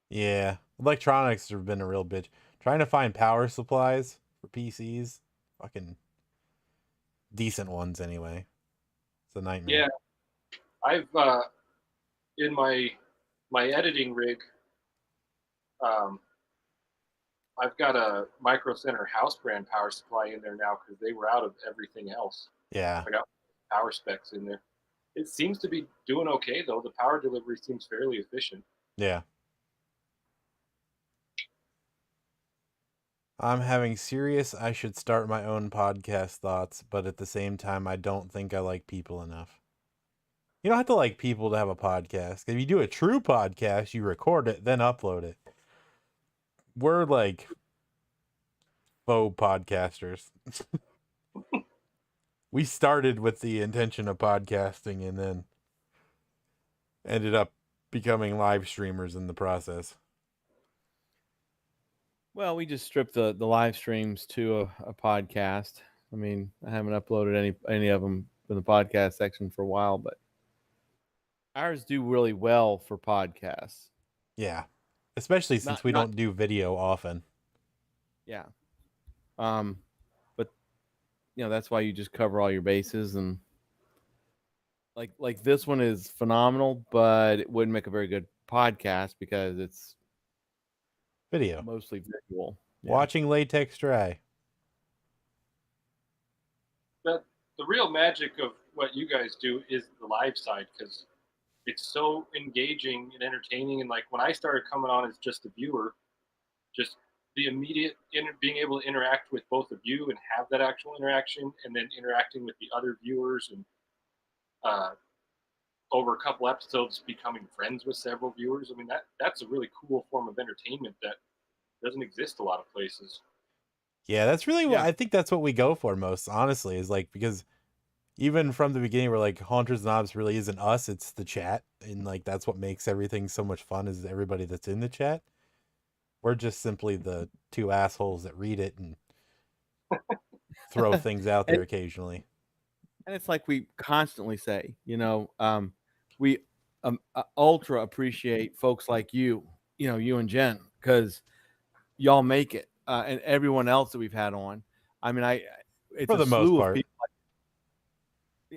Yeah, electronics have been a real bitch. Trying to find power supplies for PCs, fucking decent ones anyway. It's a nightmare. Yeah, I've in my editing rig, I've got a Micro Center house brand power supply in there now because they were out of everything else. Yeah. I got power specs in there. It seems to be doing okay though. The power delivery seems fairly efficient. Yeah. I'm having serious I should start my own podcast thoughts, but at the same time I don't think I like people enough. You don't have to like people to have a podcast. If you do a true podcast, you record it, then upload it. We're like faux podcasters. We started with the intention of podcasting and then ended up becoming live streamers in the process. Well, we just stripped the live streams to a podcast. I mean, I haven't uploaded any of them in the podcast section for a while, but ours do really well for podcasts. Yeah. Especially since we don't do video often. Yeah. But that's why you just cover all your bases, and like this one is phenomenal, but it wouldn't make a very good podcast because it's video. Mostly visual. Yeah. Watching latex dry. But the real magic of what you guys do is the live side, because it's so engaging and entertaining. And like when I started coming on as just a viewer, just the immediate being able to interact with both of you and have that actual interaction, and then interacting with the other viewers, and over a couple episodes becoming friends with several viewers. I mean, that's a really cool form of entertainment that doesn't exist a lot of places. Yeah, that's really what I think that's what we go for most, honestly, is like, because even from the beginning we're like, Haunters and Knobs really isn't us, it's the chat, and like that's what makes everything so much fun is everybody that's in the chat. We're just simply the two assholes that read it and throw things out there occasionally. And it's like we constantly say, we ultra appreciate folks like you and Jen, because y'all make it, and everyone else that we've had on. I mean, it's for the most part. Of people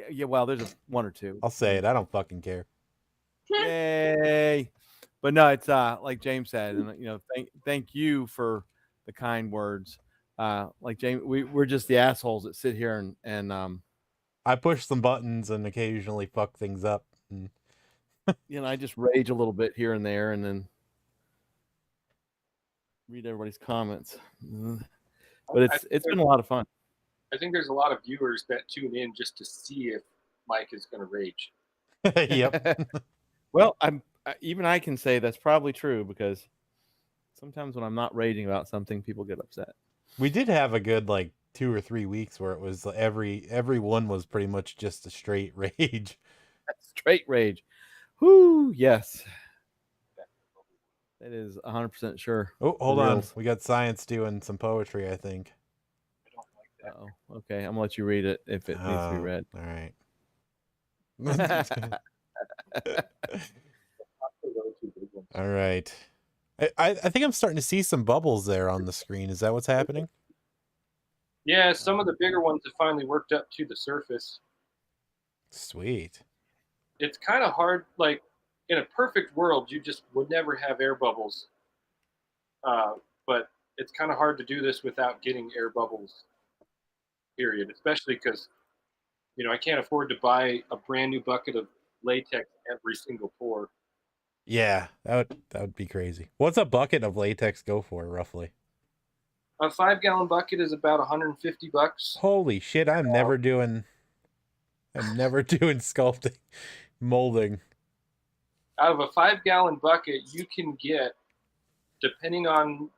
yeah, well, there's one or two. I'll say it. I don't fucking care. Yay! But no, it's like James said, and thank you for the kind words. Like James, we're just the assholes that sit here and I push some buttons and occasionally fuck things up. And I just rage a little bit here and there, and then read everybody's comments. But it's been a lot of fun. I think there's a lot of viewers that tune in just to see if Mike is going to rage. Yep. Well, I can say that's probably true, because sometimes when I'm not raging about something, people get upset. We did have a good 2 or 3 weeks where it was every one was pretty much just a straight rage. Straight rage. Whoo, yes. That is 100% sure. Oh, hold on. We got Science doing some poetry, I think. I don't like that. Oh, okay. I'm gonna let you read it if it needs to be read. All right. All right. I think I'm starting to see some bubbles there on the screen. Is that what's happening? Yeah, some of the bigger ones have finally worked up to the surface. Sweet. It's kind of hard. Like, in a perfect world, you just would never have air bubbles. But it's kind of hard to do this without getting air bubbles, period. Especially because, I can't afford to buy a brand new bucket of latex every single pour. Yeah, that would be crazy. What's a bucket of latex go for, roughly? A 5-gallon bucket is about $150. Holy shit! I'm never doing sculpting, molding. Out of a 5-gallon bucket, you can get, depending on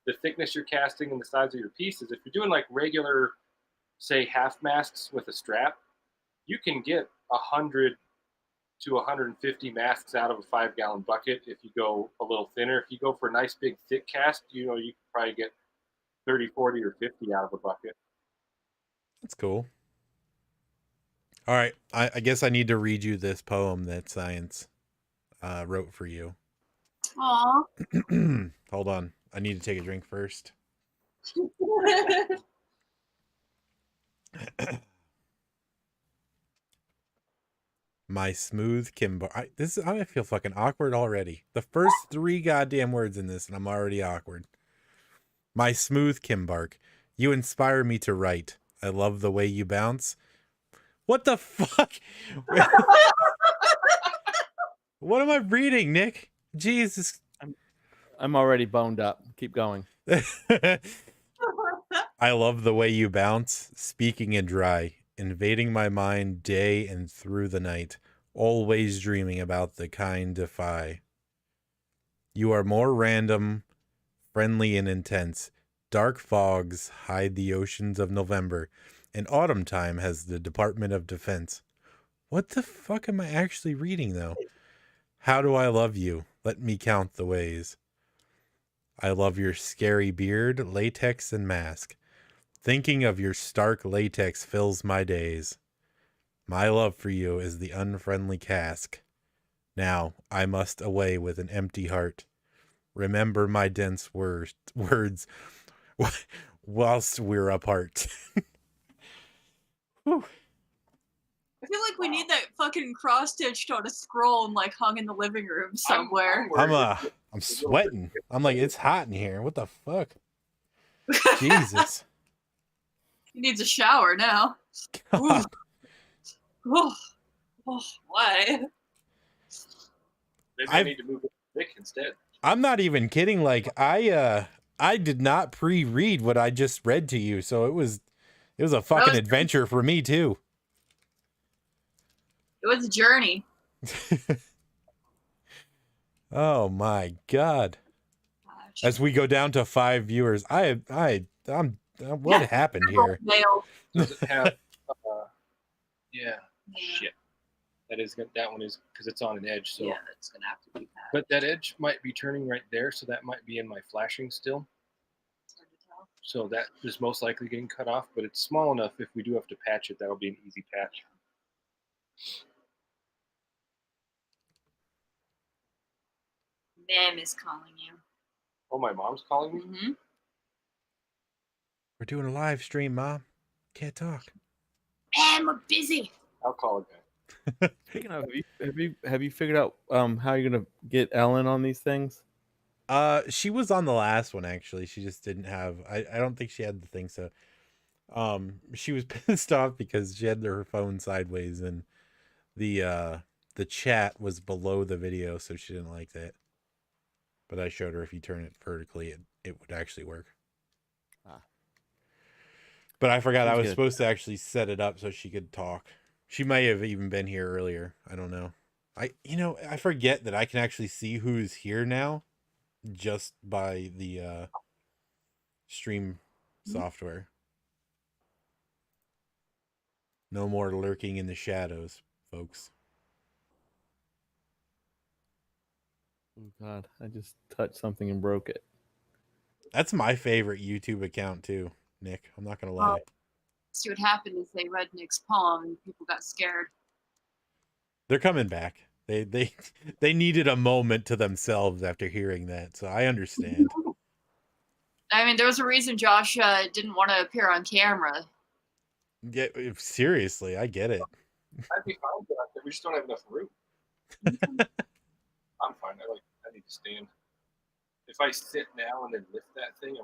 the thickness you're casting and the size of your pieces, if you're doing like regular, say, half masks with a strap, you can get 100 to 150 masks out of a 5-gallon bucket if you go a little thinner. If you go for a nice big thick cast, you can probably get 30, 40, or 50 out of a bucket. That's cool. All right. I guess I need to read you this poem that Science wrote for you. Aw. Hold on. I need to take a drink first. My smooth Kimbar. I feel fucking awkward already. The first 3 goddamn words in this, and I'm already awkward. My smooth Kimbark. You inspire me to write. I love the way you bounce. What the fuck? What am I reading, Nick? Jesus. I'm already boned up. Keep going. I love the way you bounce, speaking and dry, invading my mind day and through the night, always dreaming about the kind defy. You are more random, friendly and intense. Dark fogs hide the oceans of November, and autumn time has the Department of Defense. What the fuck am I actually reading, though? How do I love you? Let me count the ways. I love your scary beard, latex, and mask. Thinking of your stark latex fills my days. My love for you is the unfriendly cask. Now I must away with an empty heart. Remember my dense words whilst we're apart. Whew. I feel like we need that fucking cross stitched on a scroll and like hung in the living room somewhere. I'm sweating. I'm like, it's hot in here. What the fuck? Jesus. He needs a shower now. God. Oh, why? Maybe I need to move to Vic instead. I'm not even kidding. Like I did not pre-read what I just read to you, so it was a fucking adventure for me too. It was a journey. Oh my God. Gosh. As we go down to 5 viewers, I'm what happened here? Does it have shit. That one is because it's on an edge, so yeah, it's gonna have to be that. But that edge might be turning right there, so that might be in my flashing still. It's hard to tell. So that is most likely getting cut off, but it's small enough. If we do have to patch it, that'll be an easy patch. Mom is calling you. Oh, my mom's calling me? Mm-hmm. We're doing a live stream, Mom. Can't talk. Man, we're busy. I'll call again. Speaking of, have you figured out how you're gonna get Ellen on these things? She was on the last one actually. She just didn't have. I don't think she had the thing. So, she was pissed off because she had her phone sideways and the chat was below the video, so she didn't like that. But I showed her if you turn it vertically, it would actually work. But I forgot I was supposed to actually set it up so she could talk. She may have even been here earlier. I don't know. I forget that I can actually see who's here now just by the stream software. No more lurking in the shadows, folks. Oh God, I just touched something and broke it. That's my favorite YouTube account too, Nick. I'm not gonna lie. See what happened is they read Nick's poem and people got scared. They're coming back. They needed a moment to themselves after hearing that, so I understand. I mean, there was a reason Josh didn't want to appear on camera. Yeah, seriously, I get it. I'd be fine with that. We just don't have enough room. I'm fine. I need to stand. If I sit now and then lift that thing,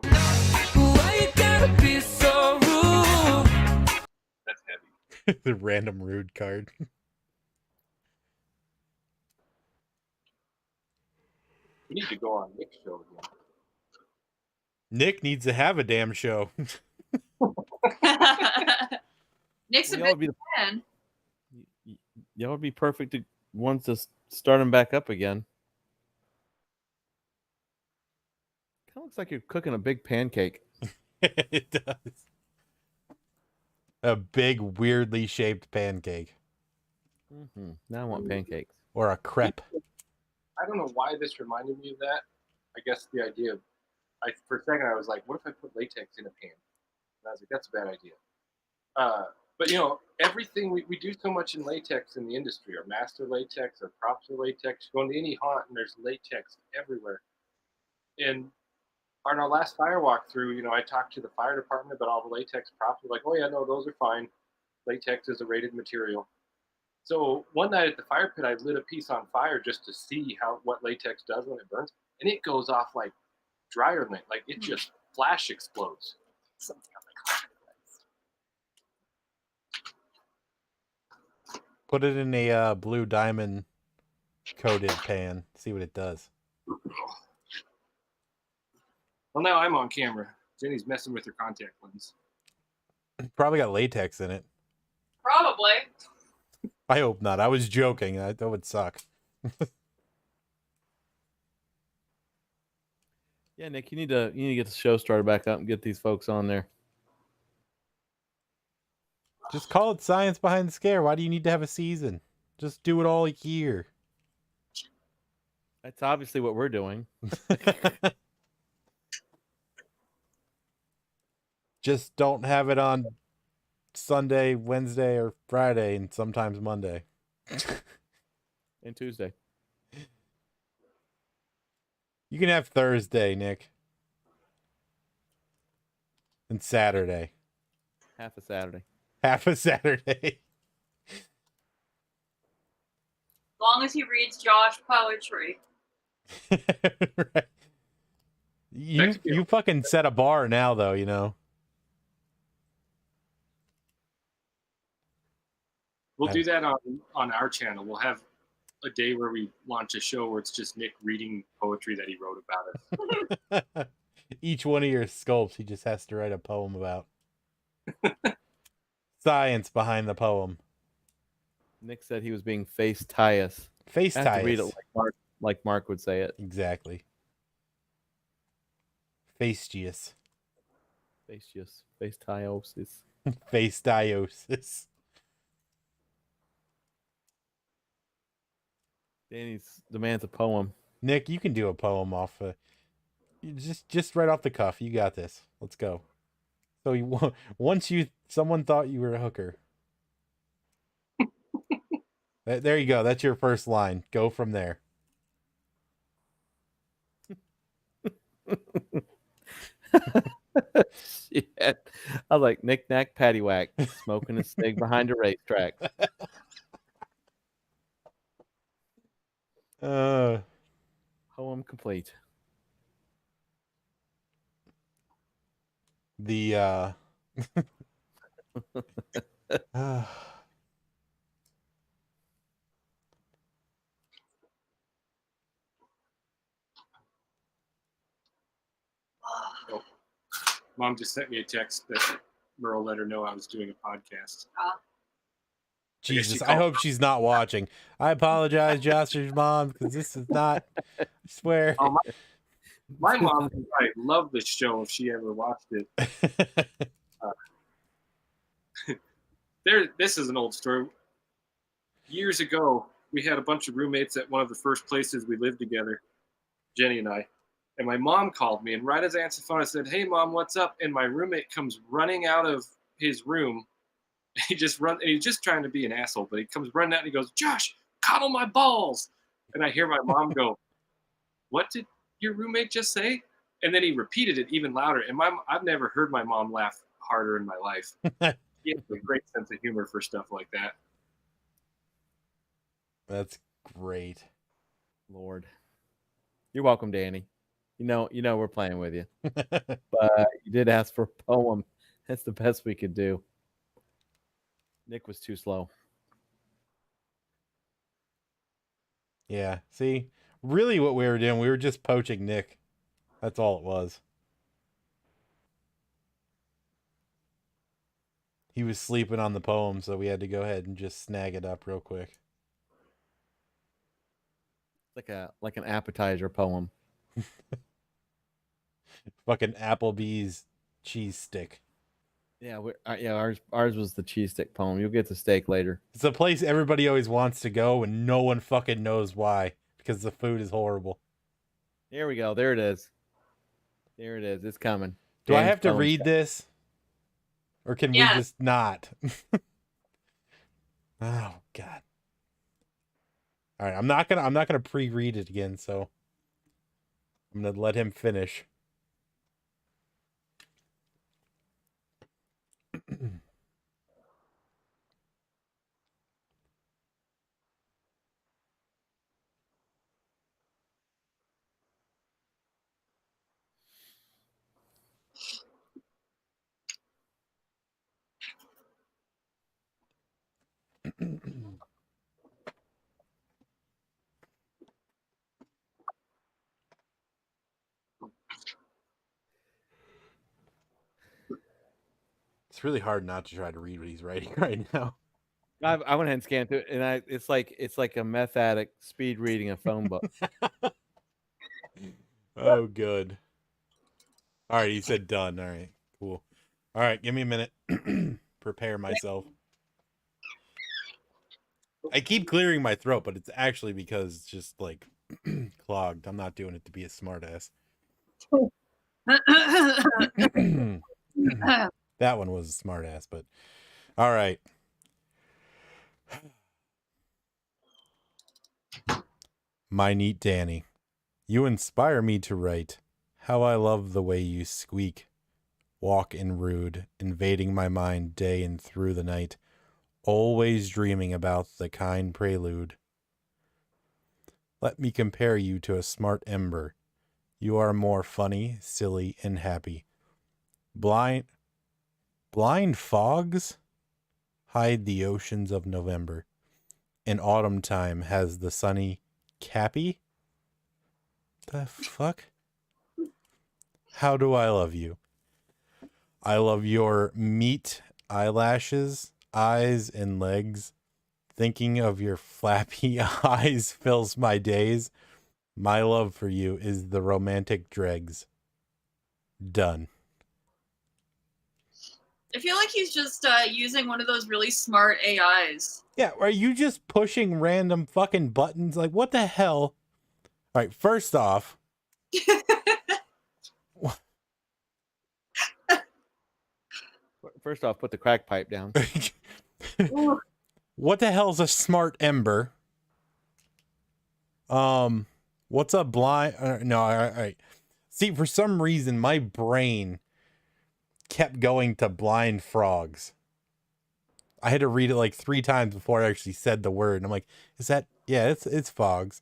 Why you gotta be so rude? That's heavy. The random rude card. We need to go on Nick's show again. Nick needs to have a damn show. Nick's a big fan. Y'all would be perfect ones to start him back up again. Kind of looks like you're cooking a big pancake. It does. A big, weirdly shaped pancake. Mm-hmm. Now I want pancakes. Or a crepe. I don't know why this reminded me of that. I guess the idea of, for a second I was like, what if I put latex in a pan? And I was like, that's a bad idea. But everything we do so much in latex in the industry. Our master latex, our props are latex. You go into any haunt and there's latex everywhere. And on our last fire walkthrough, I talked to the fire department about all the latex props. They're like, oh yeah, no, those are fine. Latex is a rated material. So one night at the fire pit, I lit a piece on fire just to see what latex does when it burns, and it goes off like dryer lint, like it just flash explodes. Something on the comments. Put it in a blue diamond coated pan. See what it does. Well, now I'm on camera. Jenny's messing with her contact lens. Probably got latex in it. Probably. I hope not. I was joking. That would suck. Yeah, Nick, you need to get the show started back up and get these folks on there. Just call it Science Behind the Scare. Why do you need to have a season? Just do it all year. That's obviously what we're doing. Just don't have it on Sunday, Wednesday, or Friday, and sometimes Monday. And Tuesday. You can have Thursday, Nick. And Saturday. Half a Saturday. Half a Saturday. As long as he reads Josh poetry. Right. You fucking set a bar now, though, you know. We'll do that on our channel. We'll have a day where we launch a show where it's just Nick reading poetry that he wrote about it. Each one of your sculpts, he just has to write a poem about. Science behind the poem. Nick said he was being face-tious. Face I have to read it tious. like Mark would say it. Exactly. Fastious. Face-tious. Face-tiosis. Face diosis. Danny demands a poem. Nick, you can do a poem off. Just right off the cuff. You got this. Let's go. So someone thought you were a hooker. There you go. That's your first line. Go from there. Shit. I was like knick-knack, paddywhack, smoking a cig behind a racetrack. Poem complete. The Mom just sent me a text that Merle let her know I was doing a podcast. Jesus, I hope she's not watching. I apologize, Josh's mom, because this is not. I swear. Oh, my mom would probably love this show if she ever watched it. This is an old story. Years ago, we had a bunch of roommates at one of the first places we lived together, Jenny and I. And my mom called me, and right as I answered the phone, I said, "Hey, Mom, what's up?" And my roommate comes running out of his room. He's just trying to be an asshole, but he comes running out and he goes, "Josh, coddle my balls." And I hear my mom go, "What did your roommate just say?" And then he repeated it even louder. And I've never heard my mom laugh harder in my life. He has a great sense of humor for stuff like that. That's great. Lord. You're welcome, Danny. You know we're playing with you. But you did ask for a poem. That's the best we could do. Nick was too slow. Yeah. See, really what we were doing, we were just poaching Nick. That's all it was. He was sleeping on the poem, so we had to go ahead and just snag it up real quick. Like an appetizer poem. Fucking Applebee's cheese stick. Yeah, ours was the cheese stick poem. You'll get the steak later. It's a place everybody always wants to go, and no one fucking knows why, because the food is horrible. Here we go. There it is. There it is. It's coming. Do I have to read this? Or can we just not? Oh God. All right, I'm not gonna pre-read it again, so I'm gonna let him finish. It's really hard not to try to read what he's writing right now. I went ahead and scanned through it, and it's like a meth addict speed reading a phone book. Oh, good. All right, he said done. All right, cool. All right, give me a minute. Prepare myself. I keep clearing my throat, but it's actually because it's just like clogged. I'm not doing it to be a smartass. That one was a smartass, but all right. My neat Danny, you inspire me to write. How I love the way you squeak. Walk in rude, invading my mind day and through the night, always dreaming about the kind prelude. Let me compare you to a smart ember. You are more funny, silly, and happy. Blind fogs hide the oceans of November. And autumn time has the sunny cappy. The fuck? How do I love you? I love your meat eyelashes, eyes, and legs. Thinking of your flappy eyes fills my days. My love for you is the romantic dregs. Done. I feel like he's just using one of those really smart AIs. Yeah, are you just pushing random fucking buttons? Like, what the hell? All right, first off, First off, put the crack pipe down. what the hell's a smart ember? What's a blind? No, all right. See, for some reason, my brain kept going to blind frogs. I had to read it like 3 times before I actually said the word. And I'm like, is that? Yeah, it's fogs.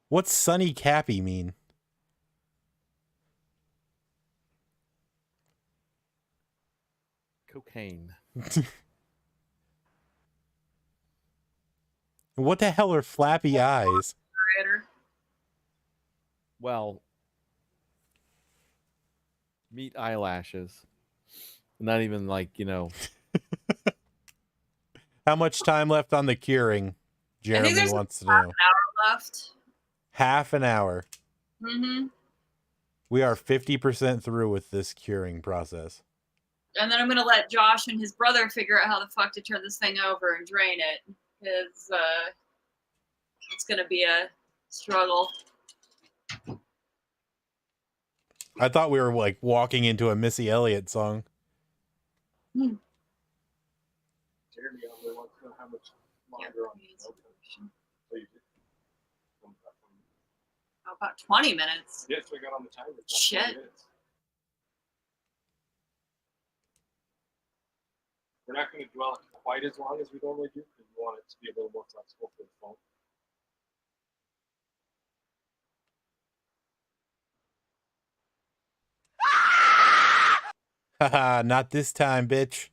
What's sunny cappy mean? Cocaine. What the hell are flappy eyes? Well, meat eyelashes. Not even like, How much time left on the curing? Jeremy there's wants to know. An hour left. Half an hour. Mm-hmm. We are 50% through with this curing process. And then I'm gonna let Josh and his brother figure out how the fuck to turn this thing over and drain it, because it's gonna be a struggle. I thought we were like walking into a Missy Elliott song. Jeremy only wants to know how much longer on the open. So you did. About 20 minutes. Yes, we got on the timer. Shit. We're not going to dwell it quite as long as we normally do because we want it to be a little more flexible for the phone. Haha, not this time, bitch.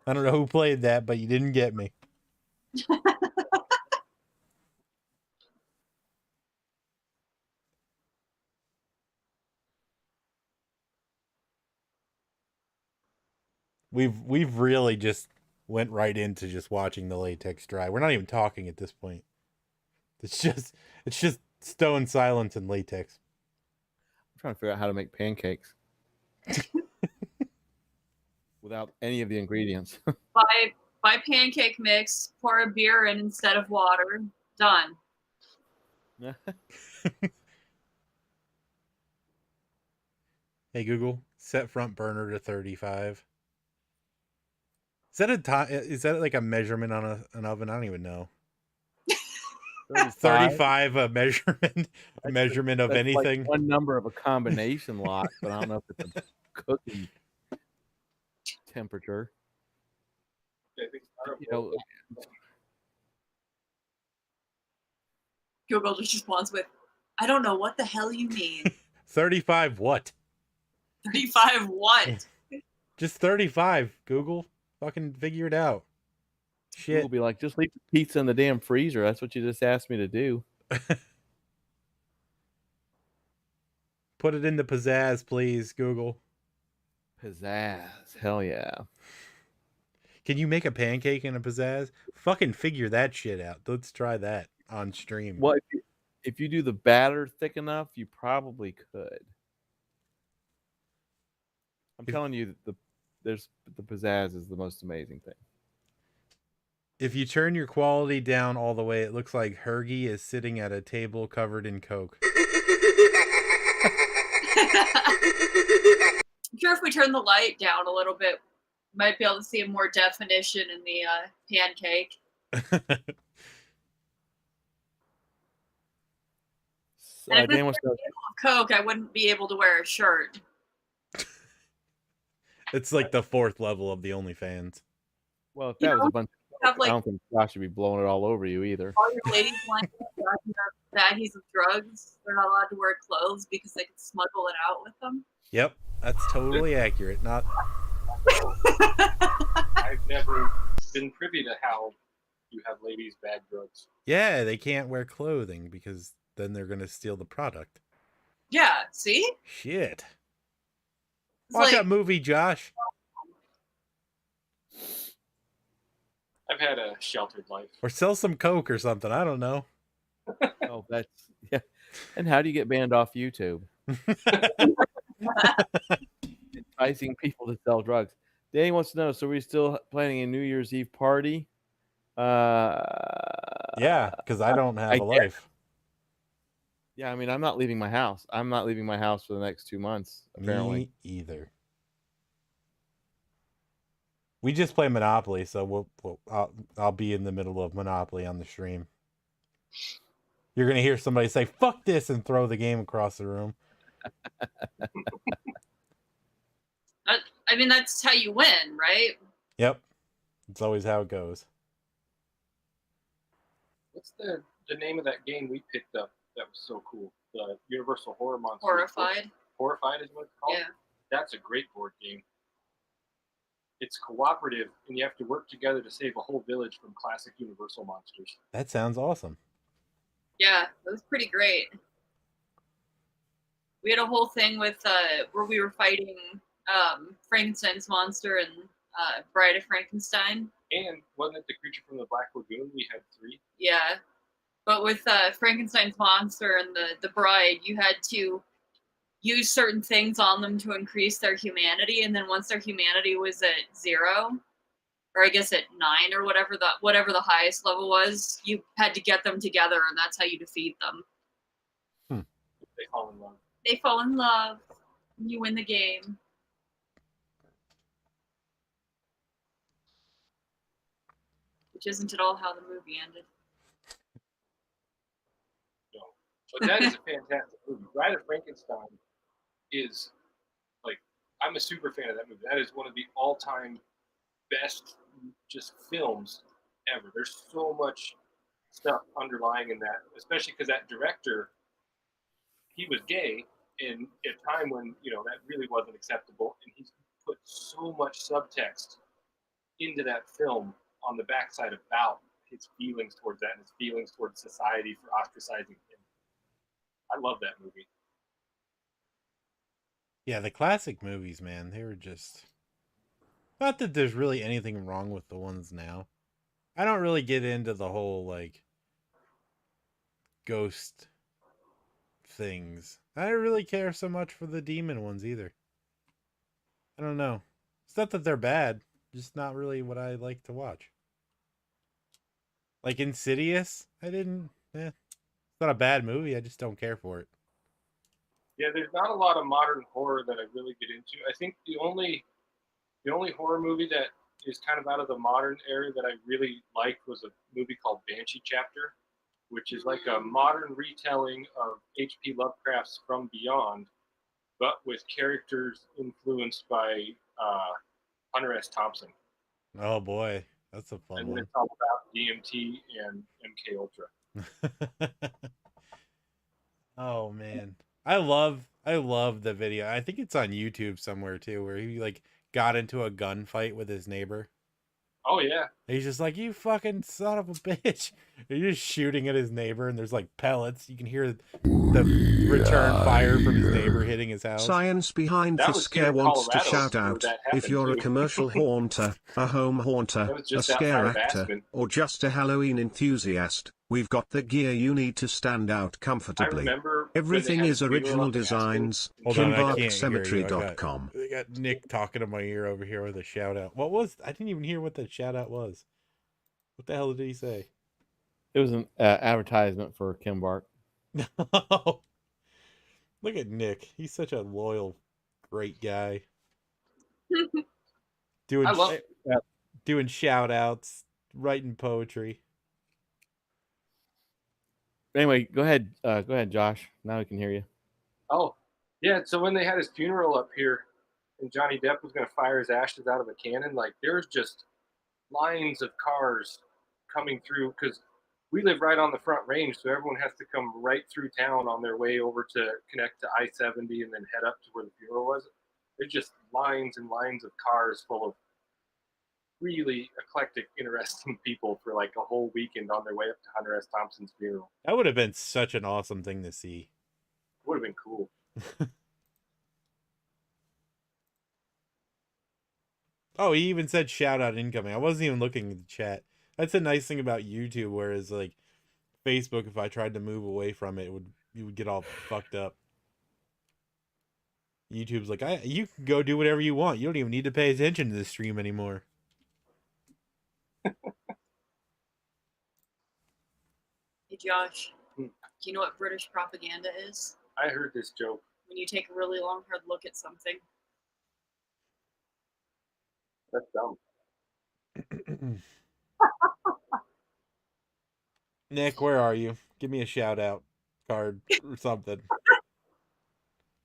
I don't know who played that, but you didn't get me. We've really just went right into just watching the latex dry. We're not even talking at this point. It's just stone silence and latex. I'm trying to figure out how to make pancakes without any of the ingredients. Buy pancake mix, pour a beer in instead of water. Done. Hey Google, set front burner to 35. Is that a time? Is that like a measurement on an oven? I don't even know. 35 a measurement of anything. Like one number of a combination lock, but I don't know if it's a cooking temperature. Google just responds with, I don't know what the hell you mean. 35 what? 35 what? Just 35, Google. Fucking figure it out. Shit. We'll be like, just leave the pizza in the damn freezer. That's what you just asked me to do. Put it in the pizzazz, please, Google. Pizzazz. Hell yeah. Can you make a pancake in a pizzazz? Fucking figure that shit out. Let's try that on stream. Well, if you do the batter thick enough, you probably could. I'm telling you, the pizzazz is the most amazing thing. If you turn your quality down all the way, it looks like Hergy is sitting at a table covered in Coke. I'm sure if we turn the light down a little bit, we might be able to see more definition in the pancake. And if Dan this wants to know, Coke, I wouldn't be able to wear a shirt. It's like the 4th level of the OnlyFans. well, if that was a bunch Have I like don't think Josh should be blowing it all over you either. all your ladies lined up talking about baggies of drugs. They're not allowed to wear clothes because they can smuggle it out with them. Yep, that's totally accurate. Not I've never been privy to how you have ladies bag drugs. Yeah, they can't wear clothing because then they're gonna steal the product. Yeah, see? Shit. It's Watch like, a movie, Josh. I've had a sheltered life. Or sell some Coke or something. I don't know. Oh, that's yeah. And how do you get banned off YouTube? Enticing people to sell drugs. Danny wants to know, so are we still planning a New Year's Eve party? Yeah, because I don't have I a life. Yeah, I mean, I'm not leaving my house. I'm not leaving my house for the next 2 months, apparently. Me either. We just play Monopoly, so I'll be in the middle of Monopoly on the stream. You're gonna hear somebody say "fuck this" and throw the game across the room. I mean, that's how you win, right? Yep, it's always how it goes. What's the name of that game we picked up that was so cool? The Universal Horror Monsters. Horrified. Horrified is what it's called? Yeah. That's a great board game. It's cooperative, and you have to work together to save a whole village from classic Universal monsters. That sounds awesome. Yeah, it was pretty great. We had a whole thing with where we were fighting Frankenstein's monster and Bride of Frankenstein. And wasn't it the creature from the Black Lagoon? We had 3. Yeah, but with Frankenstein's monster and the bride, you had to use certain things on them to increase their humanity, and then once their humanity was at 0, or I guess at 9 or whatever the highest level was, you had to get them together, and that's how you defeat them. They fall in love. They fall in love, and you win the game. Which isn't at all how the movie ended. No. But that is a fantastic movie. Bride of Frankenstein is, like, I'm a super fan of that movie. That is one of the all-time best just films ever. There's so much stuff underlying in that, especially because that director, he was gay in a time when, that really wasn't acceptable, and he's put so much subtext into that film on the backside about his feelings towards that and his feelings towards society for ostracizing him. I love that movie. Yeah, the classic movies, man, they were just... Not that there's really anything wrong with the ones now. I don't really get into the whole, like, ghost things. I don't really care so much for the demon ones either. I don't know. It's not that they're bad, just not really what I like to watch. Like Insidious, it's not a bad movie, I just don't care for it. Yeah, there's not a lot of modern horror that I really get into. I think the only horror movie that is kind of out of the modern era that I really liked was a movie called Banshee Chapter, which is like a modern retelling of H.P. Lovecraft's From Beyond, but with characters influenced by Hunter S. Thompson. Oh boy, that's a fun And one. it's all about DMT and MK Ultra. Oh man. I love the video. I think it's on YouTube somewhere too, where he like got into a gunfight with his neighbor. Oh yeah. And he's just like, you fucking son of a bitch. And you're just shooting at his neighbor, and there's like pellets. You can hear the return fire from his neighbor hitting his house. Science behind That the was scare here in wants to Colorado shout where out, that if happened you're a too. commercial haunter, a home haunter, That was a just scare outside of actor, Aspen. or just a Halloween enthusiast, we've got the gear you need to stand out I comfortably. remember Everything when they had is his funeral original up in Aspen. designs. Hold on, I can't hear you. KimbarkCemetery.com. I got Nick talking to my ear over here with a shout out. I didn't even hear what the shout out was. What the hell did he say? It was an advertisement for Kim Bark. No. Look at Nick. He's such a loyal, great guy. Doing I love doing shout outs, writing poetry. Anyway, go ahead, Josh. Now we can hear you. Oh, yeah. So when they had his funeral up here, and Johnny Depp was going to fire his ashes out of a cannon, like there's just lines of cars coming through because we live right on the Front Range, so everyone has to come right through town on their way over to connect to I-70 and then head up to where the funeral was. There's just lines and lines of cars full of really eclectic, interesting people for like a whole weekend on their way up to Hunter S. Thompson's funeral. That would have been such an awesome thing to see. Would have been cool. Oh, he even said shout out incoming. I wasn't even looking at the chat. That's a nice thing about YouTube, whereas like Facebook, if I tried to move away from it, you would get all fucked up. YouTube's like, you can go do whatever you want. You don't even need to pay attention to the stream anymore. Hey Josh, Hmm. do you know what British propaganda is? I heard this joke. When you take a really long, hard look at something. That's dumb. Nick, where are you? Give me a shout out card or something.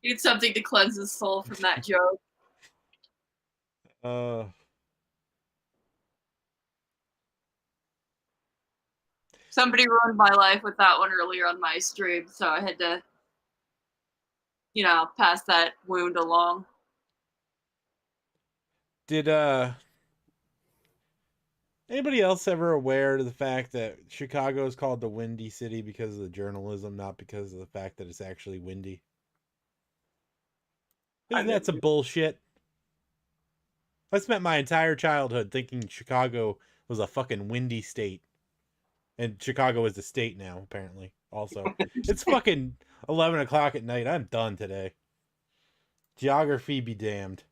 You need something to cleanse his soul from that joke. Somebody ruined my life with that one earlier on my stream, so I had to, pass that wound along. Did anybody else ever aware of the fact that Chicago is called the Windy City because of the journalism, not because of the fact that it's actually windy? Isn't that some bullshit? I spent my entire childhood thinking Chicago was a fucking windy state. And Chicago is a state now, apparently, also. It's fucking 11 o'clock at night. I'm done today. Geography be damned.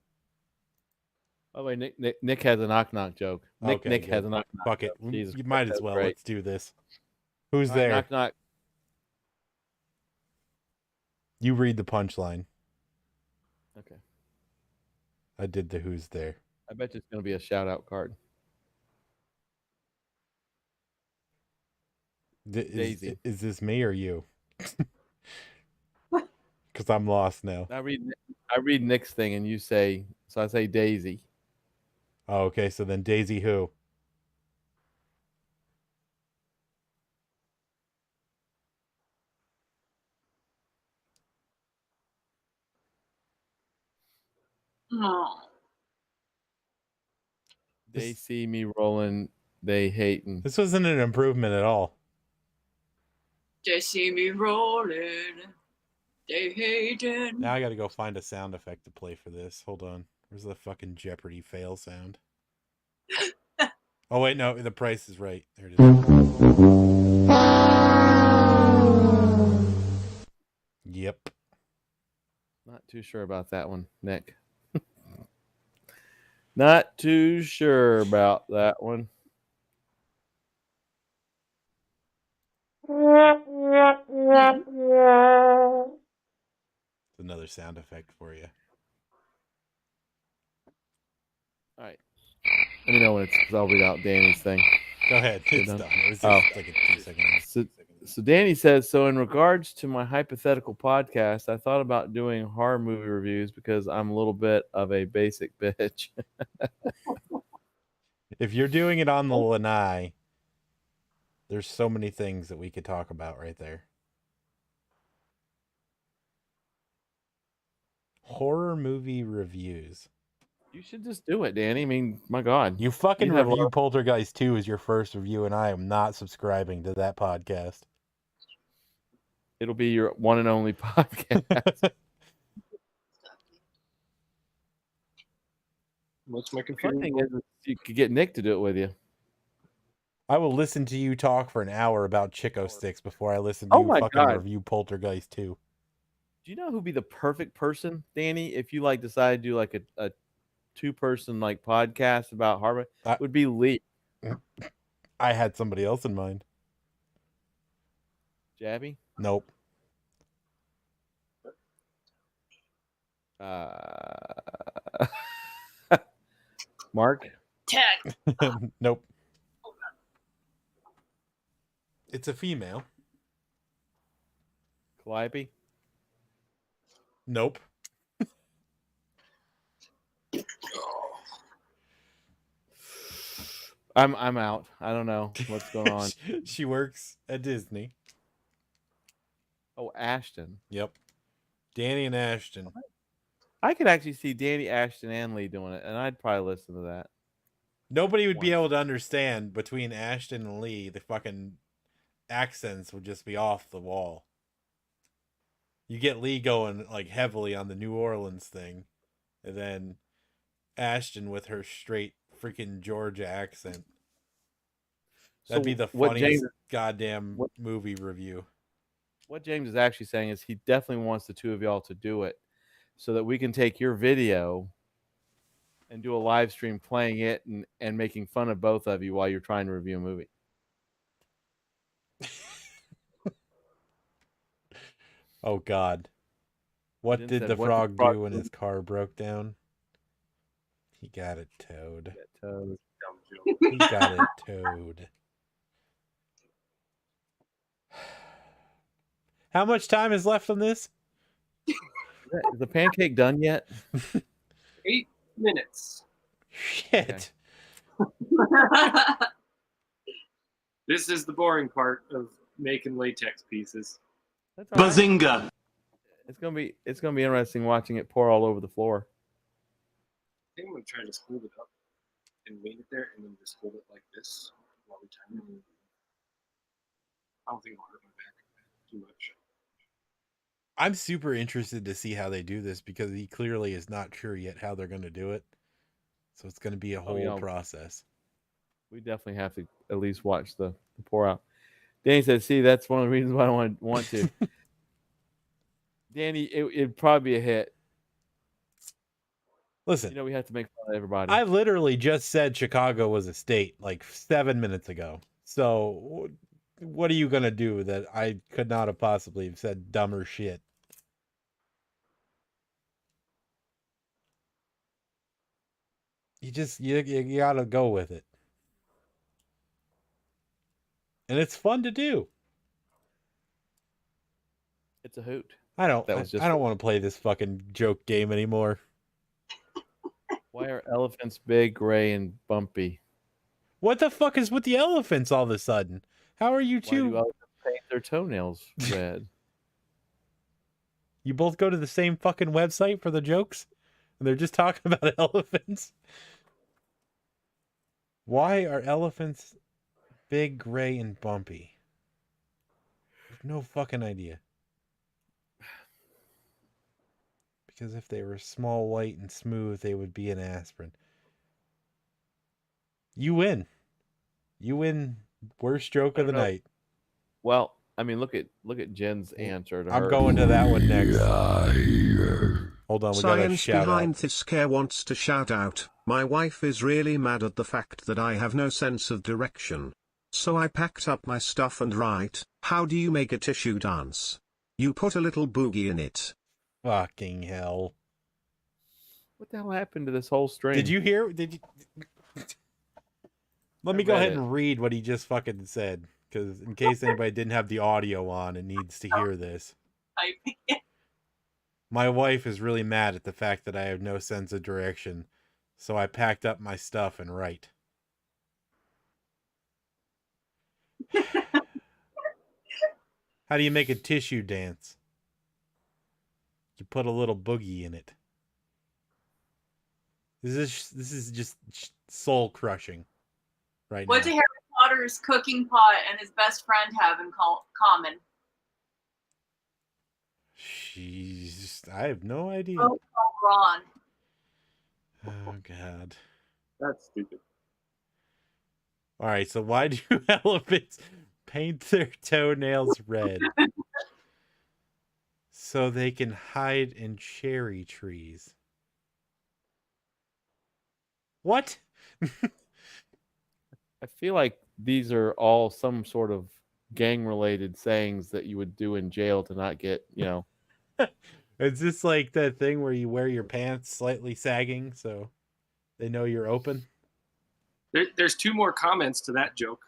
Oh wait, Nick has a knock joke. Nick Okay, has a knock. Fuck it. Jesus You might Christ, as well. great. Let's do this. Who's All right, there? knock. You read the punchline. Okay. I did the who's there. I bet you it's going to be a shout out card. Daisy. Is this me or you? Because I'm lost now. I read Nick's thing and you say, so I say Daisy. Oh, okay. So then Daisy who? Oh. They see me rolling. They hating. This wasn't an improvement at all. They see me rolling. They hating. Now I got to go find a sound effect to play for this. Hold on. Where's the fucking Jeopardy fail sound? Oh, wait. No, the price is right. There it is. Yep. Not too sure about that one, Nick. Not too sure about that one. It's another sound effect for you. All right. Let me know when it's, because I'll read out Danny's thing. Go ahead. It's done. It was just like a 2-second. So Danny says, so in regards to my hypothetical podcast, I thought about doing horror movie reviews because I'm a little bit of a basic bitch. If you're doing it on the lanai, there's so many things that we could talk about right there. Horror movie reviews. You should just do it, Danny. I mean, my God. You fucking You'd have a review lot- Poltergeist 2 as your first review, and I am not subscribing to that podcast. It'll be your one and only podcast. What's my The computer? fun thing is you could get Nick to do it with you. I will listen to you talk for an hour about Chico sticks before I listen to Oh you my fucking God. review Poltergeist 2. Do you know who'd be the perfect person, Danny, if you like decide to do like a two-person like podcast about Harvard? Would be Lee. I had somebody else in mind. Jabby? Nope. Mark? Ted. Nope. It's a female. Calliope? Nope. I'm out. I don't know what's going on. She works at Disney. Oh, Ashton. Yep. Danny and Ashton. I could actually see Danny, Ashton, and Lee doing it, and I'd probably listen to that. Nobody would be Once. able to understand between Ashton and Lee. The fucking accents would just be off the wall. You get Lee going like heavily on the New Orleans thing, and then Ashton with her straight freaking Georgia accent. That'd be the what funniest James, goddamn movie review. what James is actually saying is he definitely wants the two of y'all to do it so that we can take your video and do a live stream playing it and making fun of both of you while you're trying to review a movie. Oh God. What Jen did said, the "What frog did the frog do when do?" his car broke down? He got it towed. Dumb joke. He got it towed. How much time is left on this? Is the pancake done yet? 8 minutes. Shit. This is the boring part of making latex pieces. That's all right. Bazinga! It's gonna be interesting watching it pour all over the floor. I think I'm gonna try to just hold it up and lean it there, and then just hold it like this while we time it. I don't think it'll hurt my back too much. I'm super interested to see how they do this because he clearly is not sure yet how they're going to do it. So it's going to be a whole yeah. process. We definitely have to at least watch the pour out. Danny said, "See, that's one of the reasons why I don't want to." Danny, it'd probably be a hit. Listen, You know, we have to make fun of everybody. I literally just said Chicago was a state like 7 minutes ago. So what are you going to do that I could not have possibly have said dumber shit? You got to go with it. And it's fun to do. It's a hoot. I don't That was want to play this fucking joke game anymore. Why are elephants big, gray, and bumpy? What the fuck is with the elephants all of a sudden? How are you Why do two? elephants paint their toenails red? You both go to the same fucking website for the jokes? And they're just talking about elephants? Why are elephants big, gray, and bumpy? I have no fucking idea. Because if they were small, white, and smooth, they would be an aspirin. You win. You win. Worst joke of the night. Well, I mean, look at Jen's answer to her. I'm going to that one next. Hold on, we got a Science shout behind out. this care wants to shout out, my wife is really mad at the fact that I have no sense of direction. So I packed up my stuff and right, how do you make a tissue dance? You put a little boogie in it. Fucking hell. What the hell happened to this whole string? Did you hear? Did you? Let me I go read ahead it. and read what he just fucking said, because in case anybody didn't have the audio on and needs to hear this. My wife is really mad at the fact that I have no sense of direction, so I packed up my stuff and right. How do you make a tissue dance? You put a little boogie in it. This is just soul crushing right What now. do Harry Potter's cooking pot and his best friend have in common? I have no idea. Oh, Ron. Oh God. That's stupid. All right, so why do elephants paint their toenails red? So they can hide in cherry trees. What? I feel like these are all some sort of gang-related sayings that you would do in jail to not get, Is this like that thing where you wear your pants slightly sagging so they know you're open? There's 2 more comments to that joke.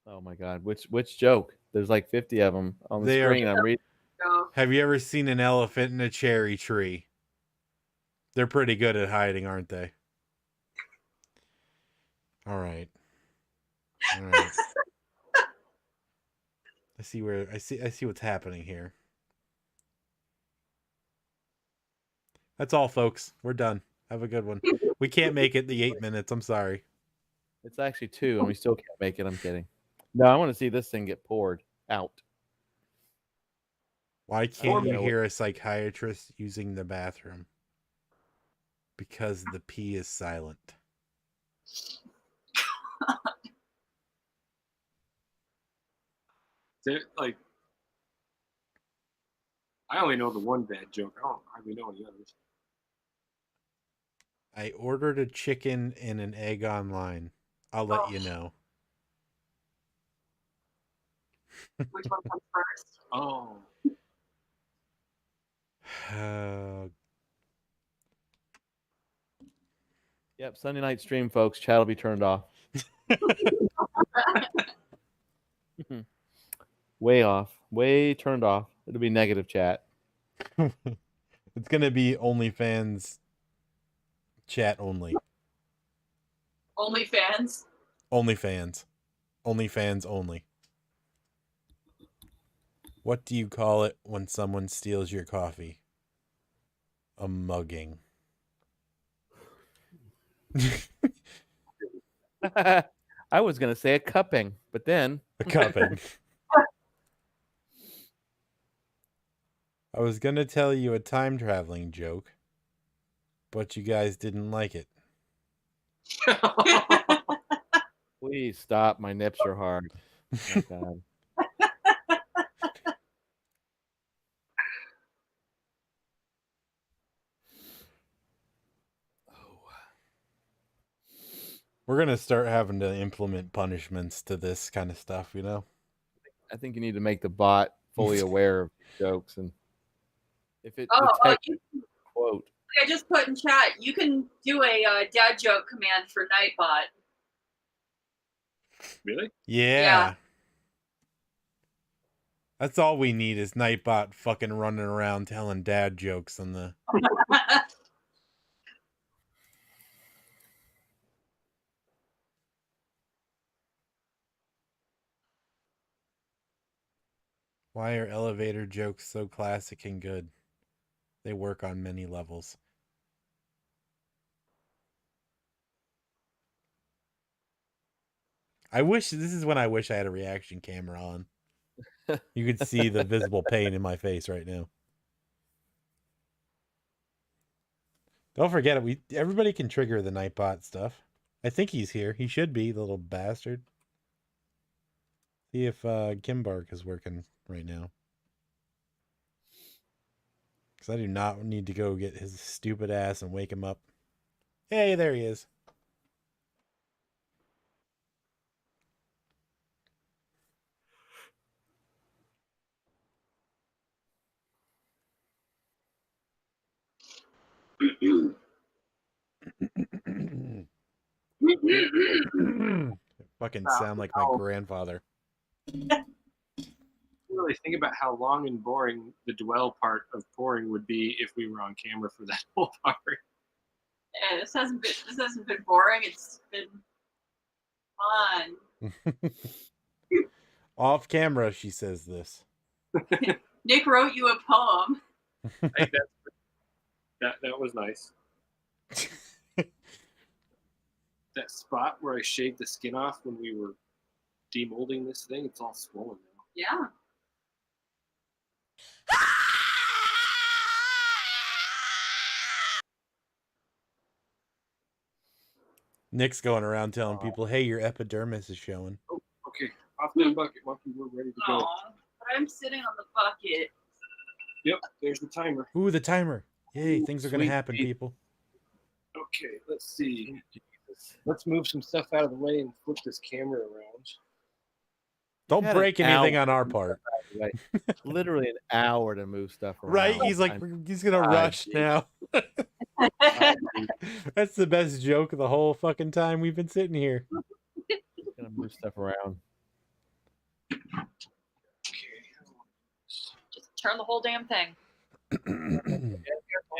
Oh my God, which joke? There's like 50 of them on the They are- screen. I'm reading. So, Have you ever seen an elephant in a cherry tree? They're pretty good at hiding, aren't they? All right. All right. I see what's happening here. That's all, folks. We're done. Have a good one. We can't make it the 8 minutes. I'm sorry. It's actually 2, and we still can't make it. I'm kidding. No, I want to see this thing get poured out. Why can't you know hear a psychiatrist using the bathroom? Because the P is silent. Like, I only know the one bad joke. I don't hardly know any others. I ordered a chicken and an egg online. I'll let you know. which one comes first? Oh. Yep, Sunday night stream, folks. Chat will be turned off. Way off. Way turned off. It'll be negative chat. It's going to be OnlyFans chat only. OnlyFans? OnlyFans. OnlyFans only. What do you call it when someone steals your coffee? A mugging. I was going to say a cupping, but then. A cupping. I was going to tell you a time traveling joke, but you guys didn't like it. Please stop. My nips are hard. Oh, God. We're going to start having to implement punishments to this kind of stuff, you know? I think you need to make the bot fully aware of jokes, and if it Oh, detects quote. I just put in chat, you can do a dad joke command for Nightbot. Really? Yeah. That's all we need is Nightbot fucking running around telling dad jokes on the... Why are elevator jokes so classic and good? They work on many levels. This is when I wish I had a reaction camera on. You could see the visible pain in my face right now. Don't forget it. Everybody can trigger the Nightbot stuff. I think he's here. He should be, the little bastard. See if Kimbark is working right now. Because I do not need to go get his stupid ass and wake him up. Hey, there he is. Fucking sound like my grandfather. Really think about how long and boring the dwell part of pouring would be if we were on camera for that whole part. Yeah, this hasn't been boring. It's been fun. Off camera, she says this. Nick wrote you a poem. Hey, That was nice. That spot where I shaved the skin off when we were demolding this thing, it's all swollen now. Yeah. Nick's going around telling people, "Hey, your epidermis is showing." Oh, okay. Off that bucket, Monkey. We're ready to go. Aw, but I'm sitting on the bucket. Yep, there's the timer. Ooh, the timer! Yay, things are gonna Sweet happen, Jesus. people. Okay, let's see. Let's move some stuff out of the way and flip this camera around. Don't had an break anything hour on our to part. Like, literally an hour to move stuff around. Right? He's like, he's gonna God, rush dude. now. That's the best joke of the whole fucking time we've been sitting here. Gonna move stuff around. Just turn the whole damn thing.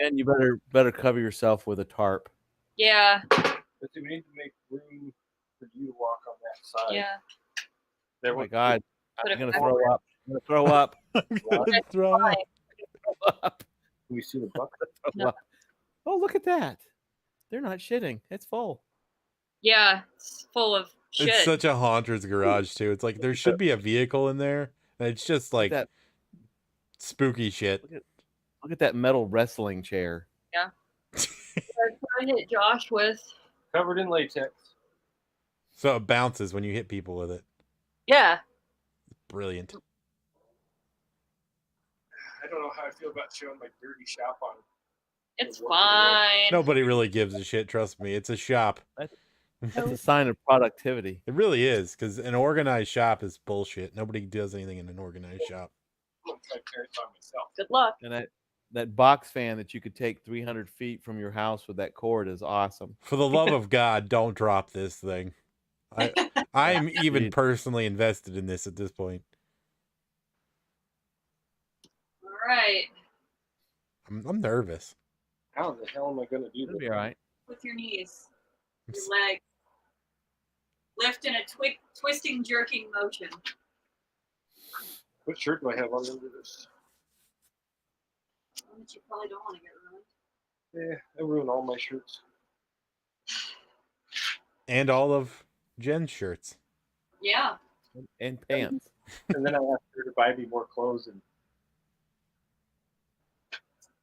And you better cover yourself with a tarp. Yeah. But we need to make room for you to walk on that side. Yeah. There Oh my we God. Put I'm it gonna back. throw up. I'm gonna throw up. I'm gonna throw up. Throw up. Can we see the bucket? Throw No. up. Oh, look at that. They're not shitting. It's full. Yeah. It's full of shit. It's such a haunter's garage too. It's like there should be a vehicle in there, and it's just like that- spooky shit. Look at that metal wrestling chair. That's what I hit Josh with. Covered in latex. So it bounces when you hit people with it. Yeah. Brilliant. I don't know how I feel about showing my dirty shop on. It's fine. Nobody really gives a shit. Trust me, it's a shop. That's a sign of productivity. It really is, because an organized shop is bullshit. Nobody does anything in an organized shop. I'm trying to carry it by myself. Good luck. And that box fan that you could take 300 feet from your house with that cord is awesome. For the love of God, don't drop this thing. I'm even Dude. personally invested in this at this point. All right. I'm nervous. How the hell am I going to do It'll this? be all right. With your knees, your legs. Lift in a twisting, jerking motion. What shirt do I have on under this? One that you probably don't want to get ruined. I ruin all my shirts. And all of Jen's shirts. Yeah. And pants. And then I asked her to buy me more clothes. And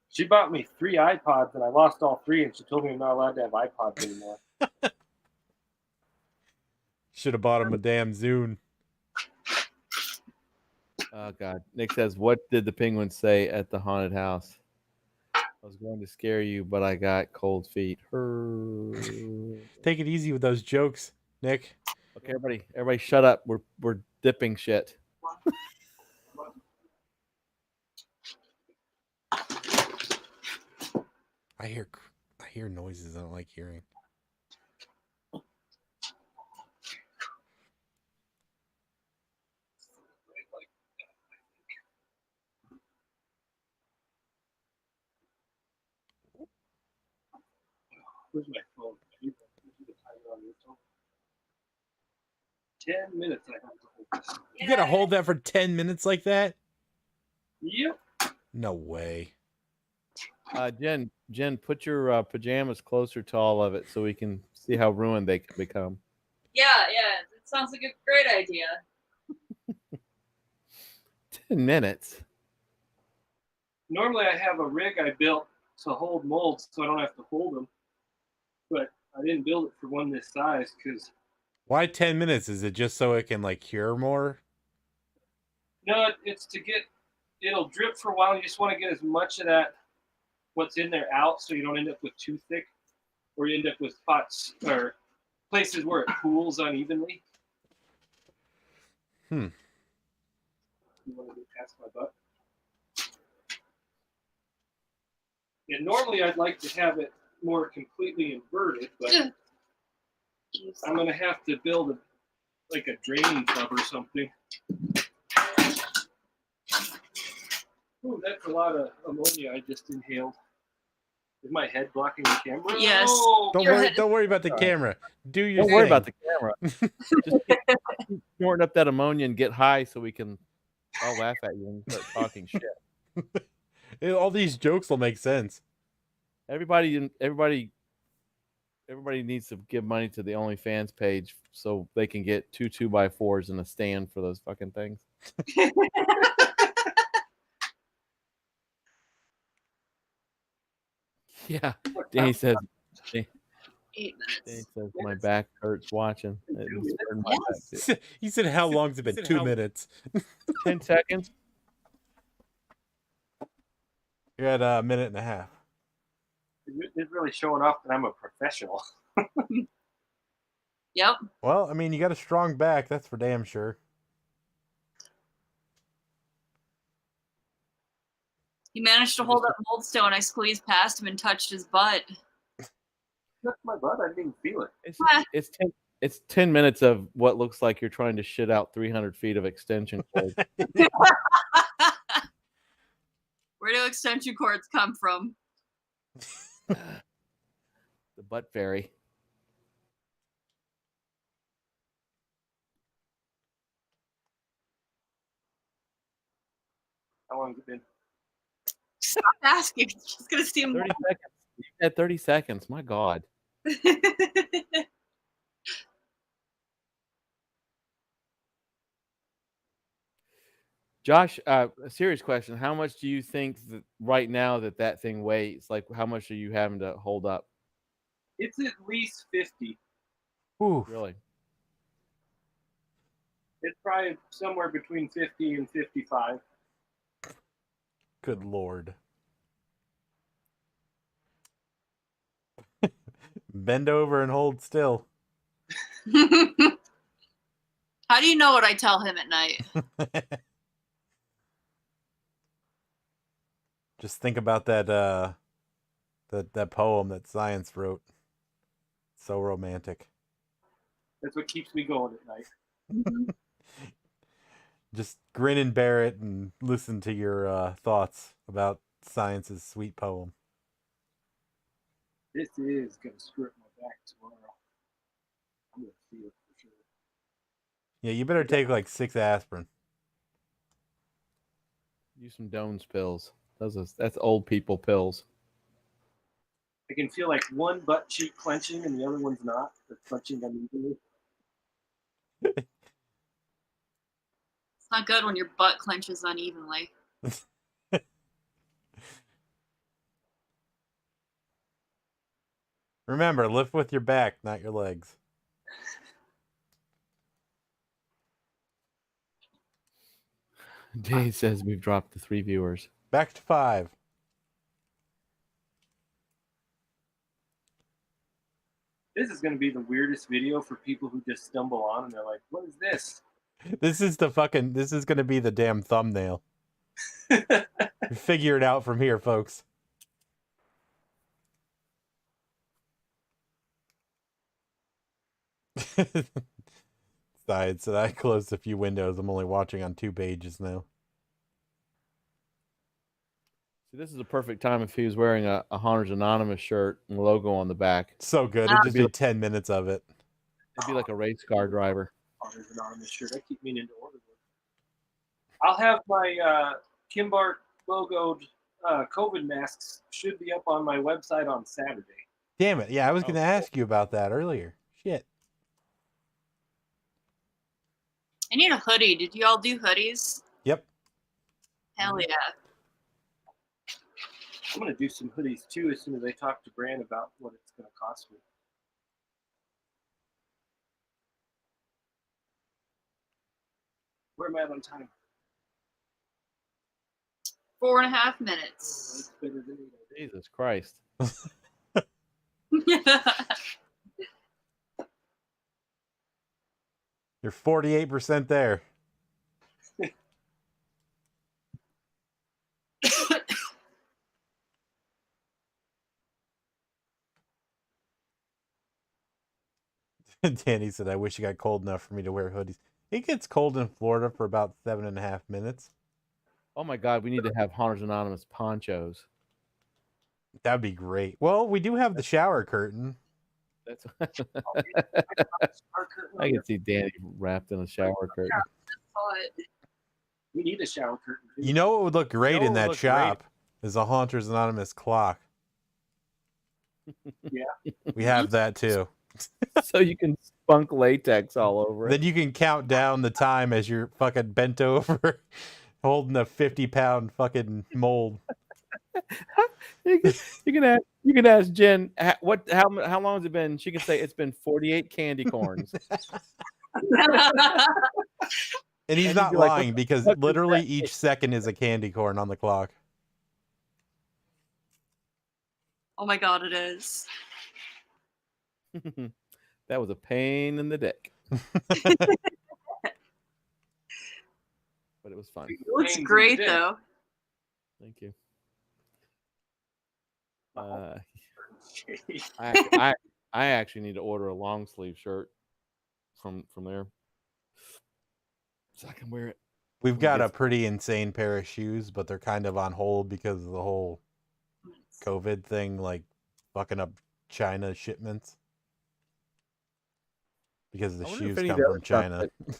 she bought me 3 iPods, and I lost all 3, and she told me I'm not allowed to have iPods anymore. Should have bought him a damn Zune. Oh God. Nick says, "What did the penguin say at the haunted house?" I was going to scare you, but I got cold feet. Take it easy with those jokes, Nick. Okay, everybody, shut up. We're dipping shit. I hear noises I don't like hearing. Where's my phone? I need the timer on your phone. 10 minutes I have to hold this. You gotta hold that for 10 minutes like that? Yep. No way. Jen, put your pajamas closer to all of it so we can see how ruined they can become. Yeah. It sounds like a great idea. 10 minutes. Normally I have a rig I built to hold molds so I don't have to hold them. But I didn't build it for one this size because Why 10 minutes? Is it just so it can like cure more? no, it's to get it'll drip for a while. You just want to get as much of that what's in there out so you don't end up with too thick, or you end up with spots or places where it cools unevenly. You want to get past my butt? And normally I'd like to have it more completely inverted, but I'm gonna have to build a draining tub or something. Ooh, that's a lot of ammonia I just inhaled. Is my head blocking the camera? Yes. No! Don't worry about the camera. Do your Don't worry thing. about the camera. Just keep snorting up that ammonia and get high so we can all laugh at you and start talking shit. All these jokes will make sense. Everybody needs to give money to the OnlyFans page so they can get 2x4s and a stand for those fucking things. Yeah, Danny says. 8 Danny minutes. says my back hurts watching. It's hurting my back too. He said, "How long's it been? 2 minutes." 10 seconds. You're at a minute and a half. It's really showing off that I'm a professional. Yep. Well, I mean, you got a strong back. That's for damn sure. He managed to hold up Moldstone when I squeezed past him and touched his butt. That's my butt. I didn't feel it. It's 10 minutes of what looks like you're trying to shit out 300 feet of extension cord. Where do extension cords come from? The butt fairy. How long has it been? Stop asking. She's gonna see him. 30 seconds. You had 30 seconds. My God. Josh, a serious question. How much do you think that right now that thing weighs? Like, how much are you having to hold up? It's at least 50. Ooh, Really? It's probably somewhere between 50 and 55. good lord. Bend over and hold still. How do you know what I tell him at night? Just think about that that poem that Science wrote. So romantic. That's what keeps me going at night. Just grin and bear it and listen to your thoughts about Science's sweet poem. This is going to screw up my back tomorrow. I'm going to feel it for sure. Yeah, you better take like 6 aspirin. Use some Doan's pills. That's old people pills. I can feel like one butt cheek clenching and the other one's not. They're clenching unevenly. It's not good when your butt clenches unevenly. Remember, lift with your back, not your legs. Dave says we've dropped to 3 viewers. Back to 5. This is going to be the weirdest video for people who just stumble on and they're like, what is this? This is going to be the damn thumbnail. Figure it out from here, folks. Side, so I closed a few windows. I'm only watching on 2 pages now. See, this is a perfect time if he was wearing a Hunters Anonymous shirt and logo on the back. So good. It'd just be 10 minutes of it. It'd be like a race car driver. Hunters Anonymous shirt. I keep meaning to order one. I'll have my Kimbar logoed COVID masks should be up on my website on Saturday. Damn it. Yeah, I was going to ask you about that earlier. Shit. I need a hoodie. Did you all do hoodies? Yep. Hell yeah. I'm going to do some hoodies too as soon as I talk to Bran about what it's going to cost me. Where am I at on time? 4.5 Oh, minutes. that's better than 8. Jesus Christ. You're 48% there. Danny said, I wish it got cold enough for me to wear hoodies. It gets cold in Florida for about 7.5 minutes. Oh my God, we need to have Hunters Anonymous ponchos. That'd be great. Well, we do have the shower curtain. That's I can see Danny wrapped in a shower curtain. We need a shower curtain too. You know what would look great in that shop is a Hunters Anonymous clock. We have that too. So you can spunk latex all over it. Then you can count down the time as you're fucking bent over, holding a 50-pound fucking mold. You can ask Jen how long has it been? She can say it's been 48 candy corns. And he's And not you'd be like, lying "What the because fuck is literally that?" each second is a candy corn on the clock. Oh my god, it is. That was a pain in the dick, but it was fun. It looks Pain in the great dick. though. Thank you. Jeez. I actually need to order a long sleeve shirt from there, so I can wear it. We've When it got a gets- pretty insane pair of shoes, but they're kind of on hold because of the whole COVID thing, like fucking up China shipments. Because the I wonder if shoes any of come the from other stuff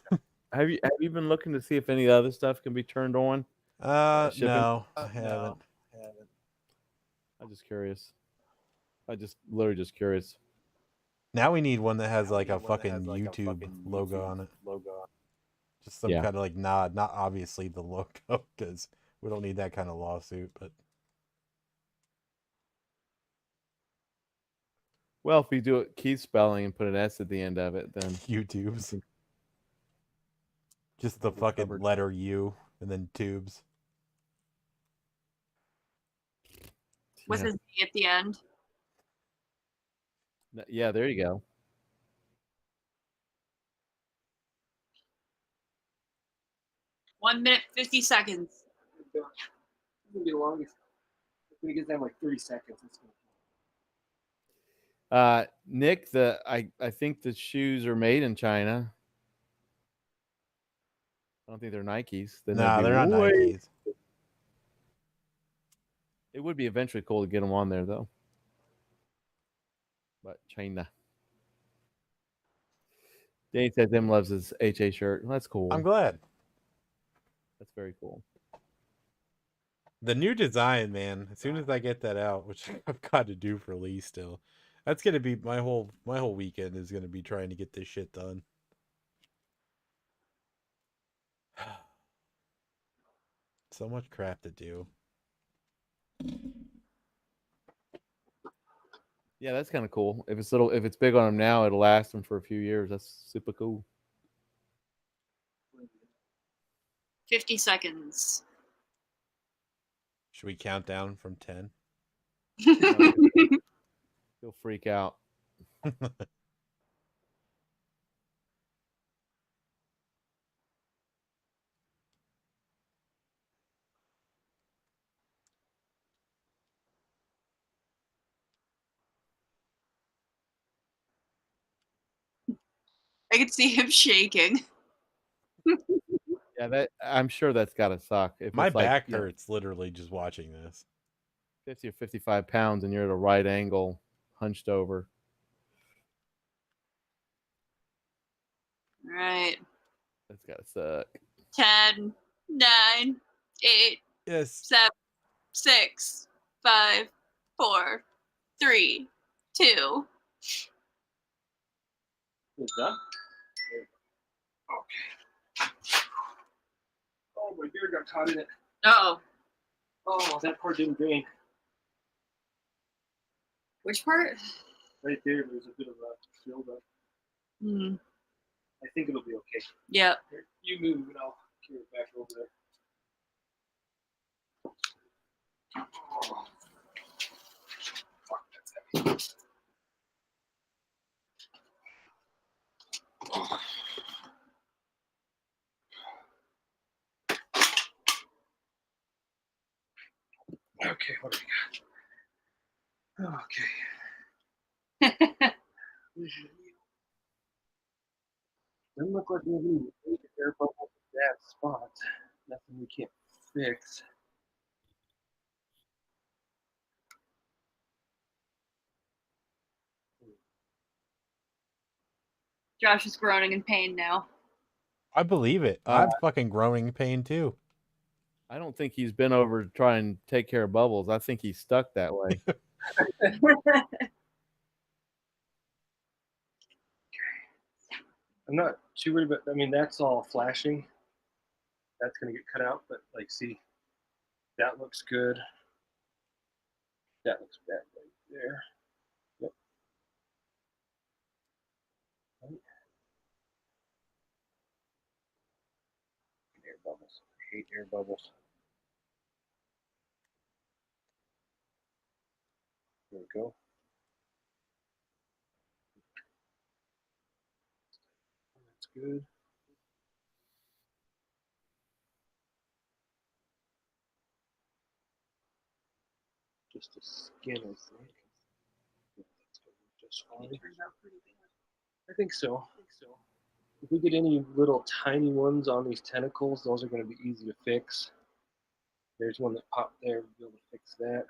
China. Have you been looking to see if any of the other stuff can be turned on? Shipping? No, I haven't. I'm just curious. Literally just curious. Now we need one that has like a fucking YouTube logo on it. Just some Yeah. kind of like nod, not obviously the logo, because we don't need that kind of lawsuit. But Well, if you do it Keith spelling and put an S at the end of it, then YouTube's just the fucking covered. letter U and then tubes. With yeah. his knee at the end. Yeah, there you go. One minute, 50 seconds. It's gonna be the longest. If we get down like 30 seconds, it's gonna Nick, I think the shoes are made in China. I don't think they're Nikes. Then Nah, they'd be they're not way- Nikes. It would be eventually cool to get them on there though. But China. Dane said Tim loves his HA shirt. Well, that's cool. I'm glad. That's very cool. The new design, man. As soon as I get that out, which I've got to do for Lee still, that's gonna be my whole weekend is gonna be trying to get this shit done. So much crap to do. Yeah, that's kind of cool. If it's big on him now, it'll last him for a few years. That's super cool. 50 seconds. Should we count down from 10? He'll freak out. I could see him shaking. Yeah, I'm sure that's got to suck. If My it's like, back you know, hurts literally just watching this. 50 or 55 pounds and you're at a right angle, hunched over. All right. That's got to suck. 10, 9, 8, Yes. 7, 6, 5, 4, 3, 2. It's done. Okay. Oh, my beard got caught in it. Uh-oh. Oh, that part didn't drain. Which part? Right there, there's a bit of a buildup. Hmm. I think it'll be okay. Yep. Here, you move and I'll carry it back over there. Oh. Fuck, that's heavy. Oh. Okay, what do we got? Okay. Doesn't look like we have any major air bubbles in that spot. Nothing we can't fix. Josh is groaning in pain now. I believe it. I'm fucking groaning in pain too. I don't think he's been over to try and take care of Bubbles. I think he's stuck that way. I'm not too worried, but I mean that's all flashing. That's gonna get cut out, but like, see, that looks good. That looks bad right there. Yep. Right. Air bubbles. I hate air bubbles. There we go. That's good. Just a skin, I think. Yeah, that's going to just fine. I think so. If we get any little tiny ones on these tentacles, those are going to be easy to fix. There's one that popped there. We'll be able to fix that.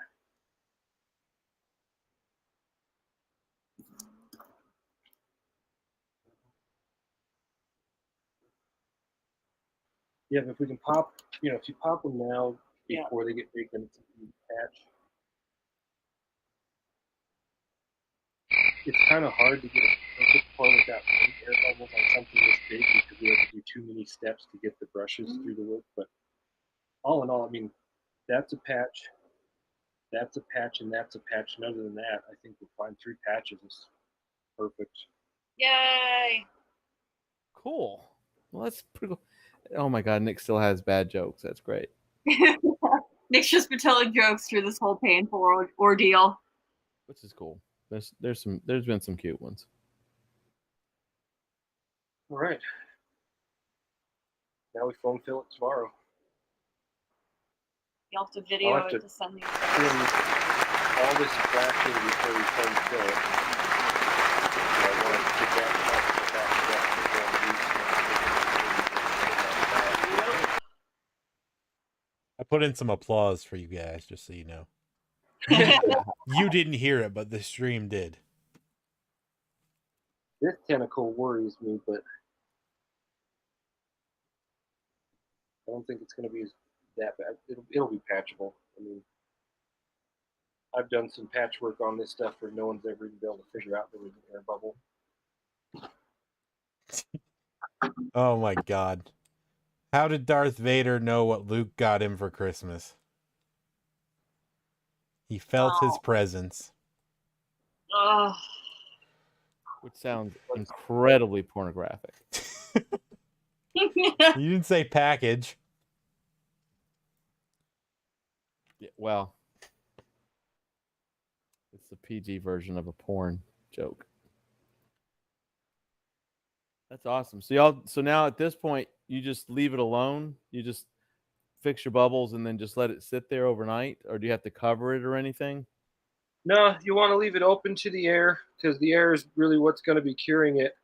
Yeah, but if we can pop, if you pop them now before they get big, then it's a easy patch. It's kind of hard to get a perfect pour without any air bubbles on something this big because we have to do too many steps to get the brushes through the wood. But all in all, I mean, that's a patch, that's a patch, and that's a patch. And other than that, I think we'll find 3 patches is perfect. Yay! Cool. Well, that's pretty cool. Oh my God, Nick still has bad jokes. That's great. Nick's just been telling jokes through this whole painful ordeal. Which is cool. There's been some cute ones. All right. Now we foam fill it tomorrow. You'll have to video I'll have it to to send me. trim all this flashing before we foam fill it. I want to get that I put in some applause for you guys, just so you know. You didn't hear it, but the stream did. This tentacle worries me, but I don't think it's going to be that bad. It'll be patchable. I mean, I've done some patchwork on this stuff where no one's ever even been able to figure out there was an air bubble. Oh my God. How did Darth Vader know what Luke got him for Christmas? He felt his presence. Ugh. Which sounds incredibly pornographic. You didn't say package. Yeah, well, it's the PG version of a porn joke. That's awesome. So now at this point, you just leave it alone. You just fix your bubbles and then just let it sit there overnight, or do you have to cover it or anything? No, you want to leave it open to the air because the air is really what's going to be curing it,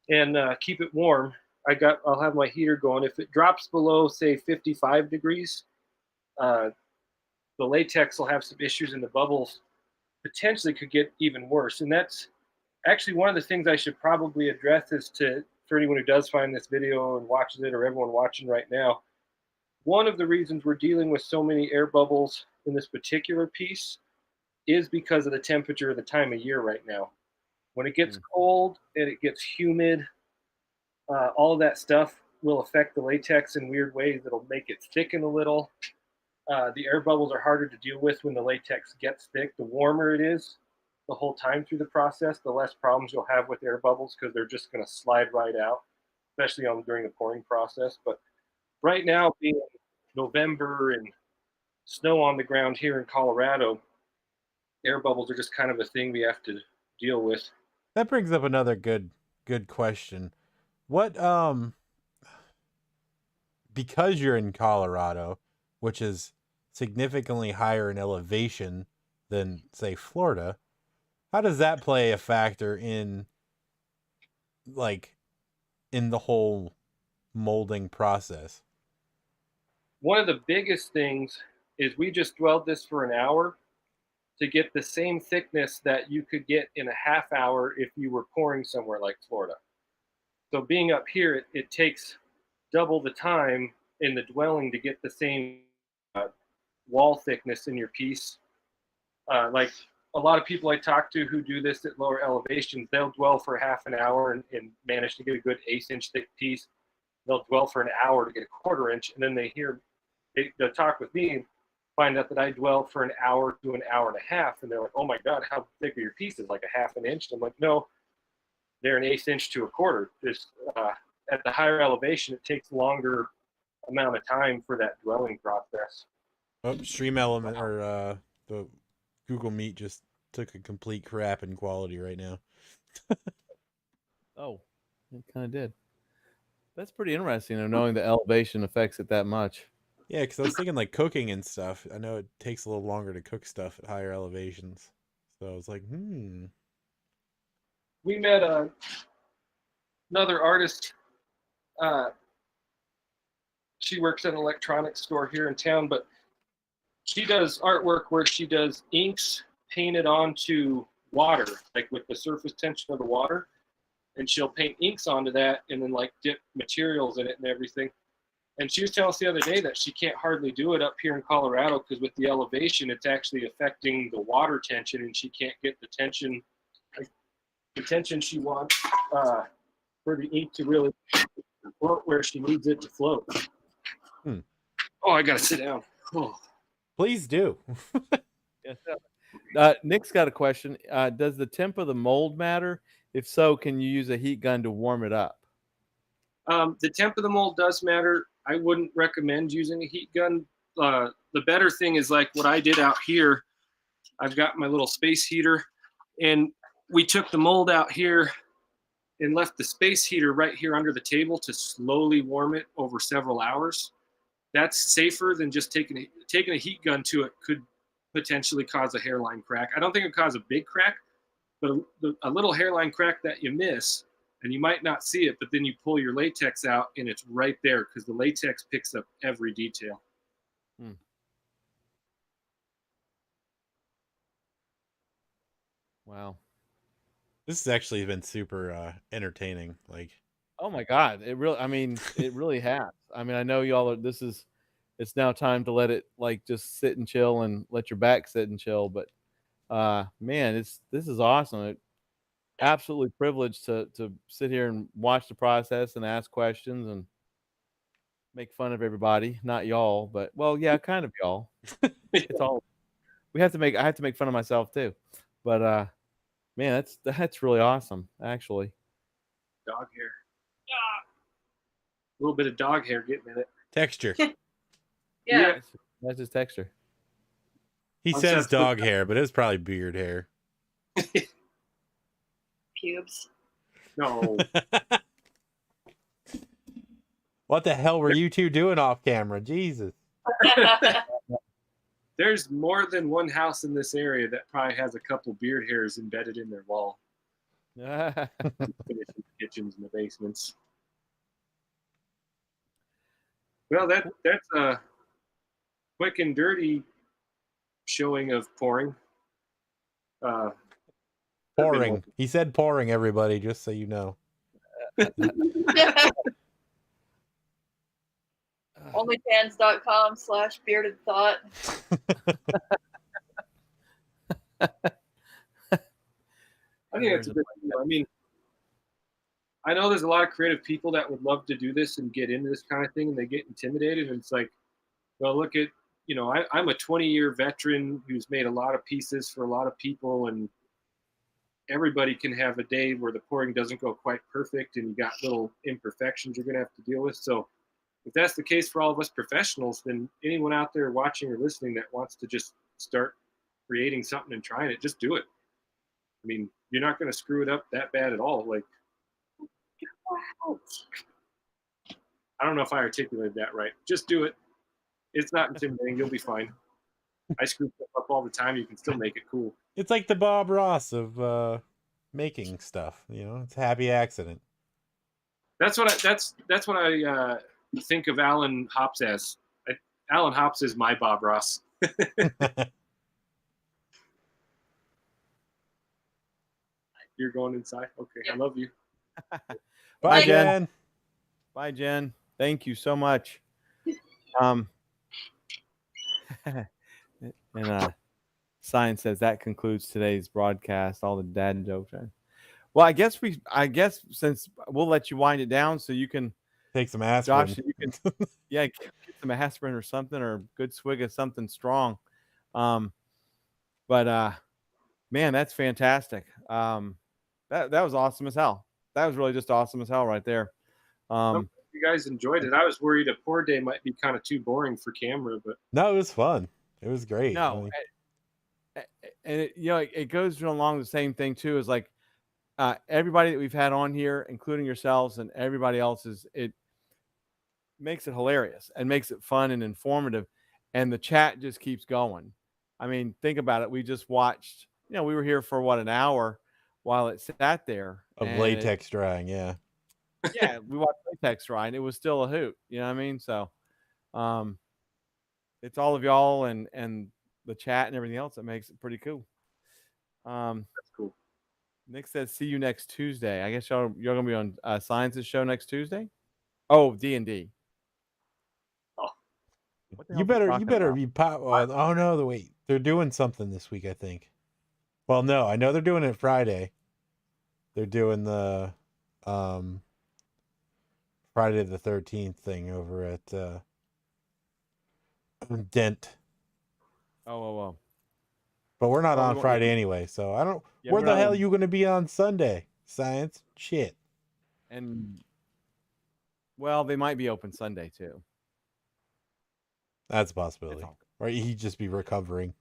and keep it warm. I'll have my heater going. If it drops below, say 55 degrees, the latex will have some issues, and the bubbles potentially could get even worse. And that's actually one of the things I should probably address is for anyone who does find this video and watches it, or everyone watching right now. One of the reasons we're dealing with so many air bubbles in this particular piece is because of the temperature of the time of year right now. When it gets cold and it gets humid, all of that stuff will affect the latex in weird ways. It'll make it thicken a little. The air bubbles are harder to deal with when the latex gets thick. The warmer it is the whole time through the process, the less problems you'll have with air bubbles because they're just going to slide right out, especially during the pouring process. But right now, being November and snow on the ground here in Colorado, air bubbles are just kind of a thing we have to deal with. That brings up another good question. What because you're in Colorado, which is significantly higher in elevation than say Florida, how does that play a factor in the whole molding process? One of the biggest things is we just dwelled this for an hour to get the same thickness that you could get in a half hour if you were pouring somewhere like Florida. So being up here, it takes double the time in the dwelling to get the same wall thickness in your piece. Like a lot of people I talk to who do this at lower elevations, they'll dwell for half an hour and manage to get a good 1/8-inch thick piece. They'll dwell for an hour to get a 1/4 inch, and then they'll talk with me and find out that I dwell for an hour to an hour and a half, and they're like, "Oh my God, how thick are your pieces? Like a 1/2 inch?" And I'm like, "No, they're an 1/8 inch to a 1/4. At the higher elevation, it takes longer amount of time for that dwelling process." Oh, Stream Element or the Google Meet just took a complete crap in quality right now. Oh, it kind of did. That's pretty interesting, knowing the elevation affects it that much. Yeah, because I was thinking like cooking and stuff. I know it takes a little longer to cook stuff at higher elevations. So I was like, We met another artist. She works at an electronics store here in town, but she does artwork where she does inks painted onto water, like with the surface tension of the water. And she'll paint inks onto that and then like dip materials in it and everything. And she was telling us the other day that she can't hardly do it up here in Colorado because with the elevation, it's actually affecting the water tension, and she can't get the tension she wants for the ink to really float where she needs it to float. Oh, I gotta sit down. Oh. please do. Yes. Nick's got a question. Does the temp of the mold matter? If so, can you use a heat gun to warm it up? The temp of the mold does matter. I wouldn't recommend using a heat gun. The better thing is like what I did out here. I've got my little space heater, and we took the mold out here and left the space heater right here under the table to slowly warm it over several hours. That's safer than just taking a heat gun to it. Could potentially cause a hairline crack. I don't think it would cause a big crack, but a little hairline crack that you miss, and you might not see it, but then you pull your latex out and it's right there because the latex picks up every detail. Wow. This has actually been super entertaining. Like, oh my God, it really has. I mean, I know y'all are. It's now time to let it like just sit and chill and let your back sit and chill. But man, this is awesome. Absolutely privileged to sit here and watch the process and ask questions and make fun of everybody. Not y'all, but well, yeah, kind of y'all. It's all I have to make fun of myself too. But man, that's really awesome, actually. Dog hair. A little bit of dog hair getting in it. texture. Yeah. That's his texture. He I'm says just- dog hair, but it's probably beard hair. Pubes. No. What the hell were you two doing off camera? Jesus. There's more than one house in this area that probably has a couple beard hairs embedded in their wall. Finished in the kitchens and the basements. Well, that's a quick and dirty showing of pouring. Pouring. He said pouring, everybody, just so you know. Onlyfans.com/beardedthought. I think that's a good idea. I mean, I know there's a lot of creative people that would love to do this and get into this kind of thing, and they get intimidated. And it's like, well, look at, I'm a 20-year veteran who's made a lot of pieces for a lot of people, and everybody can have a day where the pouring doesn't go quite perfect, and you got little imperfections you're going to have to deal with. So if that's the case for all of us professionals, then anyone out there watching or listening that wants to just start creating something and trying it, just do it. I mean, you're not going to screw it up that bad at all. Like, I don't know if I articulated that right. Just do it. It's not intimidating. You'll be fine. I screw stuff up all the time. You can still make it cool. It's like the Bob Ross of making stuff. It's a happy accident. That's what I think of Alan Hops as. Alan Hops is my Bob Ross. You're going inside? Okay, I love you. Bye, Jen. Jen. Bye, Jen. Thank you so much. And Science says that concludes today's broadcast. All the dad jokes. Well, I guess since we'll let you wind it down so you can, Take some aspirin. Josh, you can, yeah, get some aspirin or something, or a good swig of something strong. But man, that's fantastic. That was awesome as hell. That was really just awesome as hell right there. You guys enjoyed it. I was worried a poor day might be kind of too boring for camera, but No, it was fun. It was great. No, and it goes along the same thing too. Is like everybody that we've had on here, including yourselves and everybody else, it makes it hilarious and makes it fun and informative, and the chat just keeps going. I mean, think about it. We just watched. We were here for an hour while it sat there of latex drying. Yeah. Yeah, we watched latex dry, and it was still a hoot. You know what I mean? So, it's all of y'all and the chat and everything else that makes it pretty cool. That's cool. Nick says, "See you next Tuesday." I guess you're gonna be on Science's show next Tuesday. Oh, D&D. Oh, You better be pop. Oh no, wait, they're doing something this week, I think. Well, no, I know they're doing it Friday. They're doing the Friday the 13th thing over at Dent. Oh. But we're not on we Friday anyway, so I don't. Yeah, where we're the not hell on- are you going to be on Sunday? Science shit. And well, they might be open Sunday too. That's a possibility. all Or he'd just be recovering.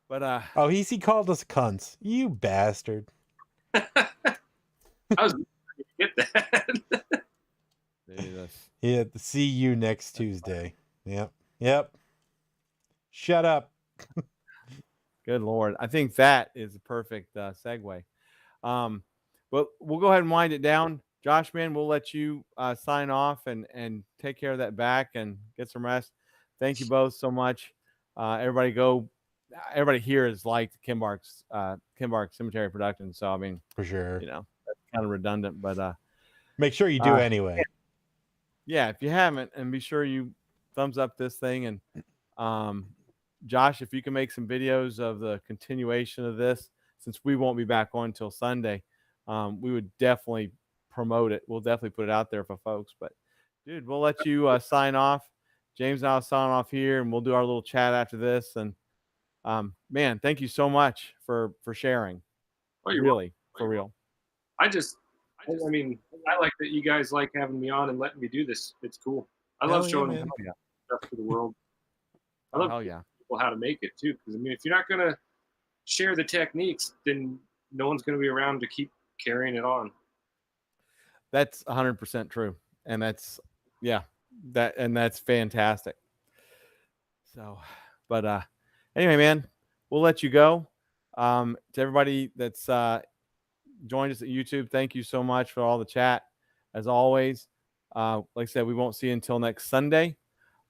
But Oh, he called us cunts. You bastard. I was going to get that. Jesus. Yeah, see you next Tuesday. Yep. Shut up. Good Lord. I think that is a perfect segue. But we'll go ahead and wind it down. Josh, man, we'll let you sign off and take care of that back and get some rest. Thank you both so much. Everybody here is like Kimbark Cemetery Production. So, I mean, For sure. that's kind of redundant, but make sure you do anyway. Yeah, if you haven't, and be sure you thumbs up this thing. And Josh, if you can make some videos of the continuation of this, since we won't be back on until Sunday, we would definitely promote it. We'll definitely put it out there for folks. But dude, we'll let you sign off. James and I'll sign off here, and we'll do our little chat after this. And man, thank you so much for sharing. Oh, you're really, welcome. for real. I mean, I like that you guys like having me on and letting me do this. It's cool. I love showing stuff to the world. I love people how to make it too. Because I mean, if you're not gonna share the techniques, then no one's gonna be around to keep carrying it on. That's 100% true, and that's that's fantastic. So, but anyway, man, we'll let you go. To everybody that's joined us at YouTube, thank you so much for all the chat. As always, like I said, we won't see you until next Sunday.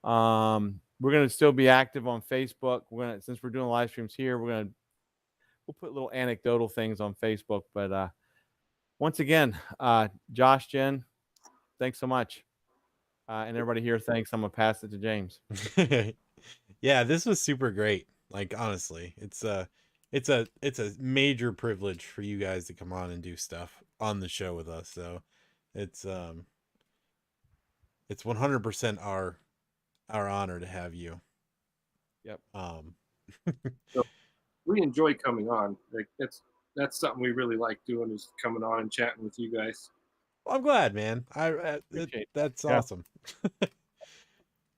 We're gonna still be active on Facebook. Since we're doing live streams here, we'll put little anecdotal things on Facebook. But once again, Josh, Jen, thanks so much, and everybody here, thanks. I'm gonna pass it to James. Yeah, this was super great. Like honestly, it's a major privilege for you guys to come on and do stuff on the show with us. So it's 100% our honor to have you. Yep. So we enjoy coming on. Like that's something we really like doing, is coming on and chatting with you guys. Well, I'm glad, man. That's awesome.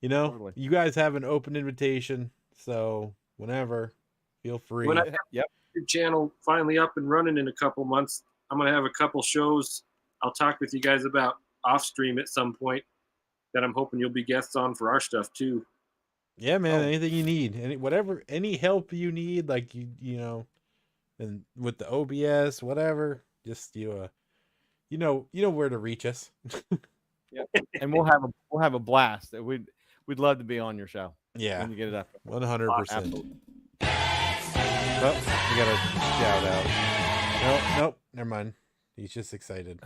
Totally. You guys have an open invitation, so whenever, feel free. When I have your channel finally up and running in a couple months, I'm gonna have a couple shows I'll talk with you guys about off stream at some point that I'm hoping you'll be guests on for our stuff too. Yeah, man. Anything you need, any help you need, like you know, and with the OBS, whatever, just you know where to reach us. Yeah, and we'll have a blast. We'd love to be on your show. Yeah, when you get it up. 100%. Oh, we got a shout out. Nope, never mind. He's just excited.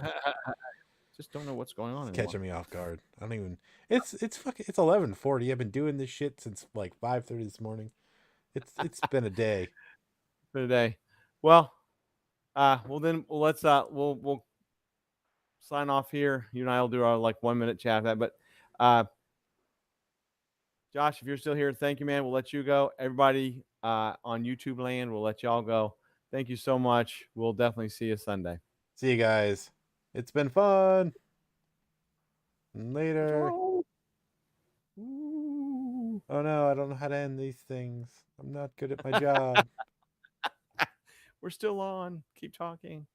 Just don't know what's going on. Catching me off guard. I don't even. It's 11:40. I've been doing this shit since like 5:30 this morning. It's been a day. for today. Well, then let's we'll sign off here. You and I will do our like 1 minute chat. But Josh, if you're still here, thank you, man. We'll let you go. Everybody on YouTube land, we'll let y'all go. Thank you so much. We'll definitely see you Sunday. See you guys. It's been fun. Later. Oh no, I don't know how to end these things. I'm not good at my job. We're still on. Keep talking.